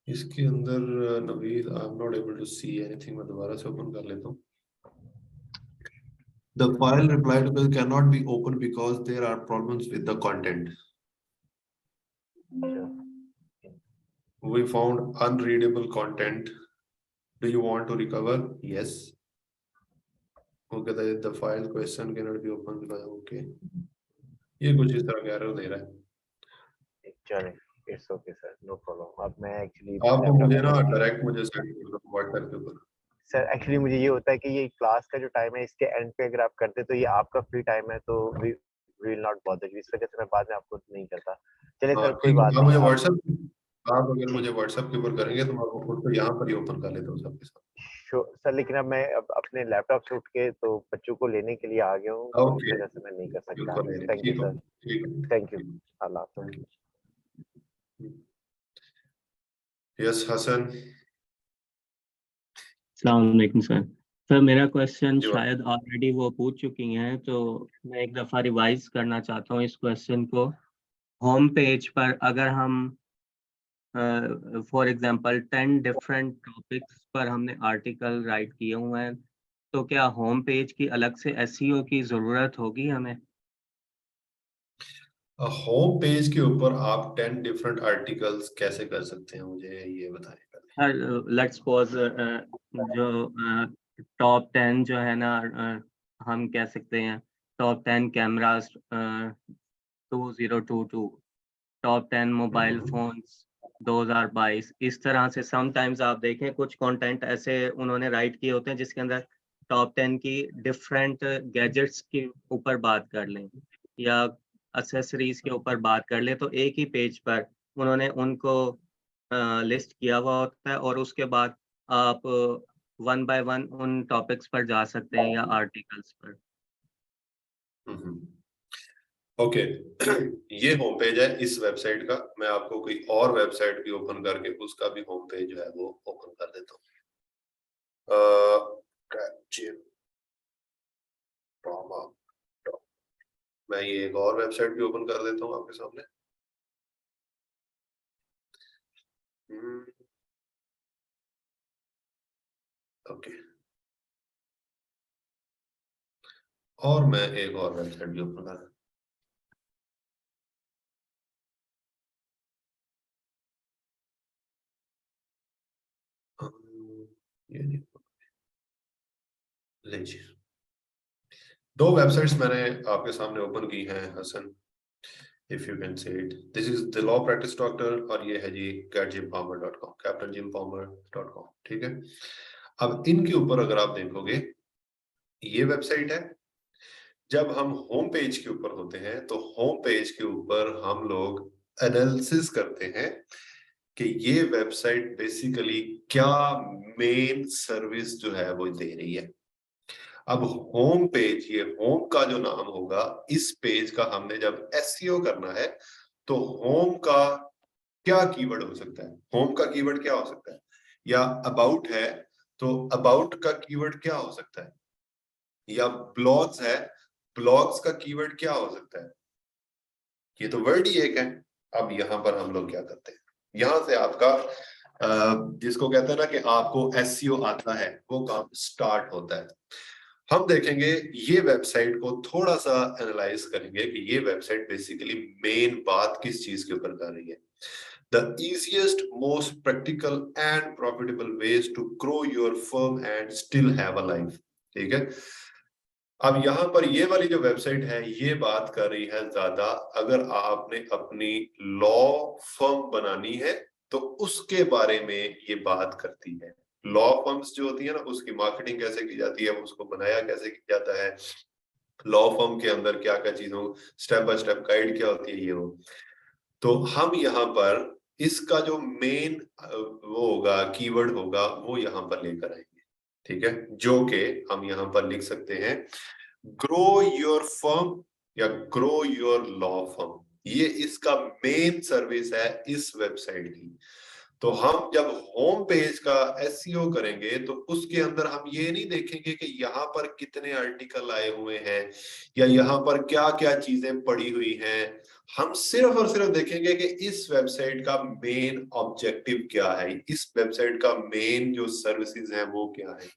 इसके अंदर Naveed, I am not able to see anything. मैं दोबारा से ओपन कर लेता हूँ। The file reply to this cannot be opened because there are problems with the content. We found unreadable content. Do you want to recover? Yes. Okay, the file question cannot be opened because okay. ये कुछ इस तरह का error दे रहा है। चले, it's okay sir, no problem. अब मैं एक्चुअली आप लैपटॉप मुझे ना खोल के, डायरेक्ट मुझे सेंड कर दो व्हाट्सएप के ऊपर। सर एक्चुअली मुझे ये होता है कि ये क्लास का जो टाइम है, इसके एंड पे अगर आप करते तो ये आपका फ्री टाइम है, तो we will not bother you. इस वजह से मैं बाद में आपको नहीं करता। चलिए हाँ सर, कोई ठीक है, बात आप नहीं। मुझे आप व्हाट्सएप, आप अगर मुझे व्हाट्सएप के ऊपर करेंगे तो मैं खुद को यहाँ पर ही ओपन कर लेता हूँ सबके साथ। सर, लेकिन अब मैं अपने लैपटॉप से उठ के तो बच्चों को लेने के लिए आ गया हूँ, तो इस ओके, वजह से मैं नहीं कर सकता। बिल्कुल थैंक यू ठीक है, सर, ठीक है, थैंक यू, अल्लाह हाफ़िज़। यस हसन। अस्सलाम वालेकुम सर। सर मेरा क्वेश्चन जी शायद ऑलरेडी वो पूछ चुकी हैं, तो मैं एक दफ़ा रिवाइज करना चाहता हूँ इस क्वेश्चन को। होम पेज पर अगर हम फॉर एग्जांपल 10 डिफरेंट टॉपिक्स पर हमने आर्टिकल राइट किए हुए हैं, तो क्या होम पेज की अलग से एसईओ की जरूरत होगी हमें? होम पेज के ऊपर आप 10 डिफरेंट आर्टिकल्स कैसे कर सकते हैं, मुझे ये बताएं पहले। लेट्स सपोज जो टॉप 10 जो है ना, हम कह सकते हैं top 10 cameras 2022, top 10 mobile phones 2022। इस तरह से समटाइम्स आप देखें कुछ कंटेंट ऐसे उन्होंने राइट किए होते हैं जिसके अंदर टॉप 10 की डिफरेंट गैजेट्स के ऊपर बात कर लें या एक्सेसरीज के ऊपर बात कर लें, तो एक ही पेज पर उन्होंने उनको लिस्ट किया हुआ होता है और उसके बाद आप वन बाय वन उन टॉपिक्स पर जा सकते हैं या आर्टिकल्स पर। ओके ये होम पेज है इस वेबसाइट का। मैं आपको कोई और वेबसाइट भी ओपन करके उसका भी होम पेज जो है वो ओपन कर देता हूँ। मैं ये एक और वेबसाइट भी ओपन कर देता हूँ आपके सामने। ओके, और मैं एक और वेबसाइट भी ओपन कर, ये नहीं, लीजिए दो वेबसाइट्स मैंने आपके सामने ओपन की हैं Hasan, if you can see it. This is the law practice doctor और ये है जी captainjimpalmer.com, captainjimpalmer.com। ठीक है, अब इनके ऊपर अगर आप देखोगे ये वेबसाइट है। जब हम होम पेज के ऊपर होते हैं तो होम पेज के ऊपर हम लोग एनालिसिस करते हैं कि ये वेबसाइट बेसिकली क्या मेन सर्विस जो है वो दे रही है। अब होम पेज, ये होम का जो नाम होगा, इस पेज का हमने जब एसईओ करना है तो होम का क्या कीवर्ड हो सकता है, होम का कीवर्ड क्या हो सकता है, या अबाउट है तो अबाउट का कीवर्ड क्या हो सकता है, या ब्लॉग्स है, ब्लॉग्स का कीवर्ड क्या हो सकता है। ये तो वर्ड ही एक है। अब यहाँ पर हम लोग क्या करते हैं, यहाँ से आपका जिसको कहते हैं ना कि आपको एसईओ आता है, वो काम स्टार्ट होता है। हम देखेंगे ये वेबसाइट को थोड़ा सा एनालाइज करेंगे कि ये वेबसाइट बेसिकली मेन बात किस चीज के ऊपर कर रही है। The easiest, most practical and profitable ways to grow your firm and still have a life। ठीक है, अब यहाँ पर ये वाली जो वेबसाइट है ये बात कर रही है ज्यादा अगर आपने अपनी लॉ फर्म बनानी है तो उसके बारे में ये बात करती है। लॉ फर्म्स जो होती है ना, उसकी मार्केटिंग कैसे की जाती है, उसको बनाया कैसे किया जाता है, लॉ फर्म के अंदर क्या क्या चीजों स्टेप बाय स्टेप गाइड क्या होती है, ये वो। तो हम यहाँ पर इसका जो मेन वो होगा, कीवर्ड होगा, वो यहाँ पर लेकर आएंगे। ठीक है, जो कि हम यहाँ पर लिख सकते हैं ग्रो योर फर्म या ग्रो योर लॉ फर्म। ये इसका मेन सर्विस है इस वेबसाइट की। तो हम जब होम पेज का एसईओ करेंगे तो उसके अंदर हम ये नहीं देखेंगे कि यहाँ पर कितने आर्टिकल आए हुए हैं या यहाँ पर क्या क्या चीजें पड़ी हुई हैं। हम सिर्फ और सिर्फ देखेंगे कि इस वेबसाइट का मेन ऑब्जेक्टिव क्या है, इस वेबसाइट का मेन जो सर्विसेज है वो क्या है।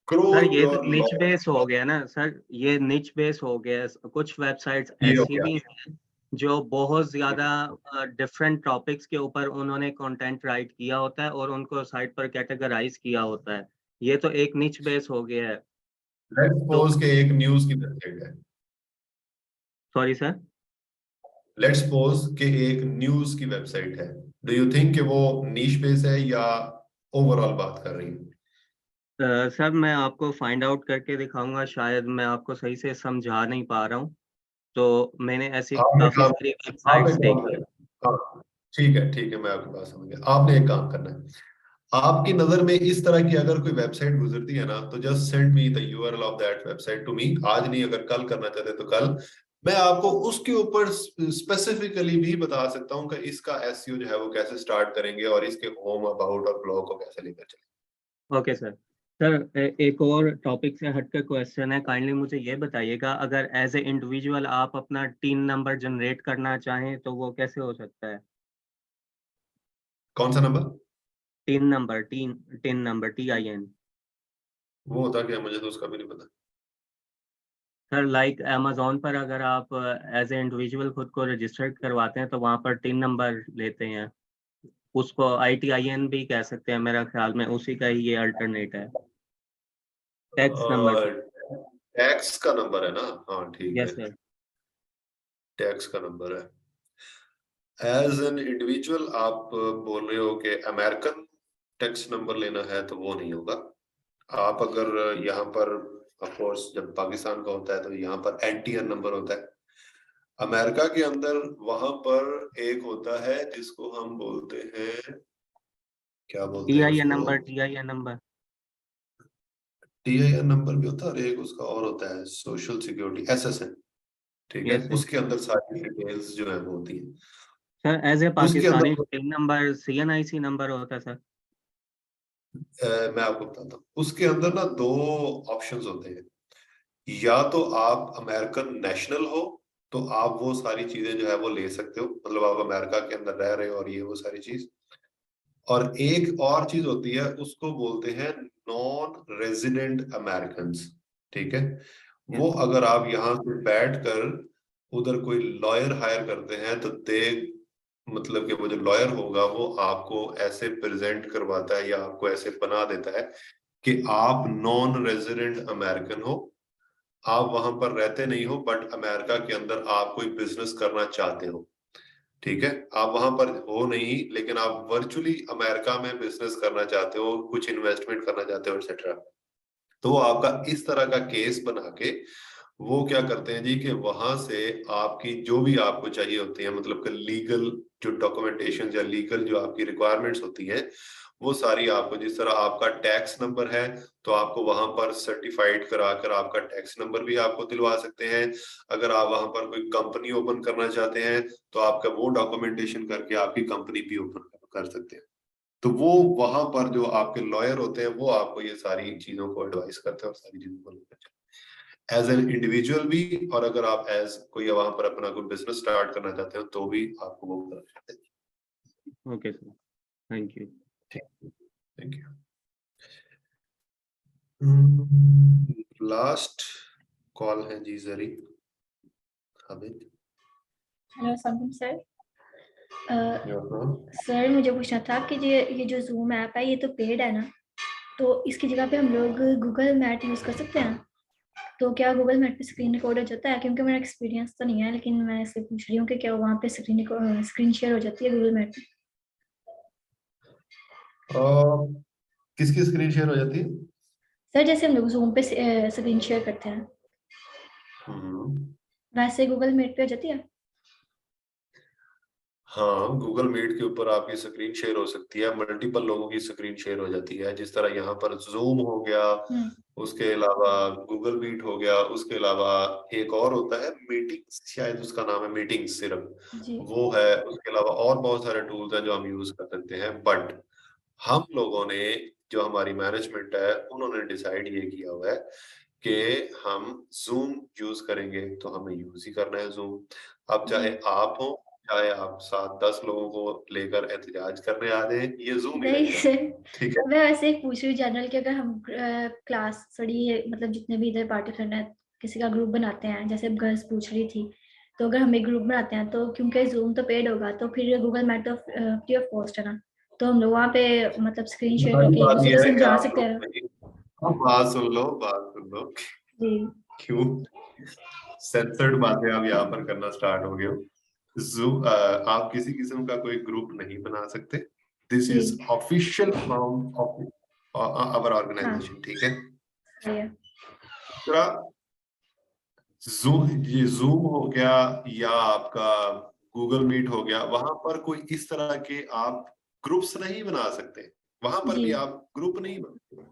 सर ये योर निच लॉ, बेस हो गया ना सर, ये निच बेस हो गया। कुछ वेबसाइट्स ये हो ऐसी गया। भी हैं जो बहुत ज्यादा डिफरेंट टॉपिक्स के ऊपर उन्होंने कंटेंट राइट किया होता है और उनको साइट पर कैटेगराइज किया होता है। ये तो एक निच बेस हो गया है। लेट्स तो सपोज के एक न्यूज की वेबसाइट है, सॉरी सर, लेट्स सपोज के एक न्यूज की वेबसाइट है, डू यू थिंक कि वो नीश बेस है या ओवरऑल बात कर रही है? सर मैं आपको फाइंड आउट करके दिखाऊंगा, शायद मैं आपको सही से समझा नहीं पा रहा हूँ। तो मैंने ऐसी आप एक काफी काम, सारी आप वेबसाइट्स एक काम देखी करें। हैं। हाँ, ठीक है, मैं आपकी बात समझ गया। आपने एक काम करना है, आपकी नजर में इस तरह की अगर कोई वेबसाइट गुजरती है ना, तो just send me the URL of that website to me. आज नहीं, अगर कल करना चाहते तो कल। मैं आपको उसके ऊपर स्पेसिफिकली भी बता सकता हूँ कि इसका एसईओ जो है वो कैसे स्टार्ट करेंगे और इसके होम, अबाउट और ब्लॉग को कैसे लेकर चलेंगे। Okay sir. सर एक और टॉपिक से हटकर क्वेश्चन है, काइंडली मुझे ये बताइएगा, अगर एज ए इंडिविजुअल आप अपना टीन नंबर जनरेट करना चाहें तो वो कैसे हो सकता है? कौन सा number? Tin number, tin tin number TIN। वो होता क्या, मुझे तो उसका भी नहीं पता। सर लाइक अमेजोन पर अगर आप एज ए इंडिविजुअल खुद को रजिस्टर्ड करवाते हैं तो वहाँ पर 3 नंबर लेते हैं, उसको ITIN भी कह सकते हैं मेरा ख्याल में, उसी का ही ये अल्टरनेट है, टैक्स नंबर। टैक्स का नंबर है ना? हाँ ठीक यस है, सर। टैक्स का नंबर है। एज एन इंडिविजुअल आप बोल रहे हो कि अमेरिकन टैक्स नंबर लेना है तो वो नहीं होगा। आप अगर यहाँ पर ऑफ कोर्स जब पाकिस्तान का होता है तो यहाँ पर NTN नंबर होता है। अमेरिका के अंदर वहां पर एक होता है जिसको हम बोलते हैं, क्या बोलते हैं TIN उसको, number, TIN number. TIN number भी होता है और एक उसका और होता है सोशल सिक्योरिटी SSN। ठीक है, यस सर। उसके अंदर सारी डिटेल्स जो है वो होती है। सर एज ए उसके पाकिस्तानी अंदर 3 नंबर CNIC नंबर होता है सर। मैं आपको बताता हूँ, उसके अंदर ना 2 ऑप्शंस होते हैं। या तो आप अमेरिकन नेशनल हो तो आप वो सारी चीजें जो है वो ले सकते हो, मतलब आप अमेरिका के अंदर रह रहे हो और ये वो सारी चीज। और एक और चीज होती है, उसको बोलते हैं नॉन रेजिडेंट अमेरिकन। ठीक है, वो अगर आप यहाँ से बैठकर उधर कोई लॉयर हायर करते हैं तो दे, मतलब कि वो जो लॉयर होगा वो आपको ऐसे प्रेजेंट करवाता है या आपको ऐसे बना देता है कि आप नॉन रेजिडेंट अमेरिकन हो, आप वहां पर रहते नहीं हो, बट अमेरिका के अंदर आप कोई बिजनेस करना चाहते हो। ठीक है, आप वहां पर हो नहीं लेकिन आप वर्चुअली अमेरिका में बिजनेस करना चाहते हो, कुछ इन्वेस्टमेंट करना चाहते हो एक्सेट्रा। तो वो आपका इस तरह का केस बना के वो क्या करते हैं जी कि वहां से आपकी जो भी आपको चाहिए होती है, मतलब कि लीगल जो डॉक्यूमेंटेशन या लीगल जो आपकी रिक्वायरमेंट्स होती है वो सारी आपको, जिस तरह आपका टैक्स नंबर है तो आपको वहां पर सर्टिफाइड कराकर आपका टैक्स नंबर भी आपको दिलवा सकते हैं। अगर आप वहां पर कोई कंपनी ओपन करना चाहते हैं तो आपका वो डॉक्यूमेंटेशन करके आपकी कंपनी भी ओपन कर सकते हैं। तो वो वहां पर जो आपके लॉयर होते हैं वो आपको ये सारी चीजों को एडवाइस करते हैं और सारी चीजों को लेकर चलते हैं एज एन इंडिविजुअल भी, और अगर आप एज कोई वहां पर अपना कोई बिजनेस स्टार्ट करना चाहते हो तो भी आपको वो कर सकते हैं। Okay sir, thank you. Thank you. Last call है जी जरी हामिद। Hello Sameem sir. हाँ। सर मुझे पूछना था कि ये जो जूम ऐप है ये तो पेड है ना, तो इसकी जगह पे हम लोग गूगल मैट यूज़ कर सकते हैं? तो क्या गूगल मैट पे स्क्रीन रिकॉर्ड हो जाता है? क्योंकि मेरा एक्सपीरियंस तो नहीं है, लेकिन मैं इसलिए पूछ रही हूँ कि क्या वहाँ पे स्क्रीन शेयर हो जाती है गूगल मैट पे? किसकी स्क्रीन शेयर हो जाती है? सर जैसे हम लोग जूम पे स्क्रीन शेयर करते हैं वैसे गूगल मीट पे हो जाती है? हाँ, गूगल मीट के ऊपर आपकी स्क्रीन शेयर हो सकती है, मल्टीपल लोगों की स्क्रीन शेयर हो जाती है, जिस तरह यहाँ पर जूम हो गया, उसके अलावा गूगल मीट हो गया, उसके अलावा एक और होता है मीटिंग्स, शायद उसका नाम है मीटिंग्स सिर्फ, वो है। उसके अलावा और बहुत सारे टूल्स हैं जो हम यूज कर सकते हैं, बट हम लोगों ने, जो हमारी मैनेजमेंट है, उन्होंने डिसाइड ये किया हुआ है कि हम जूम यूज करेंगे तो हमें यूज ही करना है जूम। अब चाहे आप हो, चाहे आप 7-10 लोगों को लेकर एहतजाज करने आ जाए, ये जूम ही नहीं रहेगा। सर, ठीक है, मैं वैसे एक पूछ रही हूँ जनरल कि अगर हम क्लास स्टडी मतलब जितने भी इधर पार्टिसिपेंट हैं किसी का ग्रुप बनाते हैं, जैसे गर्ल्स पूछ रही थी, तो अगर हम एक ग्रुप बनाते हैं तो क्योंकि जूम तो पेड होगा तो फिर गूगल मैट तो फ्री ऑफ कॉस्ट है ना, तो हम लोग वहाँ पे मतलब स्क्रीन शेयर करके एक बात दूसरे यह को है कि समझा आप सकते लोग हैं। नहीं, अब बात सुन लो, बात सुन लो। जी क्यों सेंसर्ड बातें आप यहाँ पर करना स्टार्ट हो गए हो? आप किसी किस्म का कोई ग्रुप नहीं बना सकते। दिस जी is official account of our हाँ ऑर्गेनाइजेशन। ठीक है, सही है। दूसरा, ये जूम हो गया या आपका गूगल मीट हो गया, वहां पर कोई इस तरह के आप ग्रुप्स नहीं बना सकते। वहां पर जी भी आप ग्रुप नहीं बनते।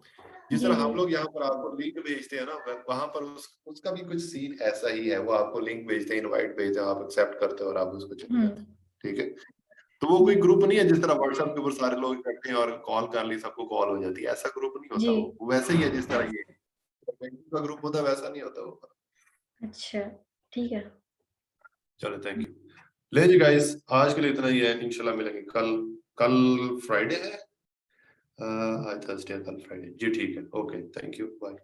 जिस जी तरह जी हम लोग यहाँ पर आपको लिंक भेजते हैं ना, वहां पर उसका भी कुछ सीन ऐसा ही है। वो आपको लिंक भेजते हैं, इनवाइट भेजते हैं, आप एक्सेप्ट करते हो और आप उसको चले जाते हैं। ठीक है, तो वो कोई ग्रुप नहीं है जिस तरह व्हाट्सएप के ऊपर सारे लोग इकट्ठे हैं और कॉल कर ली, सबको कॉल हो जाती है। ऐसा ग्रुप नहीं होता। जी वो वैसे ही है जिस तरह ये का ग्रुप होता है, वैसा नहीं होता वो। अच्छा ठीक है। चलो, थैंक यू। ले जी गाइस, आज के लिए इतना ही है। इंशाल्लाह मिलेंगे कल। कल फ्राइडे है, आज थर्सडे कल फ्राइडे जी ठीक है ओके थैंक यू बाय